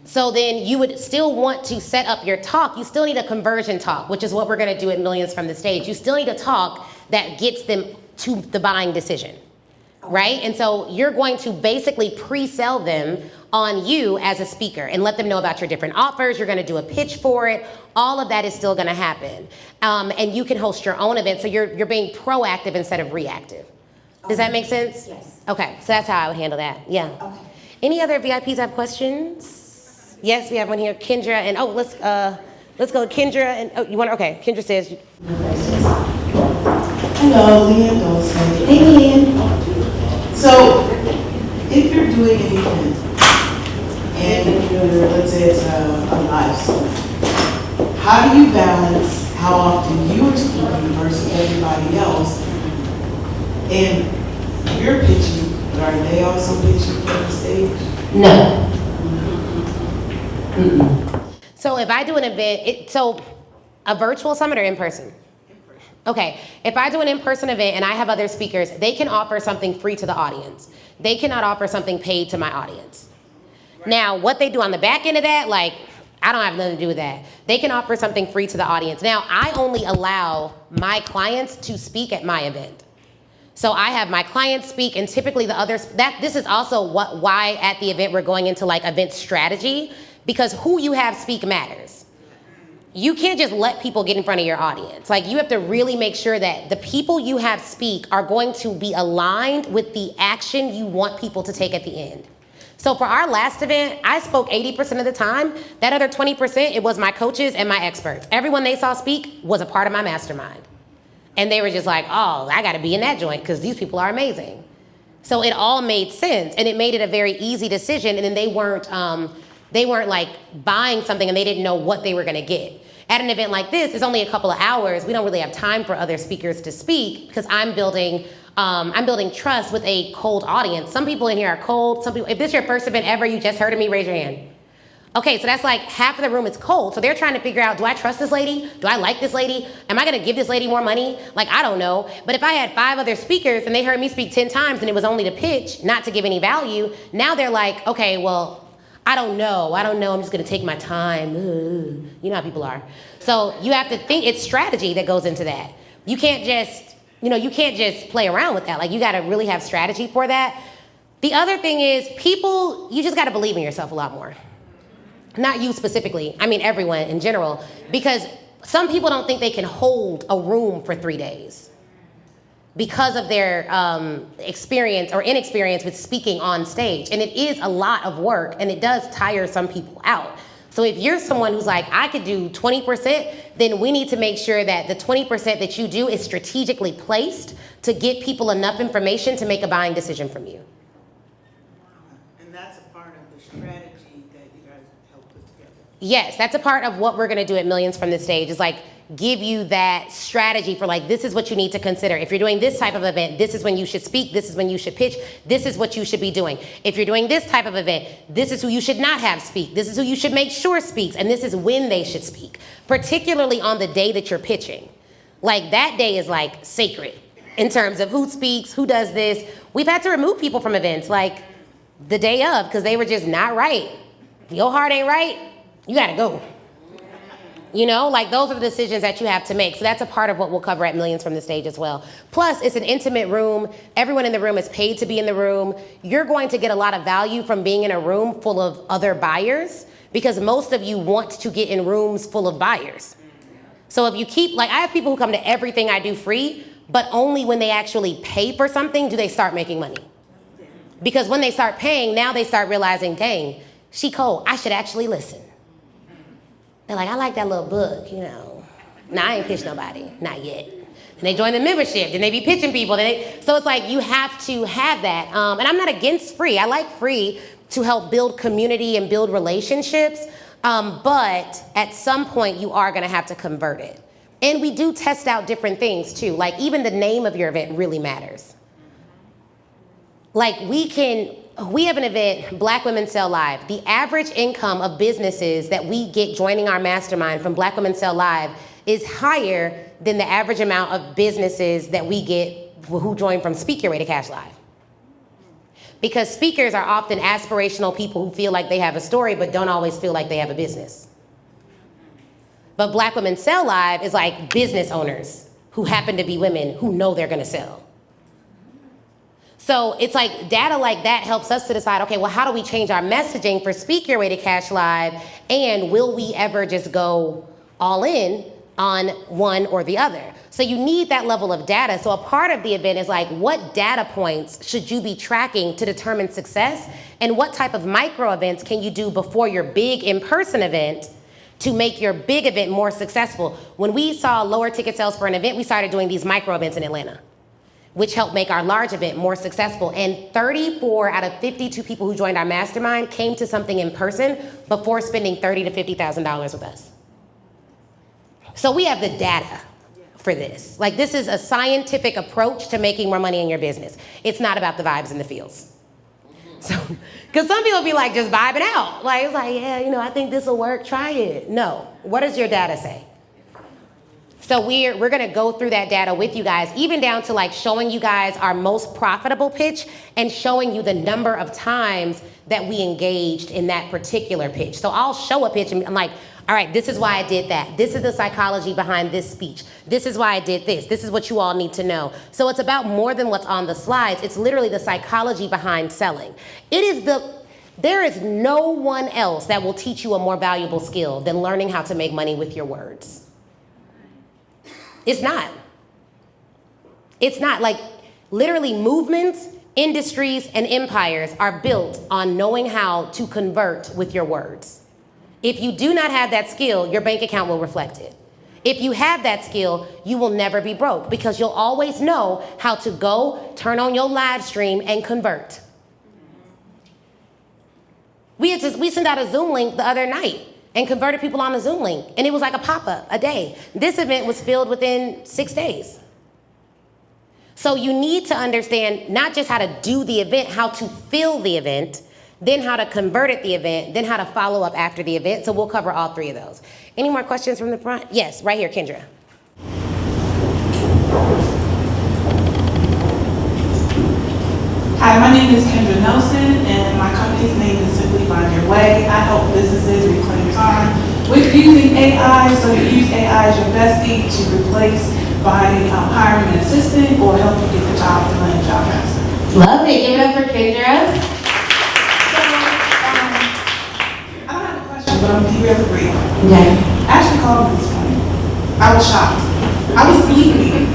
So then you would still want to set up your talk. You still need a conversion talk, which is what we're going to do at Millions from the Stage. You still need a talk that gets them to the buying decision, right? And so you're going to basically pre-sell them on you as a speaker and let them know about your different offers. You're going to do a pitch for it. All of that is still going to happen. And you can host your own event. So you're being proactive instead of reactive. Does that make sense? Yes. Okay, so that's how I would handle that. Yeah. Okay. Any other VIPs have questions? Yes, we have one here. Kendra, and let's go Kendra, and you want? Okay, Kendra says. Hello, Leanne Dolce. Hey, Leanne. So, if you're doing an event, and let's say it's a live stream, how do you balance how often you are speaking versus everybody else? And you're pitching, but are they also pitching from the stage? No. So if I do an event, so a virtual summit or in person? Okay, if I do an in-person event and I have other speakers, they can offer something free to the audience. They cannot offer something paid to my audience. Now, what they do on the back end of that, like, I don't have nothing to do with that. They can offer something free to the audience. Now, I only allow my clients to speak at my event. So I have my clients speak, and typically the others, this is also why at the event we're going into like event strategy, because who you have speak matters. You can't just let people get in front of your audience. Like, you have to really make sure that the people you have speak are going to be aligned with the action you want people to take at the end. So for our last event, I spoke 80% of the time. That other 20%, it was my coaches and my experts. Everyone they saw speak was a part of my mastermind. And they were just like, oh, I gotta be in that joint because these people are amazing. So it all made sense, and it made it a very easy decision, and then they weren't like buying something and they didn't know what they were gonna get. At an event like this, it's only a couple of hours. We don't really have time for other speakers to speak because I'm building trust with a cold audience. Some people in here are cold. Some people, if this is your first event ever, you just heard of me, raise your hand. Okay, so that's like half of the room is cold. So they're trying to figure out, do I trust this lady? Do I like this lady? Am I gonna give this lady more money? Like, I don't know. But if I had 5 other speakers and they heard me speak 10 times and it was only to pitch, not to give any value, now they're like, okay, well, I don't know, I'm just gonna take my time. You know how people are. So you have to think, it's strategy that goes into that. You can't just play around with that. Like, you gotta really have strategy for that. The other thing is, you just gotta believe in yourself a lot more. Not you specifically, I mean everyone in general, because some people don't think they can hold a room for 3 days because of their experience or inexperience with speaking on stage. And it is a lot of work, and it does tire some people out. So if you're someone who's like, I could do 20%, then we need to make sure that the 20% that you do is strategically placed to get people enough information to make a buying decision from you. And that's a Yes, that's a part of what we're gonna do at Millions from the Stage, is like give you that strategy for like, this is what you need to consider. If you're doing this type of event, this is when you should speak, this is when you should pitch, this is what you should be doing. If you're doing this type of event, this is who you should not have speak, this is who you should make sure speaks, and this is when they should speak, particularly on the day that you're pitching. Like that day is like sacred in terms of who speaks, who does this. We've had to remove people from events like the day of because they were just not right. If your heart ain't right, you gotta go. You know, like those are the decisions that you have to make. So that's a part of what we'll cover at Millions from the Stage as well. Plus, it's an intimate room. Everyone in the room is paid to be in the room. You're going to get a lot of value from being in a room full of other buyers because most of you want to get in rooms full of buyers. So if you keep, like I have people who come to everything I do free, but only when they actually pay for something do they start making money. Because when they start paying, now they start realizing, dang, she cold, I should actually listen. They're like, I like that little book, you know. Nah, I ain't pitched nobody, not yet. And they join the membership, then they be pitching people. So it's like you have to have that. And I'm not against free. I like free to help build community and build relationships. But at some point, you are gonna have to convert it. And we do test out different things too. Like even the name of your event really matters. Like we have an event, Black Women Sell Live. The average income of businesses that we get joining our mastermind from Black Women Sell Live is higher than the average amount of businesses that we get who join from Speak Your Way to Cash Live. Because speakers are often aspirational people who feel like they have a story but don't always feel like they have a business. But Black Women Sell Live is like business owners who happen to be women who know they're gonna sell. So it's like data like that helps us to decide, okay, well, how do we change our messaging for Speak Your Way to Cash Live? And will we ever just go all in on one or the other? So you need that level of data. So a part of the event is like, what data points should you be tracking to determine success? And what type of micro events can you do before your big in-person event to make your big event more successful? When we saw lower ticket sales for an event, we started doing these micro events in Atlanta, which helped make our large event more successful. And 34 out of 52 people who joined our mastermind came to something in person before spending $30,000 to $50,000 with us. So we have the data for this. Like this is a scientific approach to making more money in your business. It's not about the vibes in the fields. So, because some people be like just vibing out. Like it's like, yeah, you know, I think this will work, try it. No, what does your data say? So we're gonna go through that data with you guys, even down to like showing you guys our most profitable pitch and showing you the number of times that we engaged in that particular pitch. So I'll show a pitch and I'm like, all right, this is why I did that. This is the psychology behind this speech. This is why I did this. This is what you all need to know. So it's about more than what's on the slides. It's literally the psychology behind selling. There is no one else that will teach you a more valuable skill than learning how to make money with your words. It's not. It's not. Like literally movements, industries, and empires are built on knowing how to convert with your words. If you do not have that skill, your bank account will reflect it. If you have that skill, you will never be broke because you'll always know how to go, turn on your live stream, and convert. We sent out a Zoom link the other night and converted people on the Zoom link. And it was like a pop-up a day. This event was filled within 6 days. So you need to understand not just how to do the event, how to fill the event, then how to convert at the event, then how to follow up after the event. So we'll cover all three of those. Any more questions from the front? Yes, right here, Kendra. Hi, my name is Kendra Nelson, and my company's name is Simply Find Your Way. I help businesses reclaim time with using AI. So you use AI as your bestie to replace by hiring an assistant or help you get the job and land job faster. Love it. Give it up for Kendra. But I'm gonna be really brief. Okay. Ashley called me this morning. I was shocked. I was sleeping.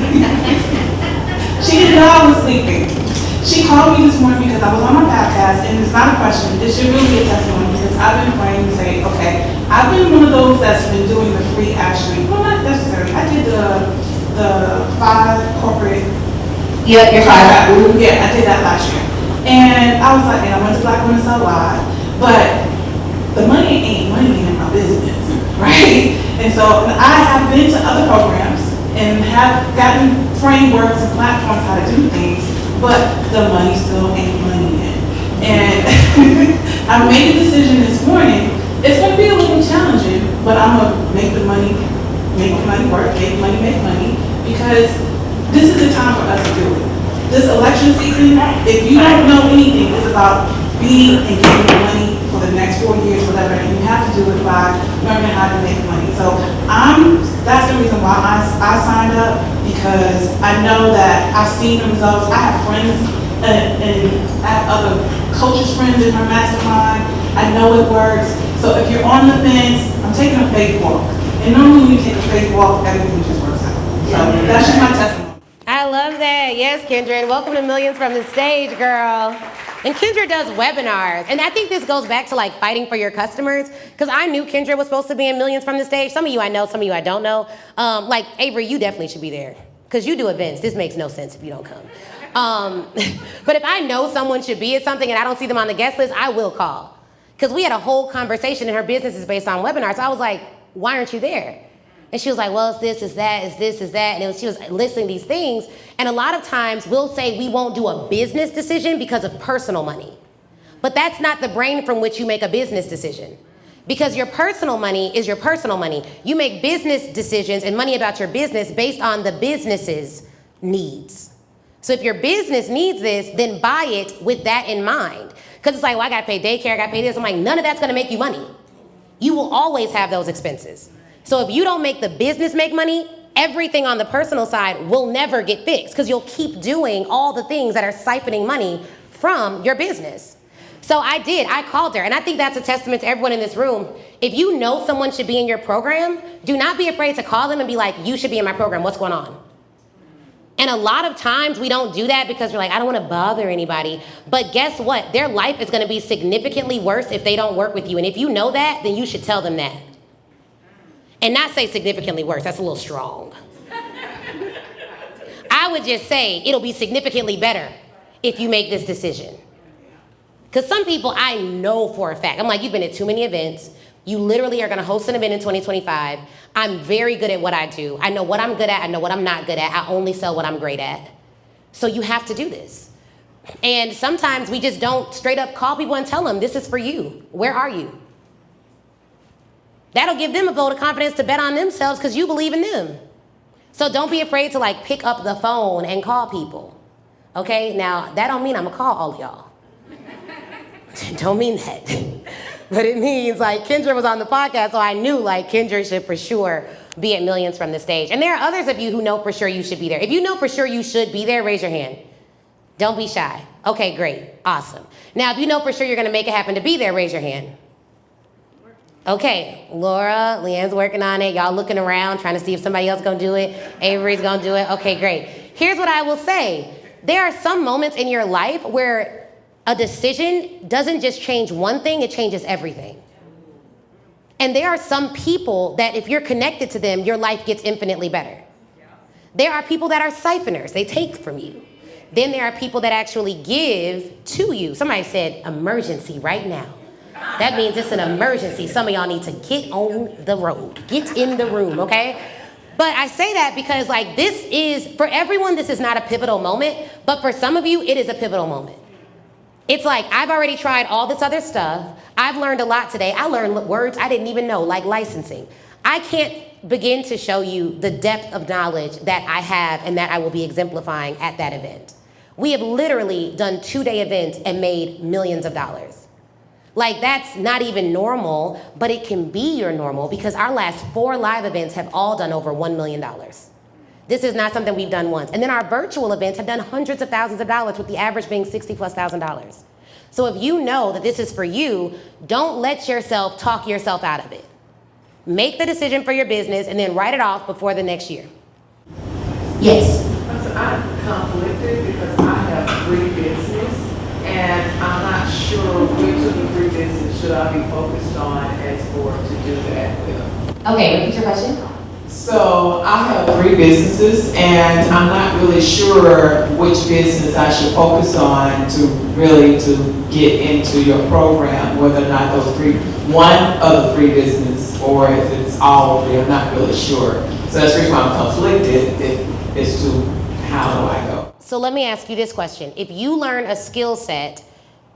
She didn't know I was sleeping. She called me this morning because I was on my podcast, and it's not a question. It should really be a testimony because I've been praying to say, okay, I've been one of those that's been doing the free Ashley. Well, not necessarily. I did the 5 corporate. Yep, you're fine. Yeah, I did that last year. And I was like, and I went to Black Women Sell Live, but the money ain't money in my business, right? And so I have been to other programs and have gotten frameworks and platforms how to do things, but the money still ain't money in. And I made a decision this morning. It's going to be a little challenging, but I'm going to make the money work, make money, because this is the time for us to do it. This election season, if you don't know anything, it's about being and getting the money for the next 4 years, whatever, and you have to do it by learning how to make money. So that's the reason why I signed up, because I know that I've seen the results. I have friends and I have other coaches friends in my mastermind. I know it works. So if you're on the fence, I'm taking a faith walk. And normally when you take a faith walk, everything just works out. So that's just my testimony. I love that. Yes, Kendra. Welcome to Millions from the Stage, girl. And Kendra does webinars. And I think this goes back to like fighting for your customers, because I knew Kendra was supposed to be in Millions from the Stage. Some of you I know, some of you I don't know. Like Avery, you definitely should be there, because you do events. This makes no sense if you don't come. But if I know someone should be at something and I don't see them on the guest list, I will call. Because we had a whole conversation and her business is based on webinars. So I was like, why aren't you there? And she was like, well, it's this, it's that, it's this, it's that. And she was listing these things. And a lot of times we'll say we won't do a business decision because of personal money. But that's not the brain from which you make a business decision. Because your personal money is your personal money. You make business decisions and money about your business based on the business's needs. So if your business needs this, then buy it with that in mind. Because it's like, well, I got to pay daycare, I got to pay this. I'm like, none of that's going to make you money. You will always have those expenses. So if you don't make the business make money, everything on the personal side will never get fixed, because you'll keep doing all the things that are siphoning money from your business. So I called her, and I think that's a testament to everyone in this room. If you know someone should be in your program, do not be afraid to call them and be like, you should be in my program, what's going on? And a lot of times we don't do that because we're like, I don't want to bother anybody. But guess what? Their life is going to be significantly worse if they don't work with you. And if you know that, then you should tell them that. And not say significantly worse. That's a little strong. I would just say it'll be significantly better if you make this decision. Because some people I know for a fact, I'm like, you've been at too many events. You literally are going to host an event in 2025. I'm very good at what I do. I know what I'm good at. I know what I'm not good at. I only sell what I'm great at. So you have to do this. And sometimes we just don't straight up call people and tell them, this is for you. Where are you? That'll give them a vote of confidence to bet on themselves because you believe in them. So don't be afraid to like pick up the phone and call people. Okay? Now, that don't mean I'm going to call all of y'all. Don't mean that. But it means like Kendra was on the podcast, so I knew like Kendra should for sure be at Millions from the Stage. And there are others of you who know for sure you should be there. If you know for sure you should be there, raise your hand. Don't be shy. Okay, great. Awesome. Now, if you know for sure you're going to make it happen to be there, raise your hand. Okay, Laura, Leanne's working on it. Y'all looking around, trying to see if somebody else going to do it. Avery's going to do it. Okay, great. Here's what I will say. There are some moments in your life where a decision doesn't just change one thing, it changes everything. And there are some people that if you're connected to them, your life gets infinitely better. There are people that are siphoners. They take from you. Then there are people that actually give to you. Somebody said emergency right now. That means it's an emergency. Some of y'all need to get on the road. Get in the room, okay? But I say that because like this is, for everyone, this is not a pivotal moment. But for some of you, it is a pivotal moment. It's like, I've already tried all this other stuff. I've learned a lot today. I learned words I didn't even know, like licensing. I can't begin to show you the depth of knowledge that I have and that I will be exemplifying at that event. We have literally done 2-day events and made millions of dollars. Like, that's not even normal, but it can be your normal because our last 4 live events have all done over $1 million. This is not something we've done once. And then our virtual events have done hundreds of thousands of dollars, with the average being $60,000+. So if you know that this is for you, don't let yourself talk yourself out of it. Make the decision for your business and then write it off before the next year. Yes. I'm conflicted because I have 3 businesses and I'm not sure which of the 3 businesses should I be focused on as for to do that with. Okay, repeat your question. So I have 3 businesses, and I'm not really sure which business I should focus on to get into your program, whether or not one of the 3 business, or if it's all 3, I'm not really sure. So that's the reason why I'm conflicted as to how do I go. So let me ask you this question. If you learn a skill set,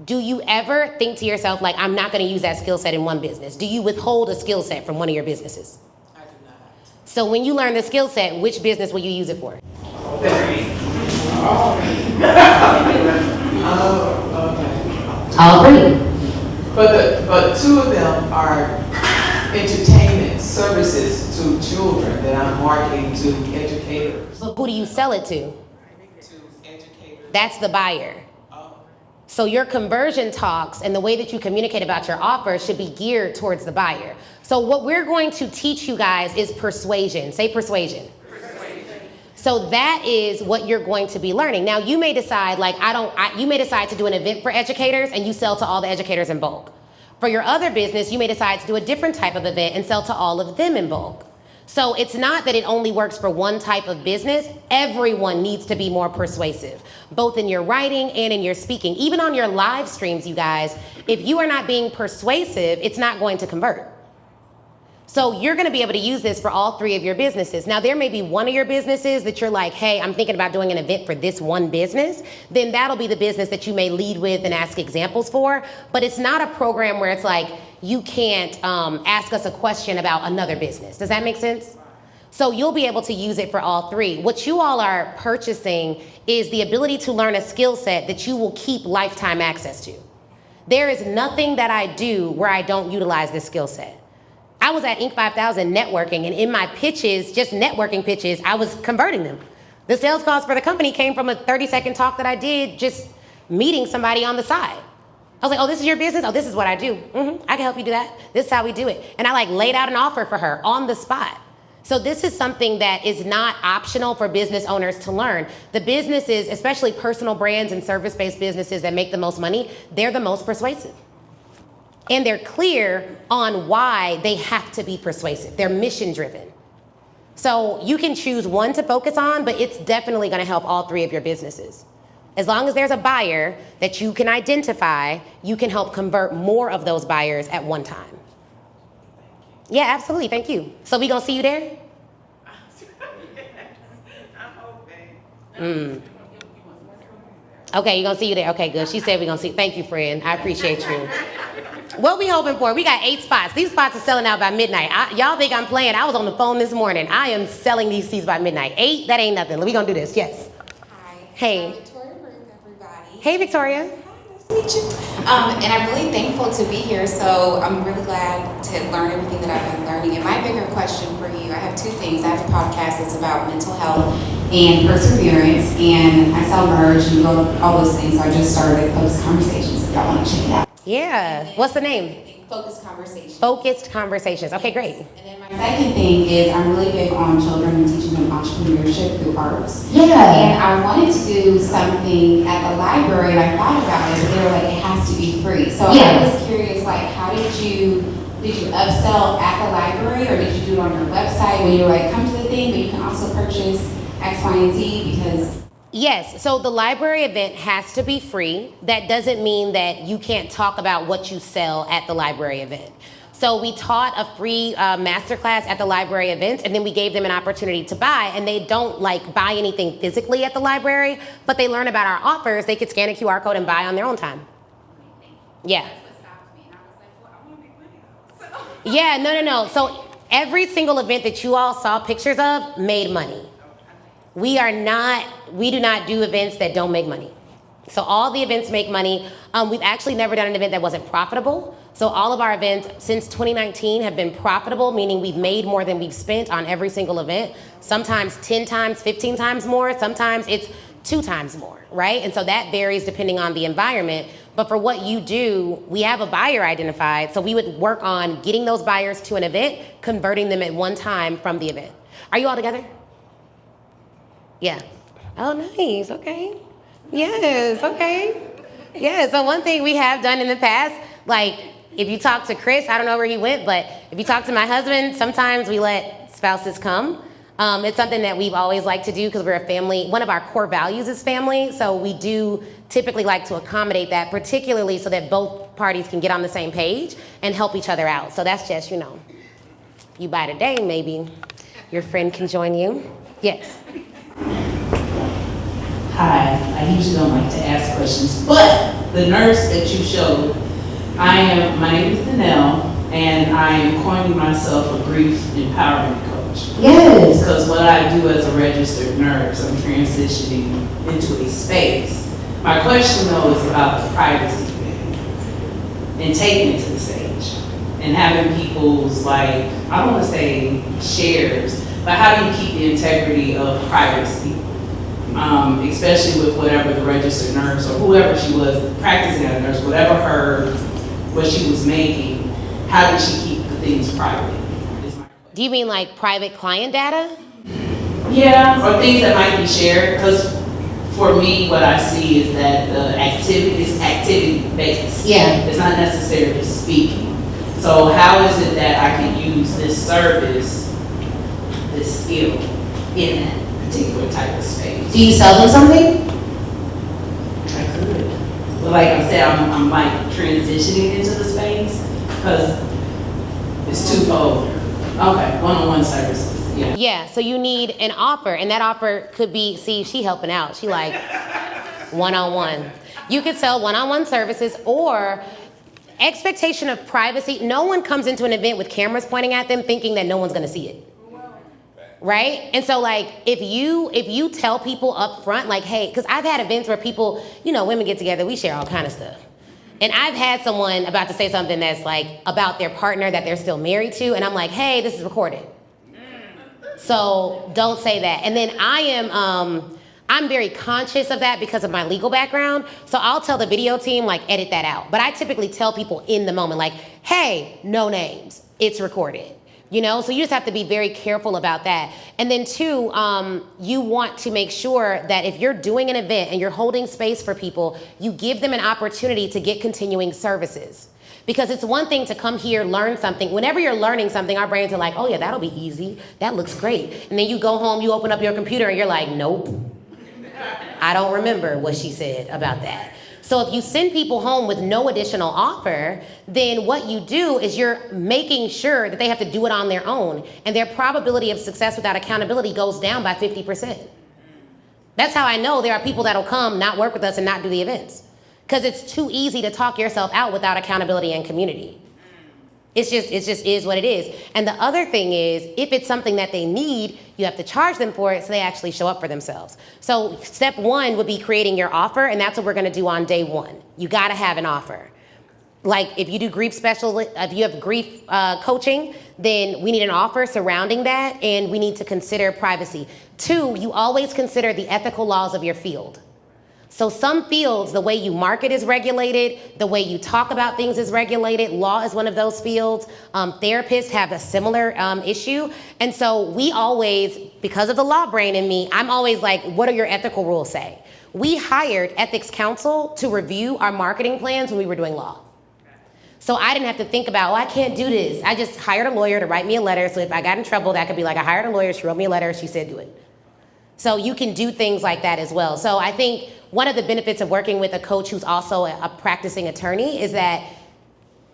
do you ever think to yourself, like, I'm not going to use that skill set in one business? Do you withhold a skill set from one of your businesses? I do not. So when you learn the skill set, which business will you use it for? Okay. All 3. But 2 of them are entertainment services to children that I'm marketing to educators. But who do you sell it to? To educators. That's the buyer. So your conversion talks and the way that you communicate about your offer should be geared towards the buyer. So what we're going to teach you guys is persuasion. Say persuasion. So that is what you're going to be learning. Now you may decide, like, you may decide to do an event for educators and you sell to all the educators in bulk. For your other business, you may decide to do a different type of event and sell to all of them in bulk. So it's not that it only works for one type of business. Everyone needs to be more persuasive, both in your writing and in your speaking. Even on your live streams, you guys, if you are not being persuasive, it's not going to convert. So you're going to be able to use this for all 3 of your businesses. Now, there may be one of your businesses that you're like, hey, I'm thinking about doing an event for this one business. Then that'll be the business that you may lead with and ask examples for. But it's not a program where it's like, you can't ask us a question about another business. Does that make sense? So you'll be able to use it for all 3. What you all are purchasing is the ability to learn a skill set that you will keep lifetime access to. There is nothing that I do where I don't utilize this skill set. I was at Inc. 5000 networking, and in my pitches, just networking pitches, I was converting them. The sales calls for the company came from a 30-second talk that I did just meeting somebody on the side. I was like, oh, this is your business? Oh, this is what I do. I can help you do that. This is how we do it. And I laid out an offer for her on the spot. So this is something that is not optional for business owners to learn. The businesses, especially personal brands and service-based businesses that make the most money, they're the most persuasive. And they're clear on why they have to be persuasive. They're mission-driven. So you can choose one to focus on, but it's definitely going to help all 3 of your businesses. As long as there's a buyer that you can identify, you can help convert more of those buyers at one time. Yeah, absolutely. Thank you. So we going to see you there? I'm hoping. Okay, you're going to see you there. Okay, good. She said we're going to see. Thank you, friend. I appreciate you. What we hoping for? We got 8 spots. These spots are selling out by midnight. Y'all think I'm playing? I was on the phone this morning. I am selling these seats by midnight. 8, that ain't nothing. We going to do this. Yes. Hi. Hey. Victoria Ruth, everybody. Hey, Victoria. Nice to meet you. And I'm really thankful to be here, so I'm really glad to learn everything that I've been learning. And my bigger question for you, I have 2 things. I have a podcast that's about mental health and perseverance, and I sell merch and all those things. So I just started Focused Conversations, if y'all want to check it out. Yeah. What's the name? Focused Conversations. Focused Conversations. Okay, great. And then my second thing is I'm really big on children and teaching them entrepreneurship through arts. Yeah. And I wanted to do something at the library, and I thought about it, but they were like, it has to be free. So I was curious, like, how did you upsell at the library, or did you do it on your website when you were like, come to the thing, but you can also purchase X, Y, and Z? Because Yes, so the library event has to be free. That doesn't mean that you can't talk about what you sell at the library event. So we taught a free masterclass at the library event, and then we gave them an opportunity to buy, and they don't buy anything physically at the library, but they learn about our offers. They could scan a QR code and buy on their own time. Yeah. Yeah, no. So every single event that you all saw pictures of made money. We do not do events that don't make money. So all the events make money. We've actually never done an event that wasn't profitable. So all of our events since 2019 have been profitable, meaning we've made more than we've spent on every single event. Sometimes 10 times, 15 times more. Sometimes it's 2 times more, right? And so that varies depending on the environment. But for what you do, we have a buyer identified. So we would work on getting those buyers to an event, converting them at one time from the event. Are you all together? Yeah. Oh, nice. Okay. Yes. Okay. Yeah. So one thing we have done in the past, if you talk to Chris, I don't know where he went, but if you talk to my husband, sometimes we let spouses come. It's something that we've always liked to do because we're a family. One of our core values is family, so we do typically like to accommodate that, particularly so that both parties can get on the same page and help each other out. So that's just, you buy today, maybe your friend can join you. Yes. Hi, I usually don't like to ask questions, but the nurse that you showed, my name is Danelle, and I am coining myself a grief empowerment coach. Yes. Because what I do as a registered nurse, I'm transitioning into a space. My question though is about the privacy thing and taking it to the stage and having people's, I don't want to say shares, but how do you keep the integrity of privacy? Especially with whatever the registered nurse or whoever she was practicing as a nurse, what she was making, how did she keep the things private? Do you mean like private client data? Yeah, or things that might be shared, because for me, what I see is that the activity is activity-based. Yeah. It's not necessarily speaking. So how is it that I can use this service, this skill, in that particular type of space? Do you sell them something? I could. But like I said, I'm transitioning into the space because it's twofold. Okay, one-on-one services. Yeah. Yeah, so you need an offer, and that offer could be, she helping out. She one-on-one. You could sell one-on-one services or expectation of privacy. No one comes into an event with cameras pointing at them thinking that no one's gonna see it. Right? And so if you tell people up front, hey, because I've had events where people, women get together, we share all kind of stuff. And I've had someone about to say something that's about their partner that they're still married to, and I'm like, hey, this is recorded. So don't say that. And then I'm very conscious of that because of my legal background. So I'll tell the video team, edit that out. But I typically tell people in the moment, hey, no names, it's recorded. So you just have to be very careful about that. And then two, you want to make sure that if you're doing an event and you're holding space for people, you give them an opportunity to get continuing services. Because it's one thing to come here, learn something. Whenever you're learning something, our brains are oh yeah, that'll be easy. That looks great. And then you go home, you open up your computer and you're nope. I don't remember what she said about that. So if you send people home with no additional offer, then what you do is you're making sure that they have to do it on their own, and their probability of success without accountability goes down by 50%. That's how I know there are people that'll come, not work with us, and not do the events. Because it's too easy to talk yourself out without accountability and community. It just is what it is. And the other thing is, if it's something that they need, you have to charge them for it so they actually show up for themselves. So step one would be creating your offer, and that's what we're gonna do on day one. You gotta have an offer. If you do grief if you have grief coaching, then we need an offer surrounding that, and we need to consider privacy. Two, you always consider the ethical laws of your field. So some fields, the way you market is regulated, the way you talk about things is regulated. Law is one of those fields. Therapists have a similar issue. And so we always, because of the law brain in me, I'm always what do your ethical rules say? We hired ethics counsel to review our marketing plans when we were doing law. So I didn't have to think about, I can't do this. I just hired a lawyer to write me a letter. So if I got in trouble, that could be I hired a lawyer, she wrote me a letter, she said do it. So you can do things like that as well. So I think one of the benefits of working with a coach who's also a practicing attorney is that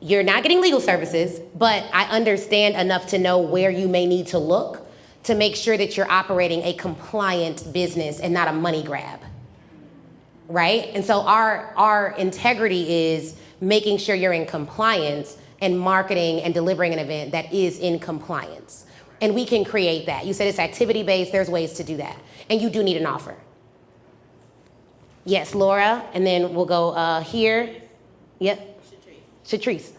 you're not getting legal services, but I understand enough to know where you may need to look to make sure that you're operating a compliant business and not a money grab, right? And so our integrity is making sure you're in compliance and marketing and delivering an event that is in compliance. And we can create that. You said it's activity-based, there's ways to do that. And you do need an offer. Yes, Laura, and then we'll go here. Yep. Shatrice.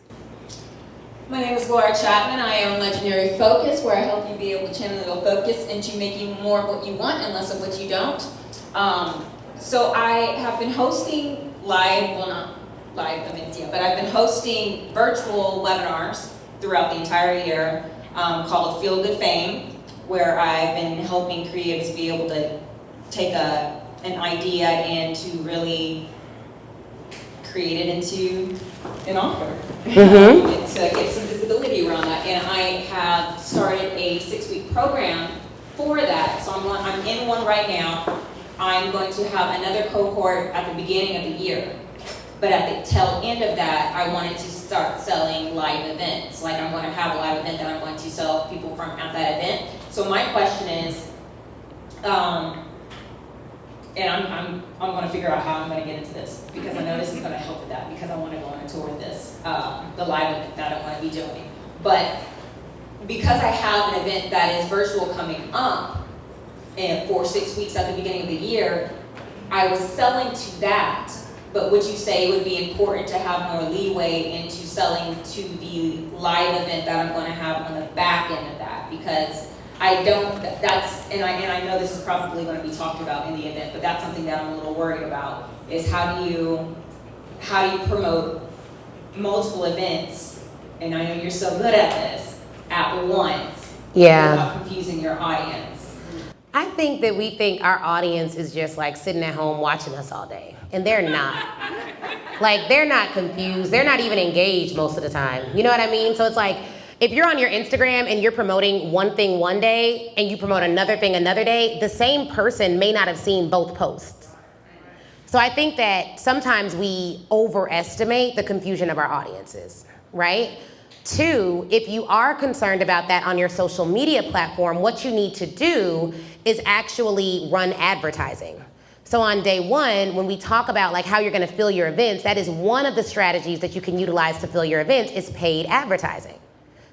My name is Laura Chapman. I own Legendary Focus, where I help you be able to channel your focus into making more of what you want and less of what you don't. So I have been hosting not live events yet, but I've been hosting virtual webinars throughout the entire year called Feel Good Fame, where I've been helping creatives be able to take an idea and to really create it into an offer. Mhm. To get some visibility around that. And I have started a 6-week program for that. So I'm in one right now. I'm going to have another cohort at the beginning of the year. But at the tail end of that, I wanted to start selling live events. Like I'm going to have a live event that I'm going to sell people from at that event. So my question is, and I'm going to figure out how I'm going to get into this, because I know this is going to help with that, because I want to go on a tour with this, the live event that I'm going to be doing. But because I have an event that is virtual coming up, and for 6 weeks at the beginning of the year, I was selling to that. But would you say it would be important to have more leeway into selling to the live event that I'm going to have on the back end of that? Because I don't, that's, and I know this is probably going to be talked about in the event, but that's something that I'm a little worried about, is how do you promote multiple events, and I know you're so good at this, at once, without confusing your audience. I think that we think our audience is just like sitting at home watching us all day, and they're not. Like, they're not confused. They're not even engaged most of the time. You know what I mean? So it's like, if you're on your Instagram and you're promoting one thing one day and you promote another thing another day, the same person may not have seen both posts. So I think that sometimes we overestimate the confusion of our audiences, right? 2, if you are concerned about that on your social media platform, what you need to do is actually run advertising. So on day 1, when we talk about like how you're gonna fill your events, that is one of the strategies that you can utilize to fill your events is paid advertising.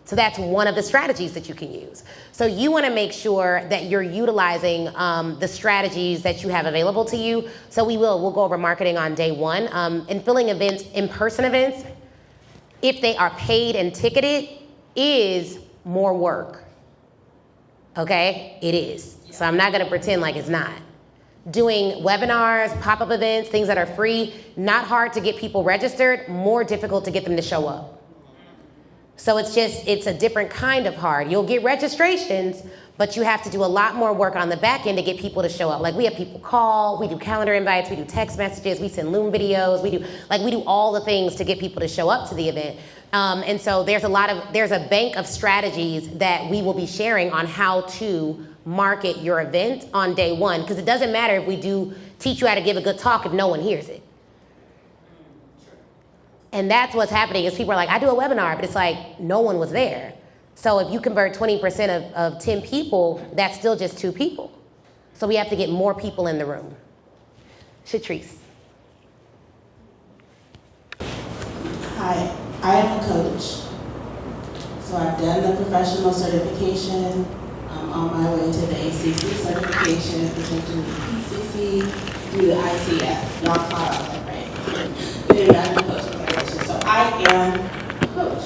So that's one of the strategies that you can use. So you wanna make sure that you're utilizing the strategies that you have available to you. So we'll go over marketing on day 1. And filling events, in-person events, if they are paid and ticketed, is more work. Okay, it is. So I'm not gonna pretend like it's not. Doing webinars, pop-up events, things that are free, not hard to get people registered, more difficult to get them to show up. So it's a different kind of hard. You'll get registrations, but you have to do a lot more work on the back end to get people to show up. Like we have people call, we do calendar invites, we do text messages, we send Loom videos, we do all the things to get people to show up to the event. And so there's a bank of strategies that we will be sharing on how to market your event on day 1, because it doesn't matter if we do teach you how to give a good talk if no one hears it. And that's what's happening is people are like, I do a webinar, but it's like no one was there. So if you convert 20% of 10 people, that's still just 2 people. So we have to get more people in the room. Shatrice. Hi, I am a coach. So I've done the professional certification. I'm on my way to the ACC certification, potentially the PCC, through the ICF. Y'all caught all that, right? But anyway, I'm a coach. So I am a coach.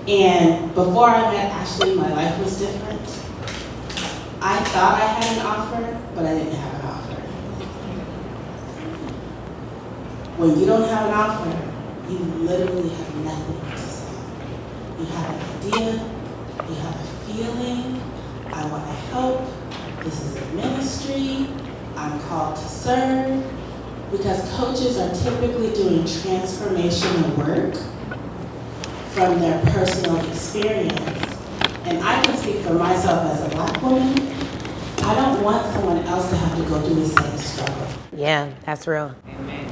And before I met Ashley, my life was different. I thought I had an offer, but I didn't have an offer. When you don't have an offer, you literally have nothing to say. You have an idea, you have a feeling, I want to help, this is a ministry, I'm called to serve. Because coaches are typically doing transformational work from their personal experience. And I can speak for myself as a Black woman. I don't want someone else to have to go through the same struggle. Yeah, that's real. Amen.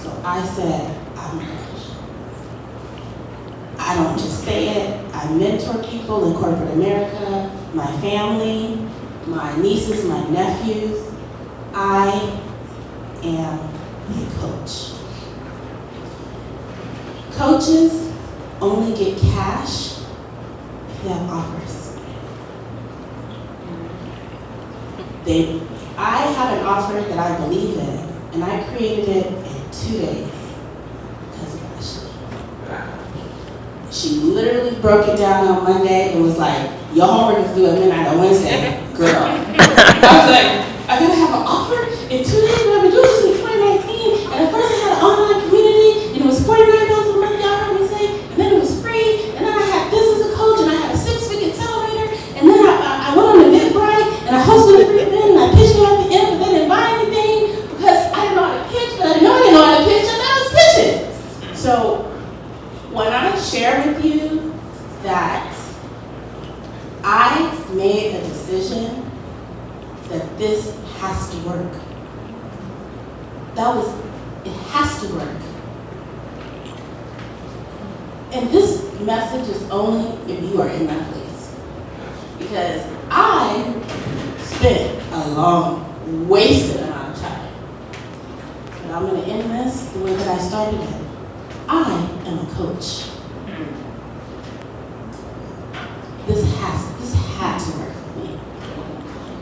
So I said, I'm a coach. I don't just say it. I mentor people in corporate America, my family, my nieces, my nephews. I am a coach. Coaches only get cash if they have offers. I had an offer that I believe in, and I created it in 2 days because of Ashley. She literally broke it down on Monday and was like, your homework is due at midnight on Wednesday, girl. I was like, I'm gonna have an offer in 2 days, but I've been doing this since 2019, and at first I had an online community, and it was $49 a month, y'all heard me say, and then it was free, and then I had this as a coach, and I had a 6-figure accelerator, and then I went on Eventbrite, and I hosted a free event, and I pitched it at the end, but they didn't buy anything, because I didn't know how to pitch, but I didn't know how to pitch, I thought I was pitching So when I share with you that I made a decision that this has to work, it has to work. And this message is only if you are in that place. Because I spent a long, wasted amount of time. But I'm going to end this the way that I started it. I am a coach. This had to work for me.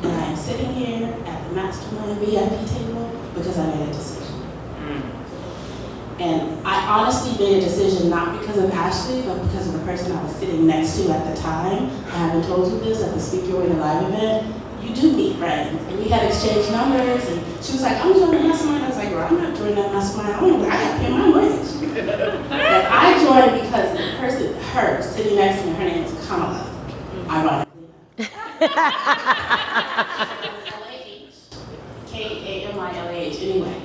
And I am sitting here at the Mastermind VIP table because I made a decision. And I honestly made a decision not because of Ashley, but because of the person I was sitting next to at the time. I haven't told you this at the Speak Your Way to Live event. You do meet friends. And we had exchanged numbers, and she was like, I'm joining the mastermind. I was like, girl, I'm not joining that mastermind. I got to pay my mortgage. But I joined because the person, her, sitting next to me, her name is Kamala. Ironically. K-A-M-I-L-A-H. Anyway.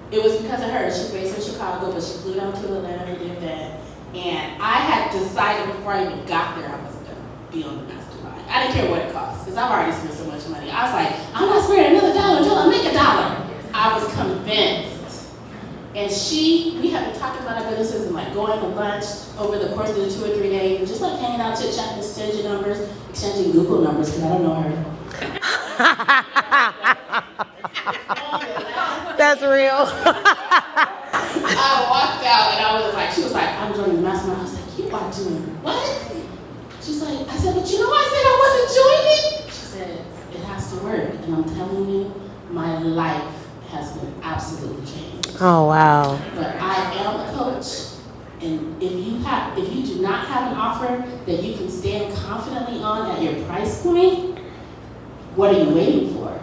It was because of her. She's based in Chicago, but she flew down to Atlanta for the event. And I had decided before I even got there I wasn't going to be on the mastermind. I didn't care what it cost, because I've already spent so much money. I was like, I'm not spending another $1 until I make $1. I was convinced. And we have been talking about our businesses and like going to lunch over the course of the 2 or 3 days, and just like hanging out, chit-chatting, exchanging numbers, exchanging Google numbers, because I don't know her. That's real. I walked out and she was like, I'm joining the mastermind. I was like, you are doing what? She's like, I said, but you know I said I wasn't joining? She said, it has to work. And I'm telling you, my life has been absolutely changed. Oh, wow. But I am a coach. And if you do not have an offer that you can stand confidently on at your price point, what are you waiting for?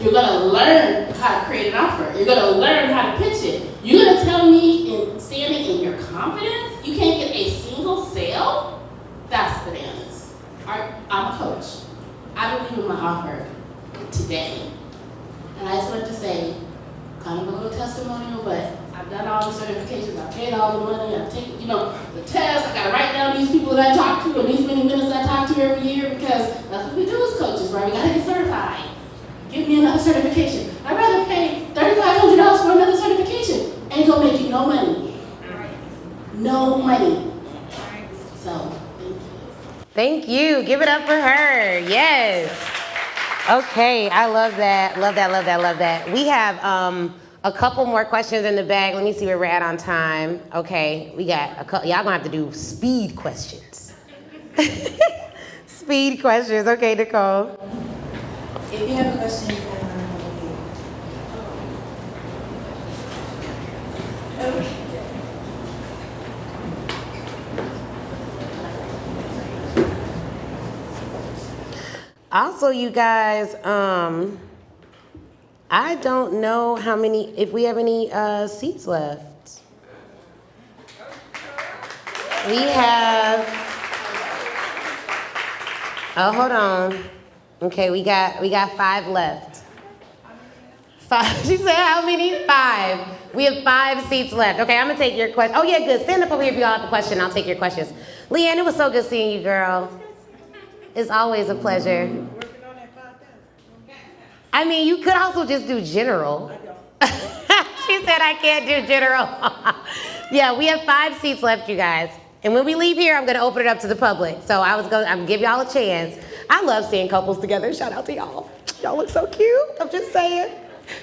You're going to learn how to create an offer. You're going to learn how to pitch it. You're going to tell me, standing in your confidence, you can't get a single sale? That's bananas. I'm a coach. I believe in my offer today. And I just wanted to say, kind of a little testimonial, but I've done all the certifications. I've paid all the money. I've taken, the test. I got to write down these people that I talk to and these many minutes I talk to every year, because that's what we do as coaches, right? We got to get certified. Give me another certification. I'd rather pay $3,500 for another certification. Ain't gonna make you no money. No money. So, Thank you. Give it up for her. Yes. Okay, I love that. Love that, love that, love that. We have a couple more questions in the bag. Let me see where we're at on time. Okay, we got a couple. Y'all gonna have to do speed questions. Speed questions. Okay, Nicole. If you have a question, okay. Also, you guys, I don't know if we have any seats left. We have, hold on. Okay, we got 5 left. 5, she said how many? 5. We have 5 seats left. Okay, I'm gonna take your question. Oh yeah, good. Stand up over here if you all have a question. I'll take your questions. Leanne, it was so good seeing you, girl. It's always a pleasure. I mean, you could also just do general. She said I can't do general. Yeah, we have 5 seats left, you guys. And when we leave here, I'm gonna open it up to the public. So I'm gonna give y'all a chance. I love seeing couples together. Shout out to y'all. Y'all look so cute. I'm just saying.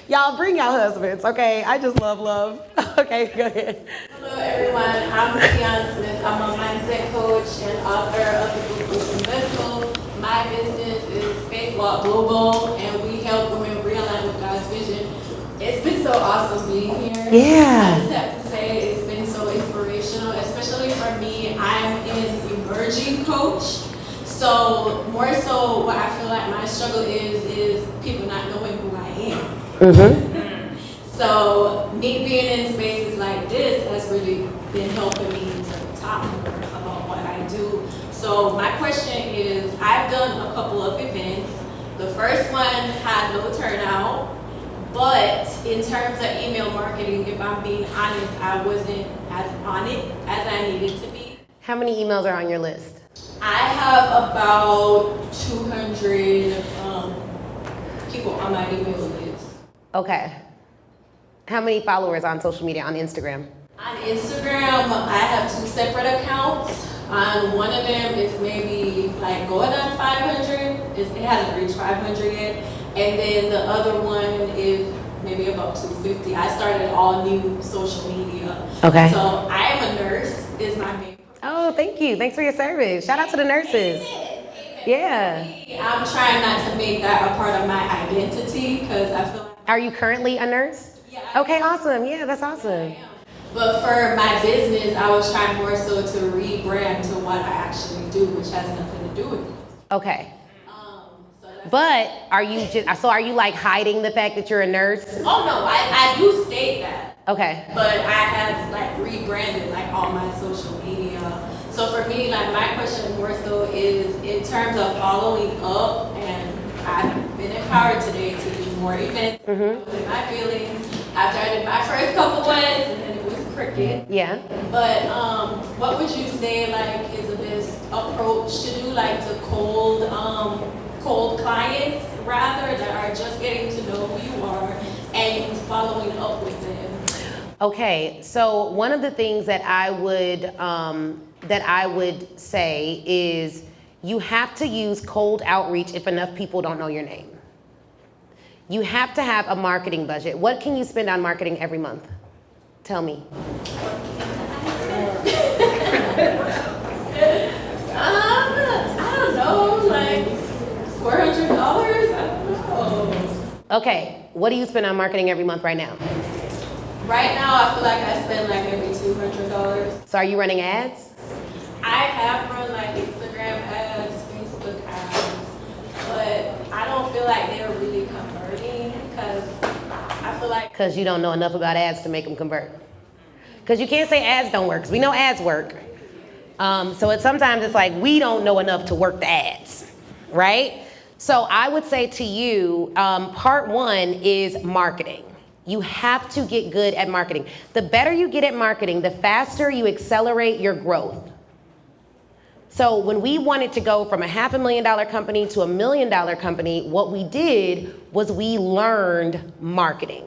Y'all bring y'all husbands, okay? I just love. Okay, go ahead. Hello everyone, I'm Tiana Smith. I'm a mindset coach and author of the book Invisible. My business is Faith Walk Global, and we help women realign with God's vision. It's been so awesome being here. Yeah. I just have to say it's been so inspirational, especially for me. I'm an emerging coach. So more so what I feel like my struggle is people not knowing who I am. Mm-hmm. So me being in spaces like this has really been helping me to talk more about what I do. So my question is, I've done a couple of events. The first one had no turnout, But in terms of email marketing, if I'm being honest, I wasn't as on it as I needed to be. How many emails are on your list? I have about 200 people on my email list. Okay. How many followers on social media, on Instagram? On Instagram, I have 2 separate accounts. On one of them is maybe like going on 500. It hasn't reached 500 yet. And then the other one is maybe about 250. I started all new social media. Okay. So I am a nurse, is my main. Oh, thank you. Thanks for your service. Shout out to the nurses. Yeah. I'm trying not to make that a part of my identity because I feel like. Are you currently a nurse? Yeah. Okay, awesome. Yeah, that's awesome. But for my business, I was trying more so to rebrand to what I actually do, which has nothing to do with it. Okay. But are you like hiding the fact that you're a nurse? Oh no, I do state that. Okay. But I have like rebranded like all my social media. So for me, like my question more so is in terms of following up, and I've been empowered today to do more events. With my feelings, after I did my first couple ones, and then it was cricket. Yeah. But what would you say like is the best approach to do, like to cold clients rather that are just getting to know who you are and following up with them? Okay, so one of the things that I would say is you have to use cold outreach if enough people don't know your name. You have to have a marketing budget. What can you spend on marketing every month? Tell me. I don't know, like $400? I don't know. Okay, what do you spend on marketing every month right now? Right now, I feel like I spend like maybe $200. So are you running ads? I have run like Instagram ads, Facebook ads, but I don't feel like they're really converting because I feel like. Because you don't know enough about ads to make them convert. Because you can't say ads don't work, because we know ads work. So sometimes it's like we don't know enough to work the ads, right? So I would say to you, part one is marketing. You have to get good at marketing. The better you get at marketing, the faster you accelerate your growth. So when we wanted to go from a $500,000 company to $1 million company, what we did was we learned marketing.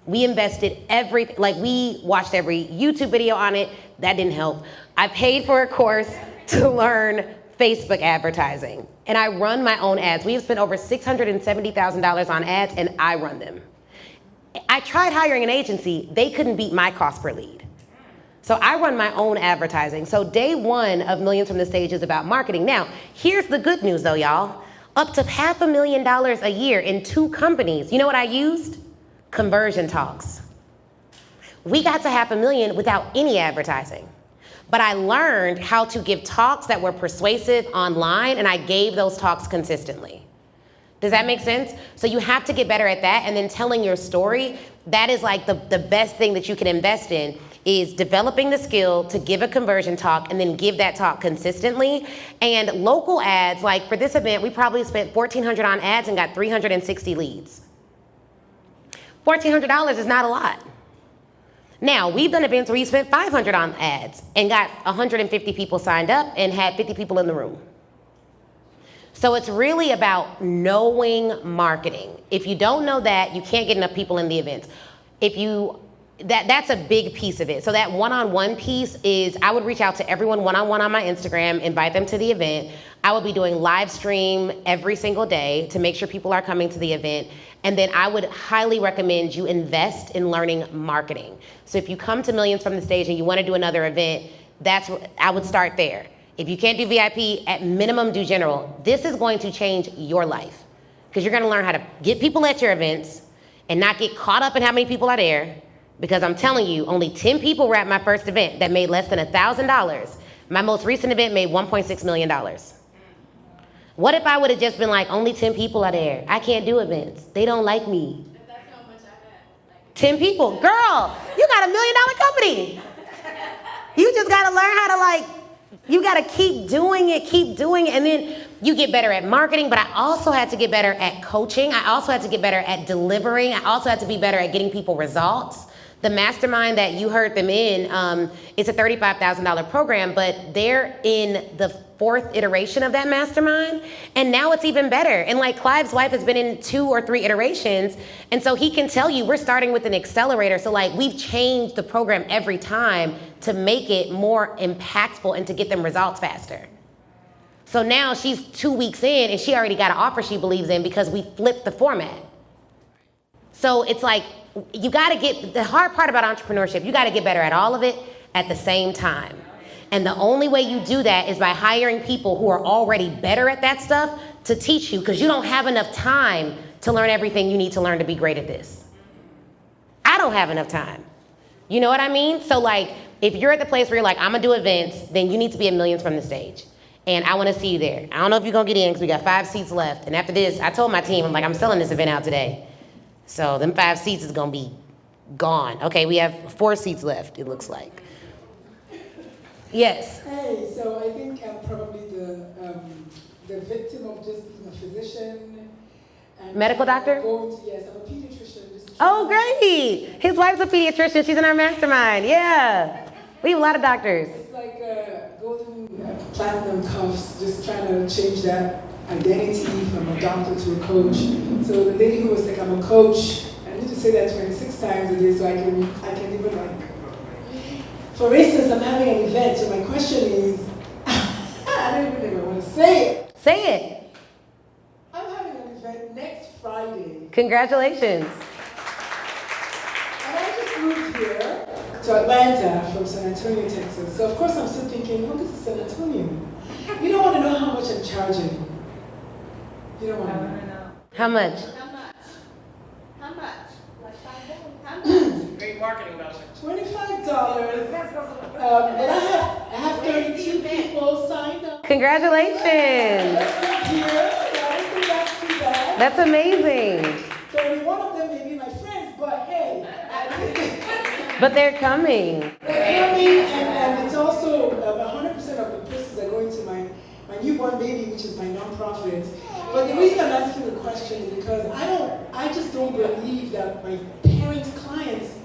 We invested everything, like we watched every YouTube video on it. That didn't help. I paid for a course to learn Facebook advertising, and I run my own ads. We have spent over $670,000 on ads, and I run them. I tried hiring an agency. They couldn't beat my cost per lead. So I run my own advertising. So day one of Millions from the Stage is about marketing. Now, here's the good news though, y'all. Up to $500,000 a year in 2 companies. You know what I used? Conversion talks. We got to $500,000 without any advertising. But I learned how to give talks that were persuasive online, and I gave those talks consistently. Does that make sense? So you have to get better at that, and then telling your story, that is like the best thing that you can invest in, is developing the skill to give a conversion talk and then give that talk consistently. And local ads, like for this event, we probably spent $1,400 on ads and got 360 leads. $1,400 is not a lot. Now, we've done events where we spent $500 on ads and got 150 people signed up and had 50 people in the room. So it's really about knowing marketing. If you don't know that, you can't get enough people in the events. That's a big piece of it. So that one-on-one piece is, I would reach out to everyone one-on-one on my Instagram, invite them to the event. I would be doing live stream every single day to make sure people are coming to the event. And then I would highly recommend you invest in learning marketing. So if you come to Millions from the Stage and you want to do another event, I would start there. If you can't do VIP, at minimum do general. This is going to change your life because you're going to learn how to get people at your events and not get caught up in how many people are there. Because I'm telling you, only 10 people were at my first event that made less than $1,000. My most recent event made $1.6 million. What if I would have just been like, only 10 people are there? I can't do events. They don't like me. 10 people. Girl, you got $1 million company. You just got to learn how to you got to keep doing it. And then you get better at marketing, but I also had to get better at coaching. I also had to get better at delivering. I also had to be better at getting people results. The mastermind that you heard them in, it's a $35,000 program, but they're in the 4th iteration of that mastermind, and now it's even better. And like Clive's wife has been in 2 or 3 iterations, and so he can tell you we're starting with an accelerator. So like we've changed the program every time to make it more impactful and to get them results faster. So now she's 2 weeks in and she already got an offer she believes in because we flipped the format. So it's like, you gotta get, the hard part about entrepreneurship, you gotta get better at all of it at the same time. And the only way you do that is by hiring people who are already better at that stuff to teach you, because you don't have enough time to learn everything you need to learn to be great at this. I don't have enough time. You know what I mean? So like, if you're at the place where you're like, I'm gonna do events, then you need to be at Millions from the Stage. And I wanna see you there. I don't know if you're gonna get in because we got 5 seats left. And after this, I told my team, I'm like, I'm selling this event out today. So them 5 seats is gonna be gone. Okay, we have 4 seats left, it looks like. Yes. Hey, so I think I'm probably the victim of just being a physician. And medical doctor? Yes, I'm a pediatrician. Oh, great. His wife's a pediatrician. She's in our mastermind. Yeah. We have a lot of doctors. It's like golden platinum cuffs, just trying to change that identity from a doctor to a coach. So the lady who was like, I'm a coach, I need to say that 26 times a day so I can even like, for instance, I'm having an event, so my question is, I don't even know if I want to say it. Say it. I'm having an event next Friday. Congratulations. And I just moved here to Atlanta from San Antonio, Texas. So of course I'm still thinking, look, this is San Antonio. You don't want to know how much I'm charging. You don't want to know. How much? How much? How much? Great marketing about it. $25. But I have 32 people signed up. Congratulations. That's amazing. 31 of them may be my friends, but hey. But they're coming. They're coming, and it's also 100% of the proceeds are going to my newborn baby, which is my nonprofit. But the reason I'm asking the question is because I just don't believe that my parent clients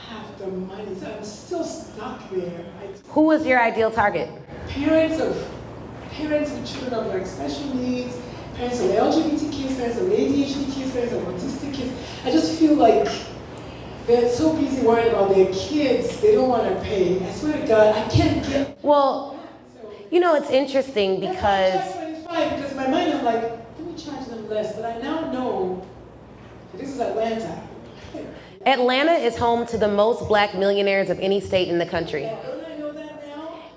have the money. So I'm still stuck there. Who is your ideal target? Parents with children of like special needs, parents of LGBT kids, parents of ADHD kids, parents of autistic kids. I just feel like they're so busy worried about their kids, they don't want to pay. I swear to God, I can't get. Well, you know, it's interesting because. Because in my mind I'm like, let me charge them less, but I now know that this is Atlanta. Atlanta is home to the most black millionaires of any state in the country.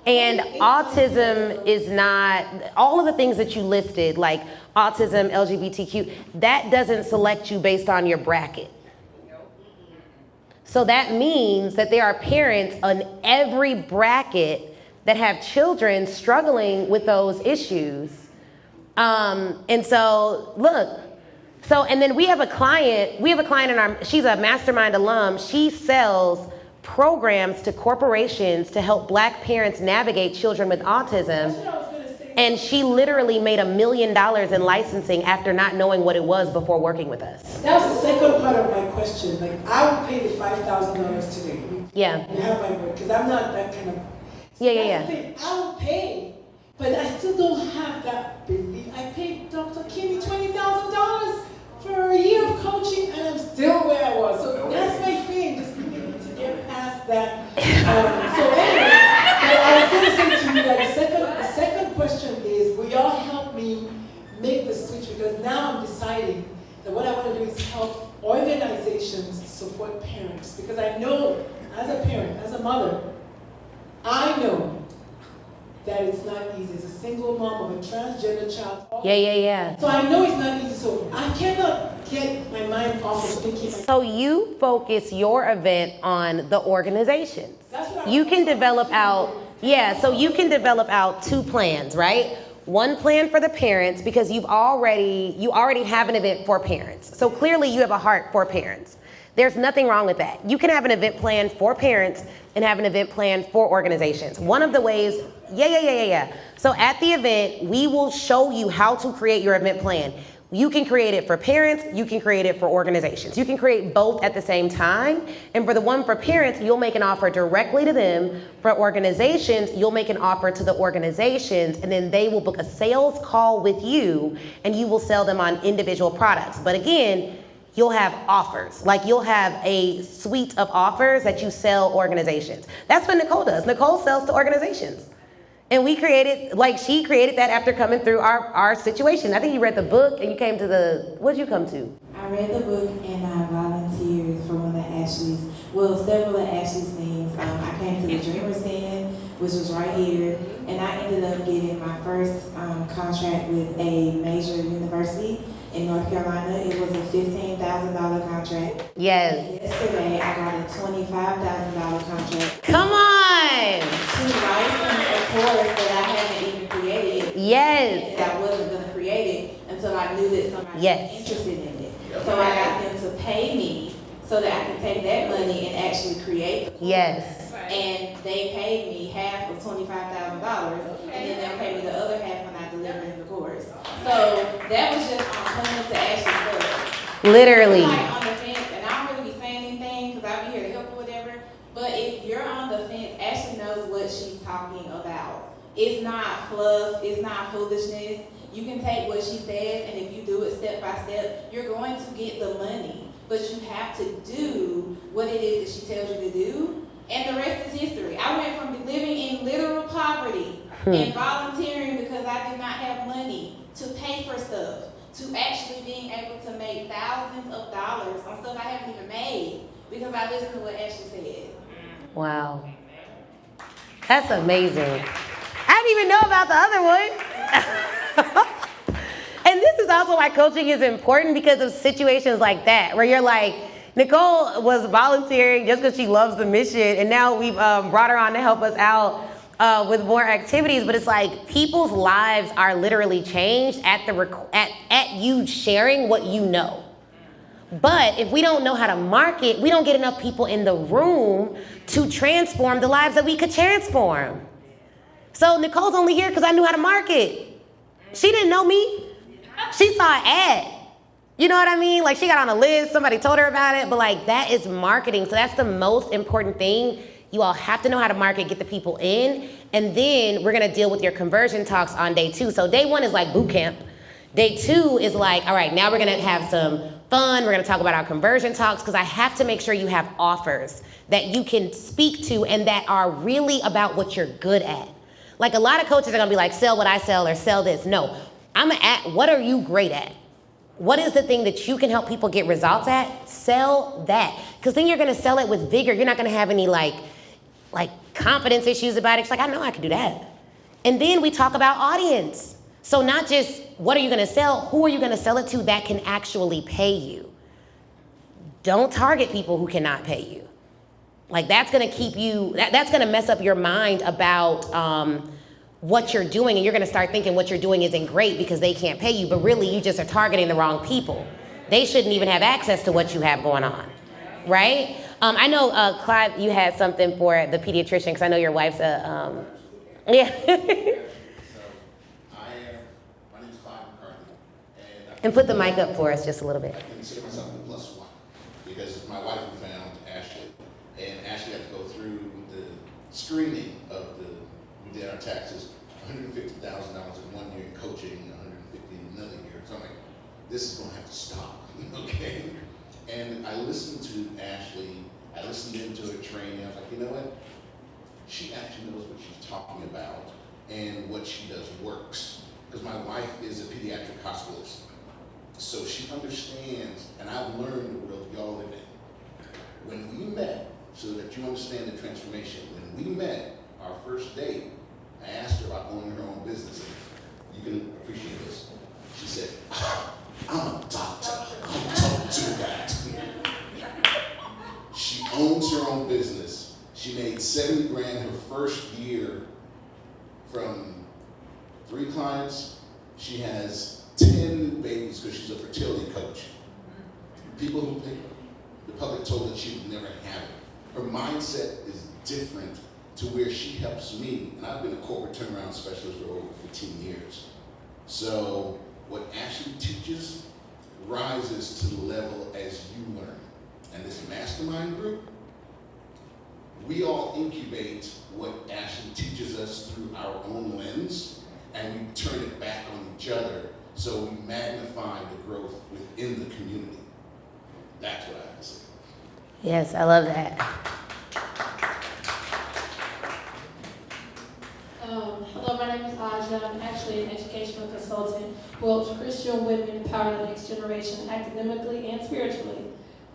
And autism is not, all of the things that you listed, like autism, LGBTQ, that doesn't select you based on your bracket. So that means that there are parents on every bracket that have children struggling with those issues. And so, look, and then we have a client she's a mastermind alum. She sells programs to corporations to help black parents navigate children with autism. And she literally made $1 million in licensing after not knowing what it was before working with us. That was the second part of my question. Like, I would pay the $5,000 today. Yeah. And have my work, because I'm not that kind of. Yeah. I would pay, but I still don't have that belief. I paid Dr. Kimmy $20,000 for a year of coaching, and I'm still where I was. So that's my thing, just being able to get past that. So anyway, I was going to say to you that the second question is, will y'all help me make the switch? Because now I'm deciding that what I want to do is help organizations support parents. Because I know, as a parent, as a mother, I know that it's not easy. As a single mom of a transgender child. Yeah. So I know it's not easy. So I cannot get my mind off of thinking. So you focus your event on the organizations. You can develop out, so you can develop out 2 plans, right? One plan for the parents, because you already have an event for parents. So clearly you have a heart for parents. There's nothing wrong with that. You can have an event plan for parents and have an event plan for organizations. One of the ways, So at the event, we will show you how to create your event plan. You can create it for parents, you can create it for organizations. You can create both at the same time. And for the one for parents, you'll make an offer directly to them. For organizations, you'll make an offer to the organizations, and then they will book a sales call with you, and you will sell them on individual products. But again, you'll have offers. Like, you'll have a suite of offers that you sell organizations. That's what Nicole does. Nicole sells to organizations. And we created, she created that after coming through our situation. I think you read the book and you came to what did you come to? I read the book and I volunteered for one of several of Ashley's things. I came to the Dreamers Den, which was right here, and I ended up getting my first contract with a major university in North Carolina. It was a $15,000 contract. Yes. Yesterday, I got a $25,000 contract. Come on! To license a course that I hadn't even created. Yes. And I wasn't going to create it until I knew that somebody was interested in it. So I got them to pay me so that I could take that money and actually create the course. Yes. And they paid me half of $25,000, and then they'll pay me the other half when I deliver the course. So that was just on coming to Ashley's stuff. Literally. Like on the fence, and I don't really be saying anything because I'll be here to help or whatever. But if you're on the fence, Ashley knows what she's talking about. It's not fluff. It's not foolishness. You can take what she says, and if you do it step by step, you're going to get the money. But you have to do what it is that she tells you to do, and the rest is history. I went from living in literal poverty and volunteering because I did not have money to pay for stuff, to actually being able to make thousands of dollars on stuff I haven't even made because I listened to what Ashley said. Wow. That's amazing. I didn't even know about the other one. And this is also why coaching is important, because of situations like that, where you're like, Nicole was volunteering just because she loves the mission, and now we've brought her on to help us out with more activities. But it's like people's lives are literally changed at you sharing what you know. But if we don't know how to market, we don't get enough people in the room to transform the lives that we could transform. So Nicole's only here because I knew how to market. She didn't know me. She saw an ad. You know what I mean? Like, she got on a list, somebody told her about it, but like, that is marketing. So that's the most important thing. You all have to know how to market, get the people in, and then we're gonna deal with your conversion talks on day 2. So day 1 is like boot camp. Day 2 is like, all right, now we're gonna have some fun. We're gonna talk about our conversion talks, because I have to make sure you have offers that you can speak to and that are really about what you're good at. Like, a lot of coaches are gonna be like, sell what I sell or sell this. No, I'm at what are you great at? What is the thing that you can help people get results at? Sell that. Because then you're gonna sell it with vigor. You're not gonna have any like confidence issues about it. It's like, I know I can do that. And then we talk about audience. So not just what are you gonna sell, who are you gonna sell it to that can actually pay you? Don't target people who cannot pay you. Like, that's gonna keep you, that's gonna mess up your mind about what you're doing, and you're gonna start thinking what you're doing isn't great because they can't pay you, but really you just are targeting the wrong people. They shouldn't even have access to what you have going on, right? I know, Clive, you had something for the pediatrician, because I know your wife's a, yeah. And put the mic up for us just a little bit. I consider myself the +1 because my wife found Ashley, and Ashley had to go through the screening of we did our taxes, $150,000 in 1 year in coaching, $150 in another year. So I'm like, this is going to have to stop, okay? And I listened to Ashley, I listened into her training, I was like, you know what? She actually knows what she's talking about, and what she does works. Because my wife is a pediatric hospitalist. So she understands, and I've learned the world y'all live in. When we met, so that you understand the transformation, when we met our first date, I asked her about owning her own business. You can appreciate this. She said, I'm a doctor. I don't do that. She owns her own business. She made $70 grand her first year from 3 clients. She has 10 new babies because she's a fertility coach. People who think the public told her that she would never have it. Her mindset is different to where she helps me, and I've been a corporate turnaround specialist for over 15 years. So what Ashley teaches rises to the level as you learn. And this mastermind group, we all incubate what Ashley teaches us through our own lens, and we turn it back on each other, so we magnify the growth within the community. That's what I have to say. Yes, I love that. Hello, my name is Aja. I'm actually an educational consultant who helps Christian women empower the next generation academically and spiritually.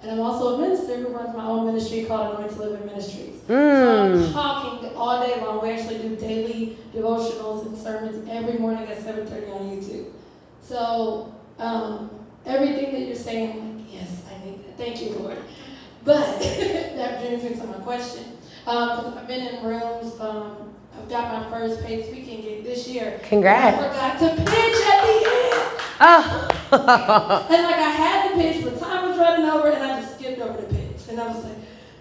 And I'm also a minister who runs my own ministry called Anointed Living Ministries. So I'm talking all day long. We actually do daily devotionals and sermons every morning at 7:30 on YouTube. So everything that you're saying, I'm like, yes, I need that. Thank you, Lord. But that brings me to my question. Because I've been in rooms, I've got my first paid speaking gig this year. Congrats. I forgot to pitch at the end. Oh. And like I had the pitch, but time was running over, and I just skipped over the pitch. And I was like,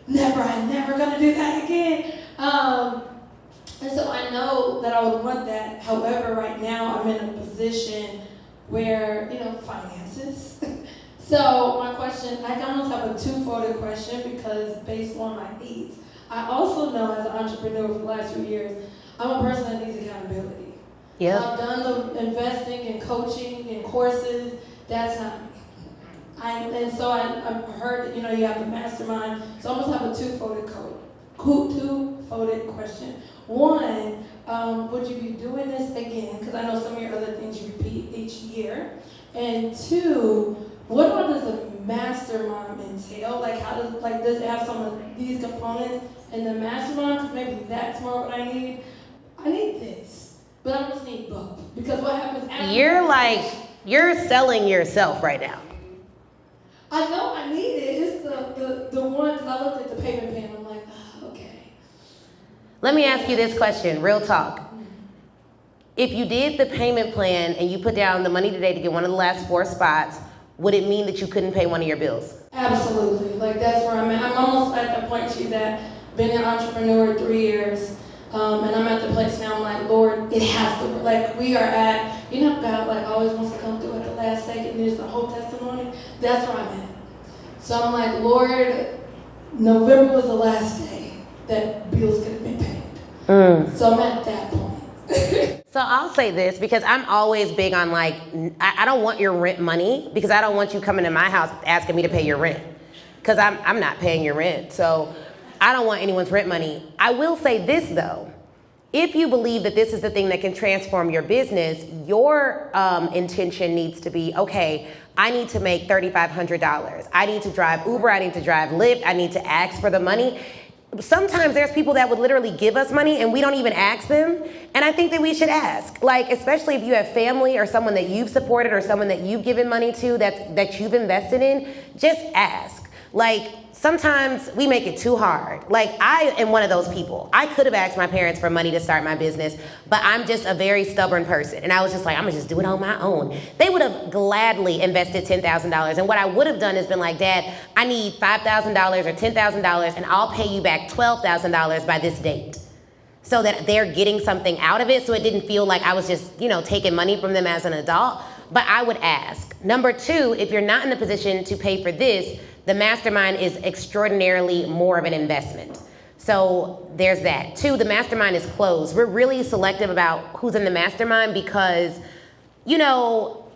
I'm never gonna do that again. And so I know that I would want that. However, right now I'm in a position where, finances. So my question, I almost have a two-folded question because based on my needs. I also know as an entrepreneur for the last few years, I'm a person that needs accountability. Yep. So I've done the investing and coaching and courses. That's not me. And so I heard that, you have the mastermind. So I almost have a two-folded question. One, would you be doing this again? Because I know some of your other things you repeat each year. And two, what all does a mastermind entail? Does it have some of these components in the mastermind? Because maybe that's more what I need. I need this, but I just need both. Because what happens after You're selling yourself right now. I know I need it. It's the one, because I looked at the payment plan, I'm like, okay. Let me ask you this question, real talk. If you did the payment plan and you put down the money today to get one of the last 4 spots, would it mean that you couldn't pay one of your bills? Absolutely. That's where I'm at. I'm almost at the point she's at. Been an entrepreneur 3 years. And I'm at the place now, I'm like, Lord, it has to, we are at, God, always wants to come through at the last second, and there's the whole testimony. That's where I'm at. So I'm like, Lord, November was the last day that bills could have been paid. So I'm at that point. So I'll say this, because I'm always big on I don't want your rent money, because I don't want you coming to my house asking me to pay your rent, because I'm not paying your rent. So I don't want anyone's rent money. I will say this though, if you believe that this is the thing that can transform your business, your intention needs to be, okay, I need to make $3,500. I need to drive Uber, I need to drive Lyft, I need to ask for the money. Sometimes there's people that would literally give us money and we don't even ask them. And I think that we should ask, especially if you have family or someone that you've supported or someone that you've given money to that you've invested in, just ask. Sometimes we make it too hard. I am one of those people. I could have asked my parents for money to start my business, but I'm just a very stubborn person. And I was just like, I'm gonna just do it on my own. They would have gladly invested $10,000. And what I would have done is been like, Dad, I need $5,000 or $10,000 and I'll pay you back $12,000 by this date. So that they're getting something out of it, so it didn't feel like I was just, taking money from them as an adult. But I would ask. Number 2, if you're not in a position to pay for this, the mastermind is extraordinarily more of an investment. So there's that. 2, the mastermind is closed. We're really selective about who's in the mastermind because,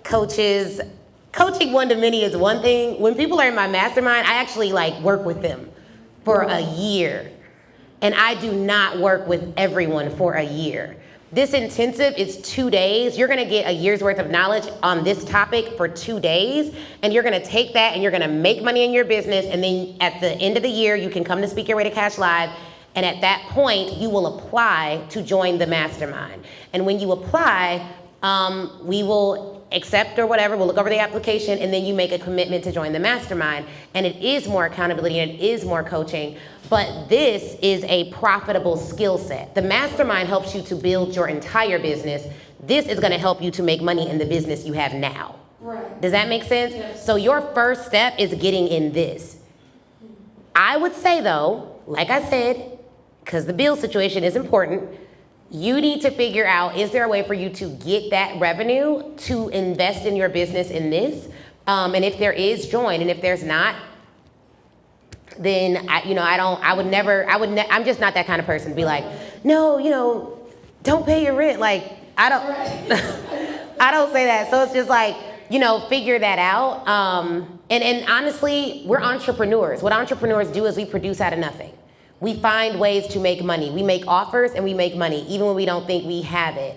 coaching one-to-many is one thing. When people are in my mastermind, I actually work with them for a year. And I do not work with everyone for a year. This intensive is 2 days. You're gonna get a year's worth of knowledge on this topic for 2 days, and you're gonna take that and you're gonna make money in your business, and then at the end of the year, you can come to Speak Your Way to Cash Live, and at that point, you will apply to join the mastermind. And when you apply, we will accept or whatever, we'll look over the application, and then you make a commitment to join the mastermind. And it is more accountability and it is more coaching, but this is a profitable skill set. The mastermind helps you to build your entire business. This is gonna help you to make money in the business you have now. Right. Does that make sense? Yes. So your first step is getting in this. I would say though, like I said, because the bill situation is important, you need to figure out, is there a way for you to get that revenue to invest in your business in this? And if there is, join. And if there's not, then I'm just not that kind of person to be like, no, don't pay your rent. Like, I don't say that. So it's just like, figure that out. And honestly, we're entrepreneurs. What entrepreneurs do is we produce out of nothing. We find ways to make money. We make offers and we make money, even when we don't think we have it.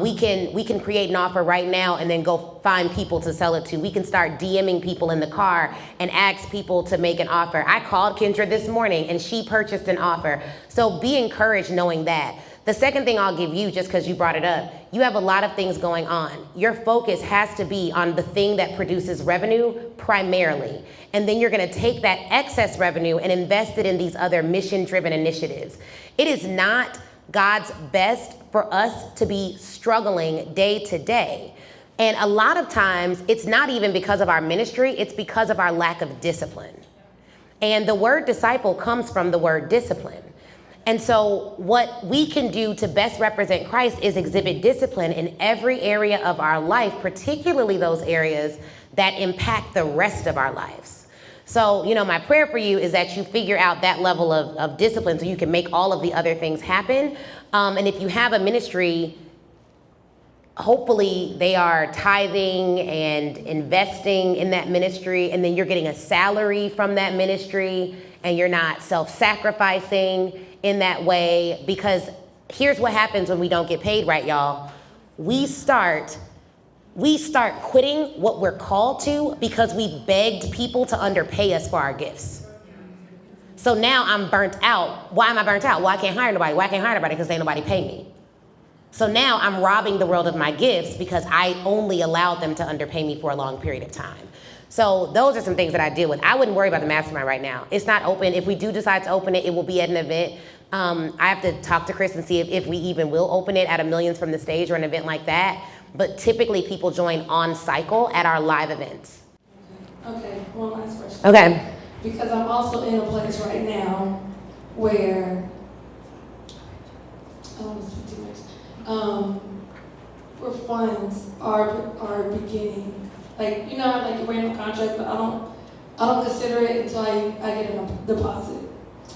We can create an offer right now and then go find people to sell it to. We can start DMing people in the car and ask people to make an offer. I called Kendra this morning and she purchased an offer. So be encouraged knowing that. The second thing I'll give you, just because you brought it up, you have a lot of things going on. Your focus has to be on the thing that produces revenue primarily. And then you're gonna take that excess revenue and invest it in these other mission-driven initiatives. It is not God's best for us to be struggling day to day. And a lot of times, it's not even because of our ministry, it's because of our lack of discipline. And the word disciple comes from the word discipline. And so what we can do to best represent Christ is exhibit discipline in every area of our life, particularly those areas that impact the rest of our lives. So, my prayer for you is that you figure out that level of discipline so you can make all of the other things happen. And if you have a ministry, hopefully they are tithing and investing in that ministry, and then you're getting a salary from that ministry, and you're not self-sacrificing in that way, because here's what happens when we don't get paid right, y'all. We start quitting what we're called to because we begged people to underpay us for our gifts. So now I'm burnt out. Why am I burnt out? Well, I can't hire nobody. Why can't I hire nobody? Because ain't nobody pay me. So now I'm robbing the world of my gifts because I only allowed them to underpay me for a long period of time. So those are some things that I deal with. I wouldn't worry about the mastermind right now. It's not open. If we do decide to open it, it will be at an event. I have to talk to Chris and see if we even will open it at a Millions from the Stage or an event like that. But typically people join on cycle at our live events. Okay, one last question. Okay. Because I'm also in a place right now where, I don't want to speak too much, where funds are beginning. Like, like you're waiting on a contract, but I don't consider it until I get a deposit.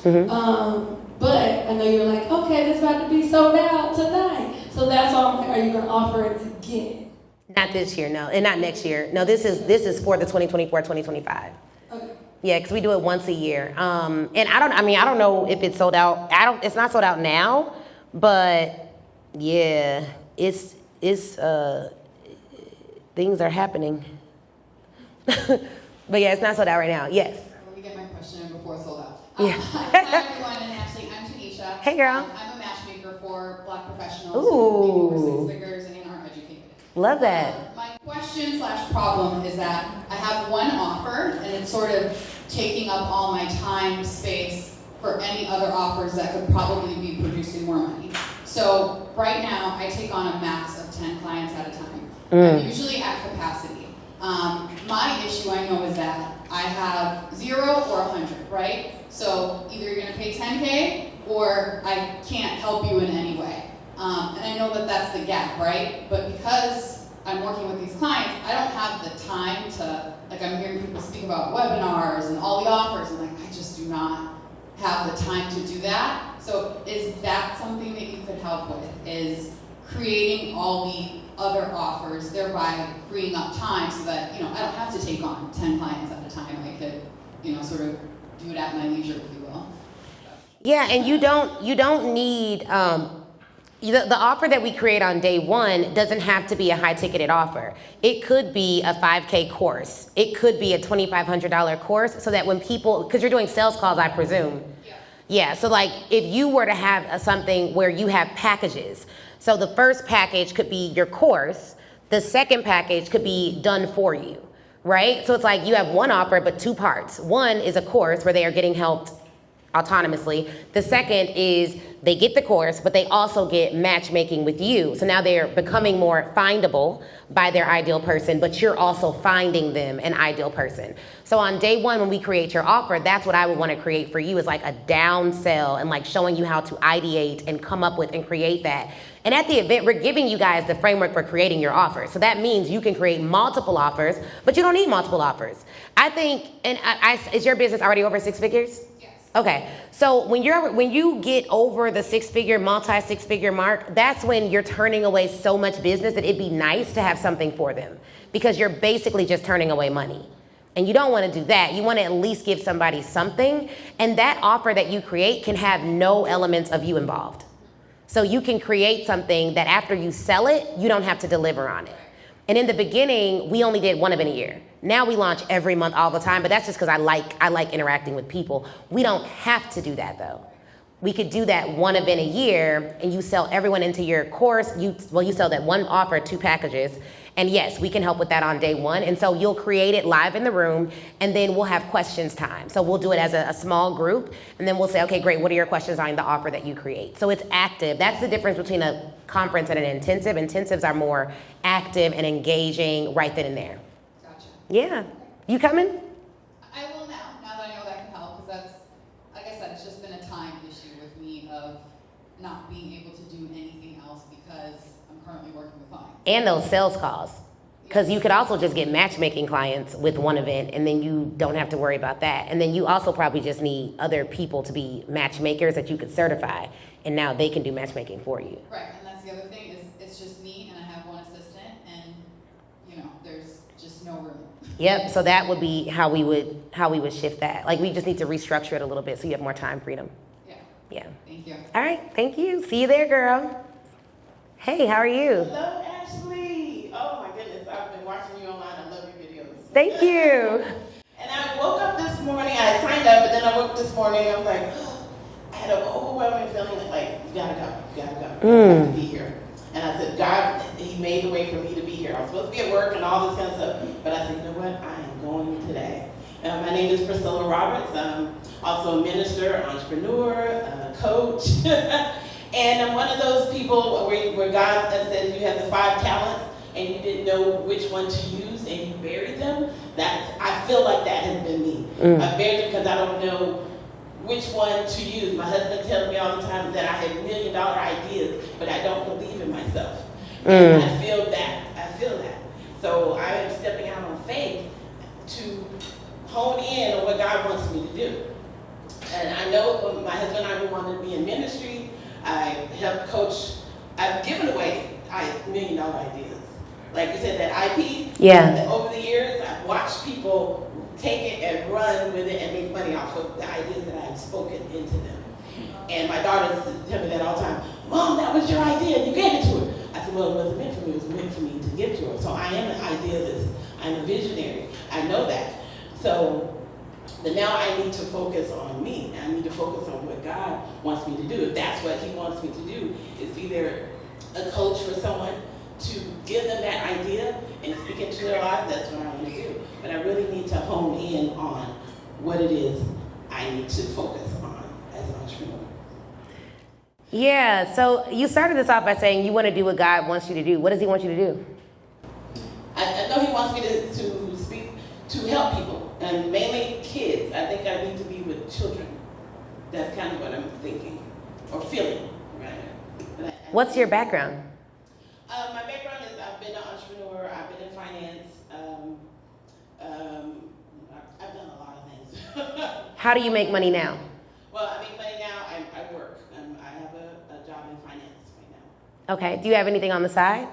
Mm-hmm. But I know you're like, okay, this is about to be sold out tonight. So that's all. Are you going to offer it again? Not this year, no, and not next year. No, this is for the 2024-2025. Okay. Yeah, because we do it once a year. And I don't know if it's sold out. It's not sold out now, but yeah, it's things are happening. But yeah, it's not sold out right now. Yes. Let me get my question in before it's sold out. Yeah. Hi everyone, and Ashley, I'm Tanisha. Hey girl. I'm a matchmaker for Black professionals Ooh. who make over 6 figures and are educated. Love that. My question / problem is that I have one offer, and it's sort of taking up all my time, space for any other offers that could probably be producing more money. So right now, I take on a max of 10 clients at a time. I'm usually at capacity. My issue I know is that I have 0 or 100, right? So either you're gonna pay 10K or I can't help you in any way. And I know that that's the gap, right? But because I'm working with these clients, I don't have the time to, like I'm hearing people speak about webinars and all the offers, and like, I just do not have the time to do that. So is that something that you could help with, is creating all the other offers, thereby freeing up time so that, I don't have to take on 10 clients at a time. I could, sort of do it at my leisure, if you will. Yeah, and you don't need, the offer that we create on day one doesn't have to be a high ticketed offer. It could be a 5K course. It could be a $2,500 course, so that when people, because you're doing sales calls, I presume. Yeah, so like if you were to have something where you have packages, so the first package could be your course, the second package could be done for you, right? So it's like you have one offer, but 2 parts. One is a course where they are getting helped autonomously. The second is they get the course, but they also get matchmaking with you. So now they're becoming more findable by their ideal person, but you're also finding them an ideal person. So on day one, when we create your offer, that's what I would want to create for you, is like a down sell and like showing you how to ideate and come up with and create that. And at the event, we're giving you guys the framework for creating your offer. So that means you can create multiple offers, but you don't need multiple offers. I think, and is your business already over 6 figures? Yes. Okay, so when you get over the 6 figure, multi-6 figure mark, that's when you're turning away so much business that it'd be nice to have something for them, because you're basically just turning away money. And you don't want to do that. You want to at least give somebody something, and that offer that you create can have no elements of you involved. So you can create something that after you sell it, you don't have to deliver on it. And in the beginning, we only did one event a year. Now we launch every month all the time, but that's just because I like interacting with people. We don't have to do that though. We could do that one event a year, and you sell everyone into your course. You sell that one offer, 2 packages. And yes, we can help with that on day one. And so you'll create it live in the room, and then we'll have questions time. So we'll do it as a small group, and then we'll say, okay, great, what are your questions on the offer that you create? So it's active. That's the difference between a conference and an intensive. Intensives are more active and engaging right then and there. Gotcha. Yeah. You coming? I will now that I know that can help, because that's, like I said, it's just been a time issue with me of not being able to do anything else because I'm currently working with clients. And those sales calls. Because you could also just get matchmaking clients with one event, and then you don't have to worry about that. And then you also probably just need other people to be matchmakers that you could certify, and now they can do matchmaking for you. Right, and that's the other thing, is it's just me and I have one assistant, and there's just no room. Yep, so that would be how we would shift that. Like, we just need to restructure it a little bit so you have more time freedom. Yeah. Thank you. All right, thank you. See you there, girl. Hey, how are you? Hello, Ashley. Oh my goodness, I've been watching you online. I love your videos. Thank you. And I woke up this morning, I signed up, but then I woke up this morning, I was like, oh, I had an overwhelming feeling like, you gotta go. You have to be here. And I said, God, He made the way for me to be here. I was supposed to be at work and all this kind of stuff, but I said, you know what, I am going today. My name is Priscilla Roberts. I'm also a minister, entrepreneur, coach. And I'm one of those people where God says you have the 5 talents and you didn't know which one to use and you buried them. I feel like that has been me. I buried them because I don't know which one to use. My husband tells me all the time that I have $1 million ideas, but I don't believe in myself. And I feel that. So I am stepping out on faith to hone in on what God wants me to do. And I know my husband and I wanted to be in ministry. I helped coach. I've given away $1 million ideas. Like you said, that IP. Yeah. Over the years, I've watched people take it and run with it and make money off of the ideas that I've spoken into them. And my daughters tell me that all the time. Mom, that was your idea, and you gave it to her. I said, well, it wasn't meant for me. It was meant for me to give to her. So I am an idealist. I'm a visionary. I know that. So but now I need to focus on me. I need to focus on what God wants me to do. If that's what He wants me to do, is be there a coach for someone to give them that idea and speak into their life, that's what I want to do. But I really need to hone in on what it is I need to focus on as an entrepreneur. Yeah, so you started this off by saying you want to do what God wants you to do. What does He want you to do? I know He wants me to speak, to help people, and mainly kids. I think I need to be with children. That's kind of what I'm thinking, or feeling, right? What's your background? My background is I've been an entrepreneur, I've been in finance, I've done a lot of things. How do you make money now? Well, I make money now, I work. I have a job in finance right now. Okay, do you have anything on the side?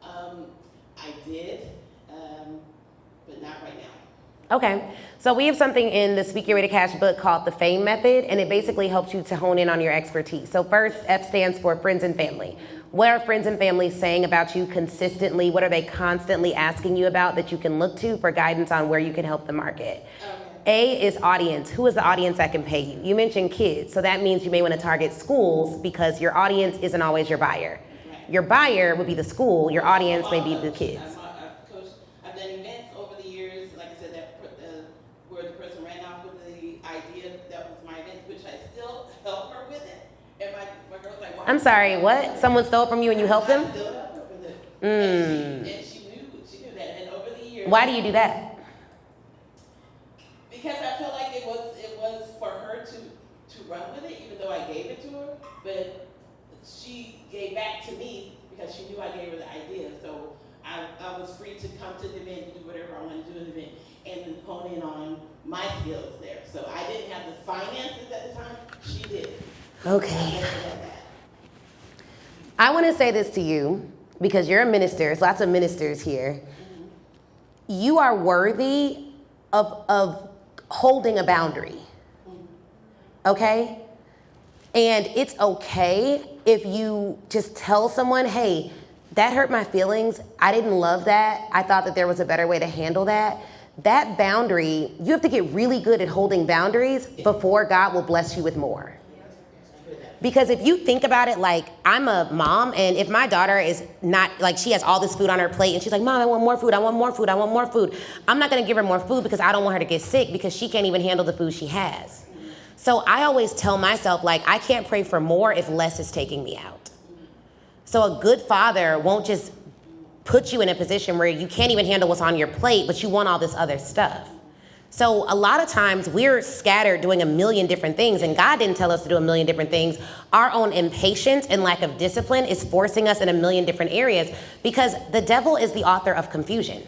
I did, but not right now. Okay, so we have something in the Speak Your Way to Cash book called the FAME method, and it basically helps you to hone in on your expertise. So first, F stands for friends and family. What are friends and family saying about you consistently? What are they constantly asking you about that you can look to for guidance on where you can help the market? A is audience. Who is the audience that can pay you? You mentioned kids, so that means you may want to target schools because your audience isn't always your buyer. Your buyer would be the school, your audience may be the kids. I've done events over the years, like I said, where the person ran off with the idea, that was my event, which I I'm sorry, what? Someone stole from you and you helped them? I still help her with it. Mm. And she knew that. And over the years. Why do you do that? Because I felt like it was for her to run with it, even though I gave it to her. But she gave back to me because she knew I gave her the idea. So I was free to come to the event and do whatever I wanted to do at the event and hone in on my skills there. So I didn't have the finances at the time. She did. Okay. I want to say this to you because you're a minister. There's lots of ministers here. You are worthy of holding a boundary. Okay? And it's okay if you just tell someone, hey, that hurt my feelings. I didn't love that. I thought that there was a better way to handle that. That boundary, you have to get really good at holding boundaries before God will bless you with more. Because if you think about it, like, I'm a mom, and if my daughter is not, like, she has all this food on her plate, and she's like, Mom, I want more food, I want more food, I want more food. I'm not gonna give her more food because I don't want her to get sick because she can't even handle the food she has. So I always tell myself, like, I can't pray for more if less is taking me out. So a good father won't just put you in a position where you can't even handle what's on your plate, but you want all this other stuff. So a lot of times we're scattered doing a million different things, and God didn't tell us to do a million different things. Our own impatience and lack of discipline is forcing us in a million different areas because the devil is the author of confusion.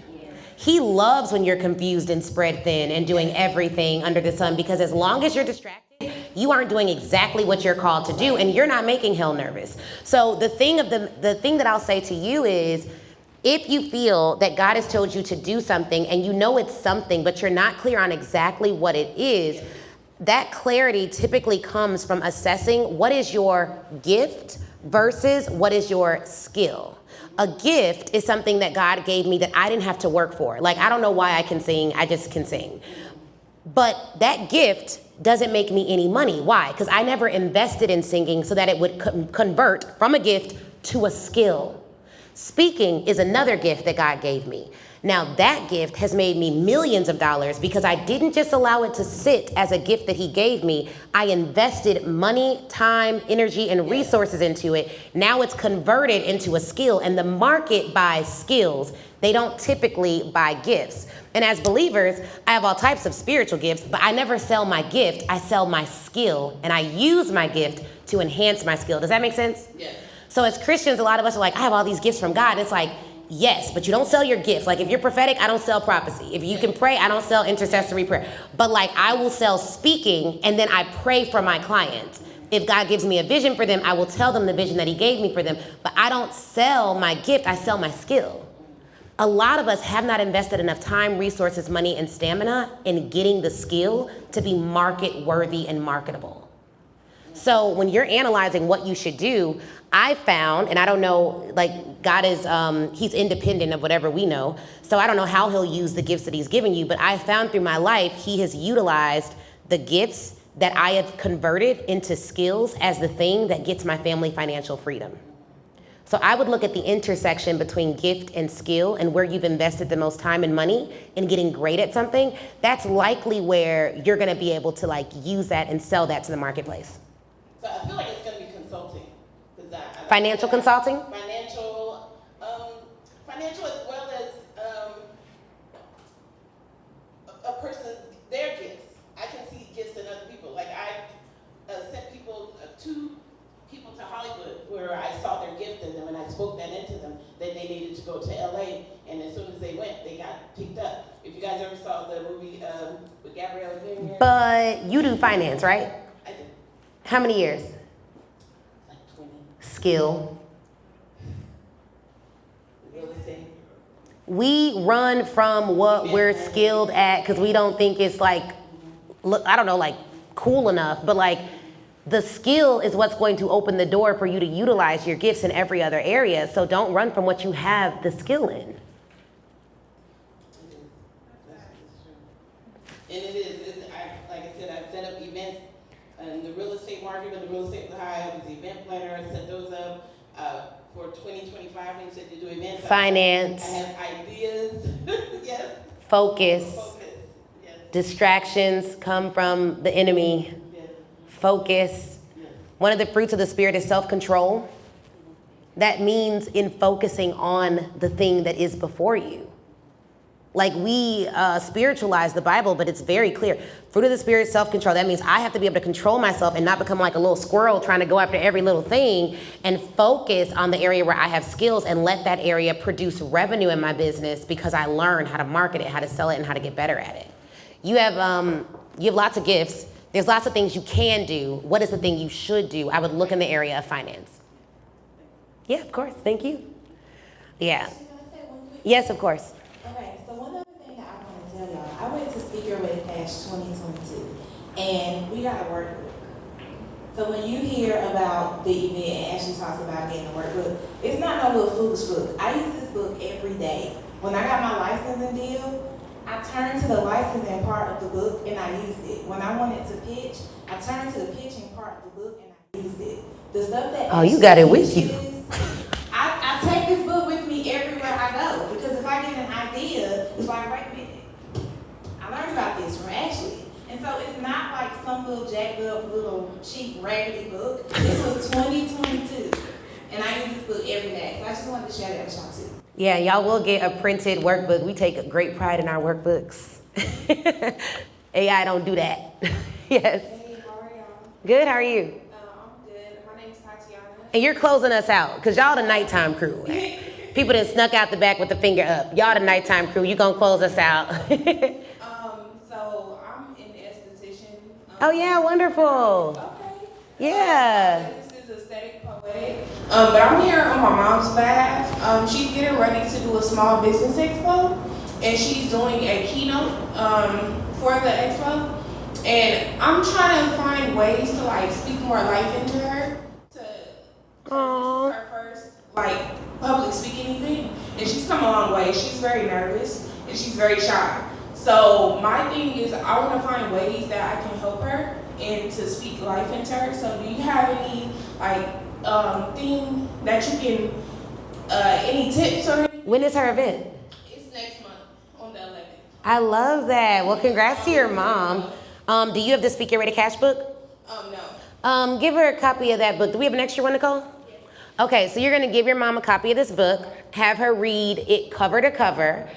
He loves when you're confused and spread thin and doing everything under the sun, because as long as you're distracted, you aren't doing exactly what you're called to do, and you're not making hell nervous. So the thing that I'll say to you is, if you feel that God has told you to do something and you know it's something, but you're not clear on exactly what it is, that clarity typically comes from assessing what is your gift versus what is your skill. A gift is something that God gave me that I didn't have to work for. Like, I don't know why I can sing, I just can sing. But that gift doesn't make me any money. Why? Because I never invested in singing so that it would convert from a gift to a skill. Speaking is another gift that God gave me. Now that gift has made me millions of dollars because I didn't just allow it to sit as a gift that he gave me. I invested money, time, energy, and resources into it. Now it's converted into a skill, and the market buys skills. They don't typically buy gifts. And as believers, I have all types of spiritual gifts, but I never sell my gift. I sell my skill, and I use my gift to enhance my skill. Does that make sense? Yes. So as Christians, a lot of us are like, I have all these gifts from God. It's like, yes, but you don't sell your gifts. Like, if you're prophetic, I don't sell prophecy. If you can pray, I don't sell intercessory prayer. But like, I will sell speaking, and then I pray for my clients. If God gives me a vision for them, I will tell them the vision that he gave me for them. But I don't sell my gift, I sell my skill. A lot of us have not invested enough time, resources, money, and stamina in getting the skill to be market worthy and marketable. So when you're analyzing what you should do, I found, and I don't know, like, God is, he's independent of whatever we know. So I don't know how he'll use the gifts that he's given you, but I found through my life, he has utilized the gifts that I have converted into skills as the thing that gets my family financial freedom. So I would look at the intersection between gift and skill and where you've invested the most time and money in getting great at something. That's likely where you're gonna be able to like use that and sell that to the marketplace. So I feel like it's going to be consulting. Financial consulting? Financial as well as a person's, their gifts. I can see gifts in other people. Like I sent people, 2 people to Hollywood where I saw their gift in them and I spoke that into them that they needed to go to LA, and as soon as they went, they got picked up. If you guys ever saw the movie with Gabrielle Union. But you do finance, right? I do. How many years? Like 20. Skill. Real estate. We run from what we're skilled at because we don't think it's like, I don't know, like cool enough, but like the skill is what's going to open the door for you to utilize your gifts in every other area. So don't run from what you have the skill in. And it is, like I said, I set up events in the real estate market. When the real estate was high, I was the event planner. I set those up for 2025. When you said to do events, Finance. I have ideas. Yes. Focus. Yes. Distractions come from the enemy. Yes. Focus. Yes. One of the fruits of the Spirit is self-control. That means in focusing on the thing that is before you. Like we spiritualize the Bible, but it's very clear. Fruit of the Spirit, self-control. That means I have to be able to control myself and not become like a little squirrel trying to go after every little thing, and focus on the area where I have skills and let that area produce revenue in my business because I learned how to market it, how to sell it, and how to get better at it. You have lots of gifts. There's lots of things you can do. What is the thing you should do? I would look in the area of finance. Yeah, of course. Thank you. Yeah. Yes, of course. Okay, so one other thing that I want to tell y'all, I went to Speaker with Cash 2022, and we got a workbook. So when you hear about the event and Ashley talks about getting a workbook, it's not no little foolish book. I use this book every day. When I got my licensing deal, I turned to the licensing part of the book and I used it. When I wanted to pitch, I turned to the pitching part of the book and I used it. The stuff that you got it with you. I take this book with me everywhere I go, because if I get an idea, it's like, wait a minute, I learned about this from Ashley. And so it's not like some little jacked up, little cheap, raggedy book. This was 2022, and I use this book every day. So I just wanted to share that with y'all too. Yeah, y'all will get a printed workbook. We take great pride in our workbooks. AI don't do that. Yes. Hey, how are y'all? Good, how are you? I'm good. My name's Tatiana. And you're closing us out, because y'all the nighttime crew. People done snuck out the back with the finger up. Y'all the nighttime crew. You gonna close us out. So I'm an esthetician. Oh yeah, wonderful. Okay. Yeah. This is aesthetic poetic. But I'm here on my mom's behalf. She's getting ready to do a small business expo, and she's doing a keynote for the expo. And I'm trying to find ways to like speak more life into her. This is her first like public speaking event, and she's come a long way. She's very nervous and she's very shy. So my thing is, I want to find ways that I can help her and to speak life into her. So do you have any like thing that you can, any tips or anything? When is her event? It's next month on the 11th. I love that. Well, congrats to your mom. Do you have the Speak Your Way to Cash book? No. Give her a copy of that book. Do we have an extra one, Nicole? Okay, so you're gonna give your mom a copy of this book, have her read it cover to cover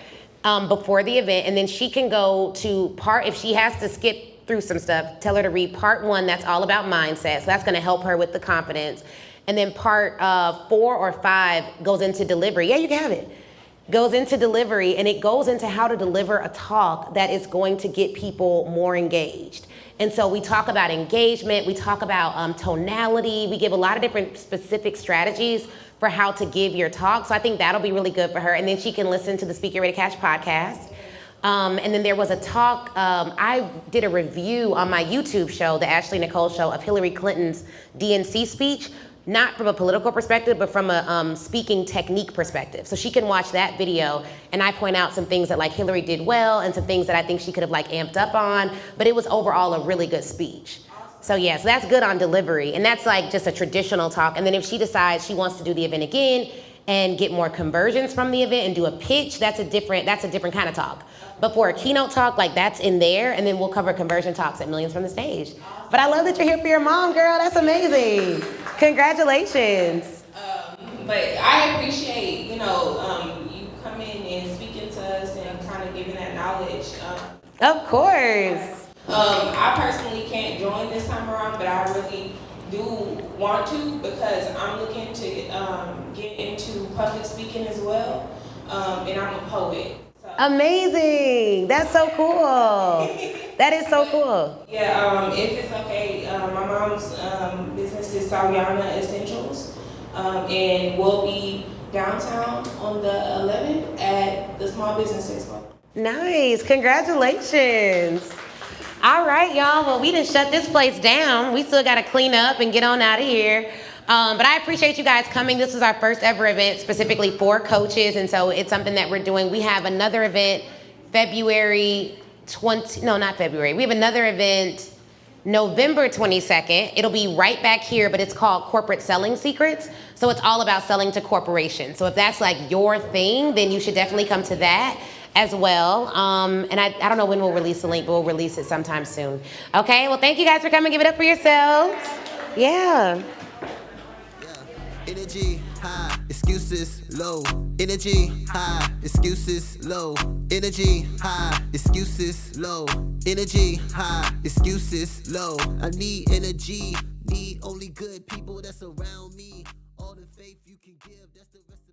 before the event, and then she can go to if she has to skip through some stuff, tell her to read part 1, that's all about mindset, so that's gonna help her with the confidence. And then part 4 or 5 goes into delivery. Yeah, you can have it. Goes into delivery, and it goes into how to deliver a talk that is going to get people more engaged. And so we talk about engagement, we talk about tonality, we give a lot of different specific strategies for how to give your talk. So I think that'll be really good for her. And then she can listen to the Speak Your Way to Cash podcast. And then there was a talk, I did a review on my YouTube show, the Ashley Nicole Show, of Hillary Clinton's DNC speech. Not from a political perspective, but from a speaking technique perspective. So she can watch that video, and I point out some things that like Hillary did well and some things that I think she could have like amped up on, but it was overall a really good speech. So yeah, so that's good on delivery, and that's like just a traditional talk. And then if she decides she wants to do the event again and get more conversions from the event and do a pitch, that's a different kind of talk. But for a keynote talk, like that's in there, and then we'll cover conversion talks at Millions from the Stage. But I love that you're here for your mom, girl. That's amazing. Congratulations. But I appreciate, you coming and speaking to us and kind of giving that knowledge. Of course. I personally can't join this time around, but I really do want to, because I'm looking to get into public speaking as well, and I'm a poet. Amazing. That's so cool. That is so cool. Yeah, if it's okay, my mom's business is Sawyana Essentials, and we'll be downtown on the 11th at the Small Business Expo. Nice. Congratulations. All right, y'all. Well, we didn't shut this place down. We still got to clean up and get on out of here. But I appreciate you guys coming. This is our first ever event specifically for coaches, and so it's something that we're doing. We have another event February 20, no, not February. We have another event November 22nd. It'll be right back here, but it's called Corporate Selling Secrets. So it's all about selling to corporations. So if that's like your thing, then you should definitely come to that as well. And I don't know when we'll release the link, but we'll release it sometime soon. Okay, well, thank you guys for coming. Give it up for yourselves. Yeah. Energy high, excuses low. Energy high, excuses low. Energy high, excuses low. Energy high, excuses low. I need energy, need only good people that's around me. All the faith you can give, that's the recipe.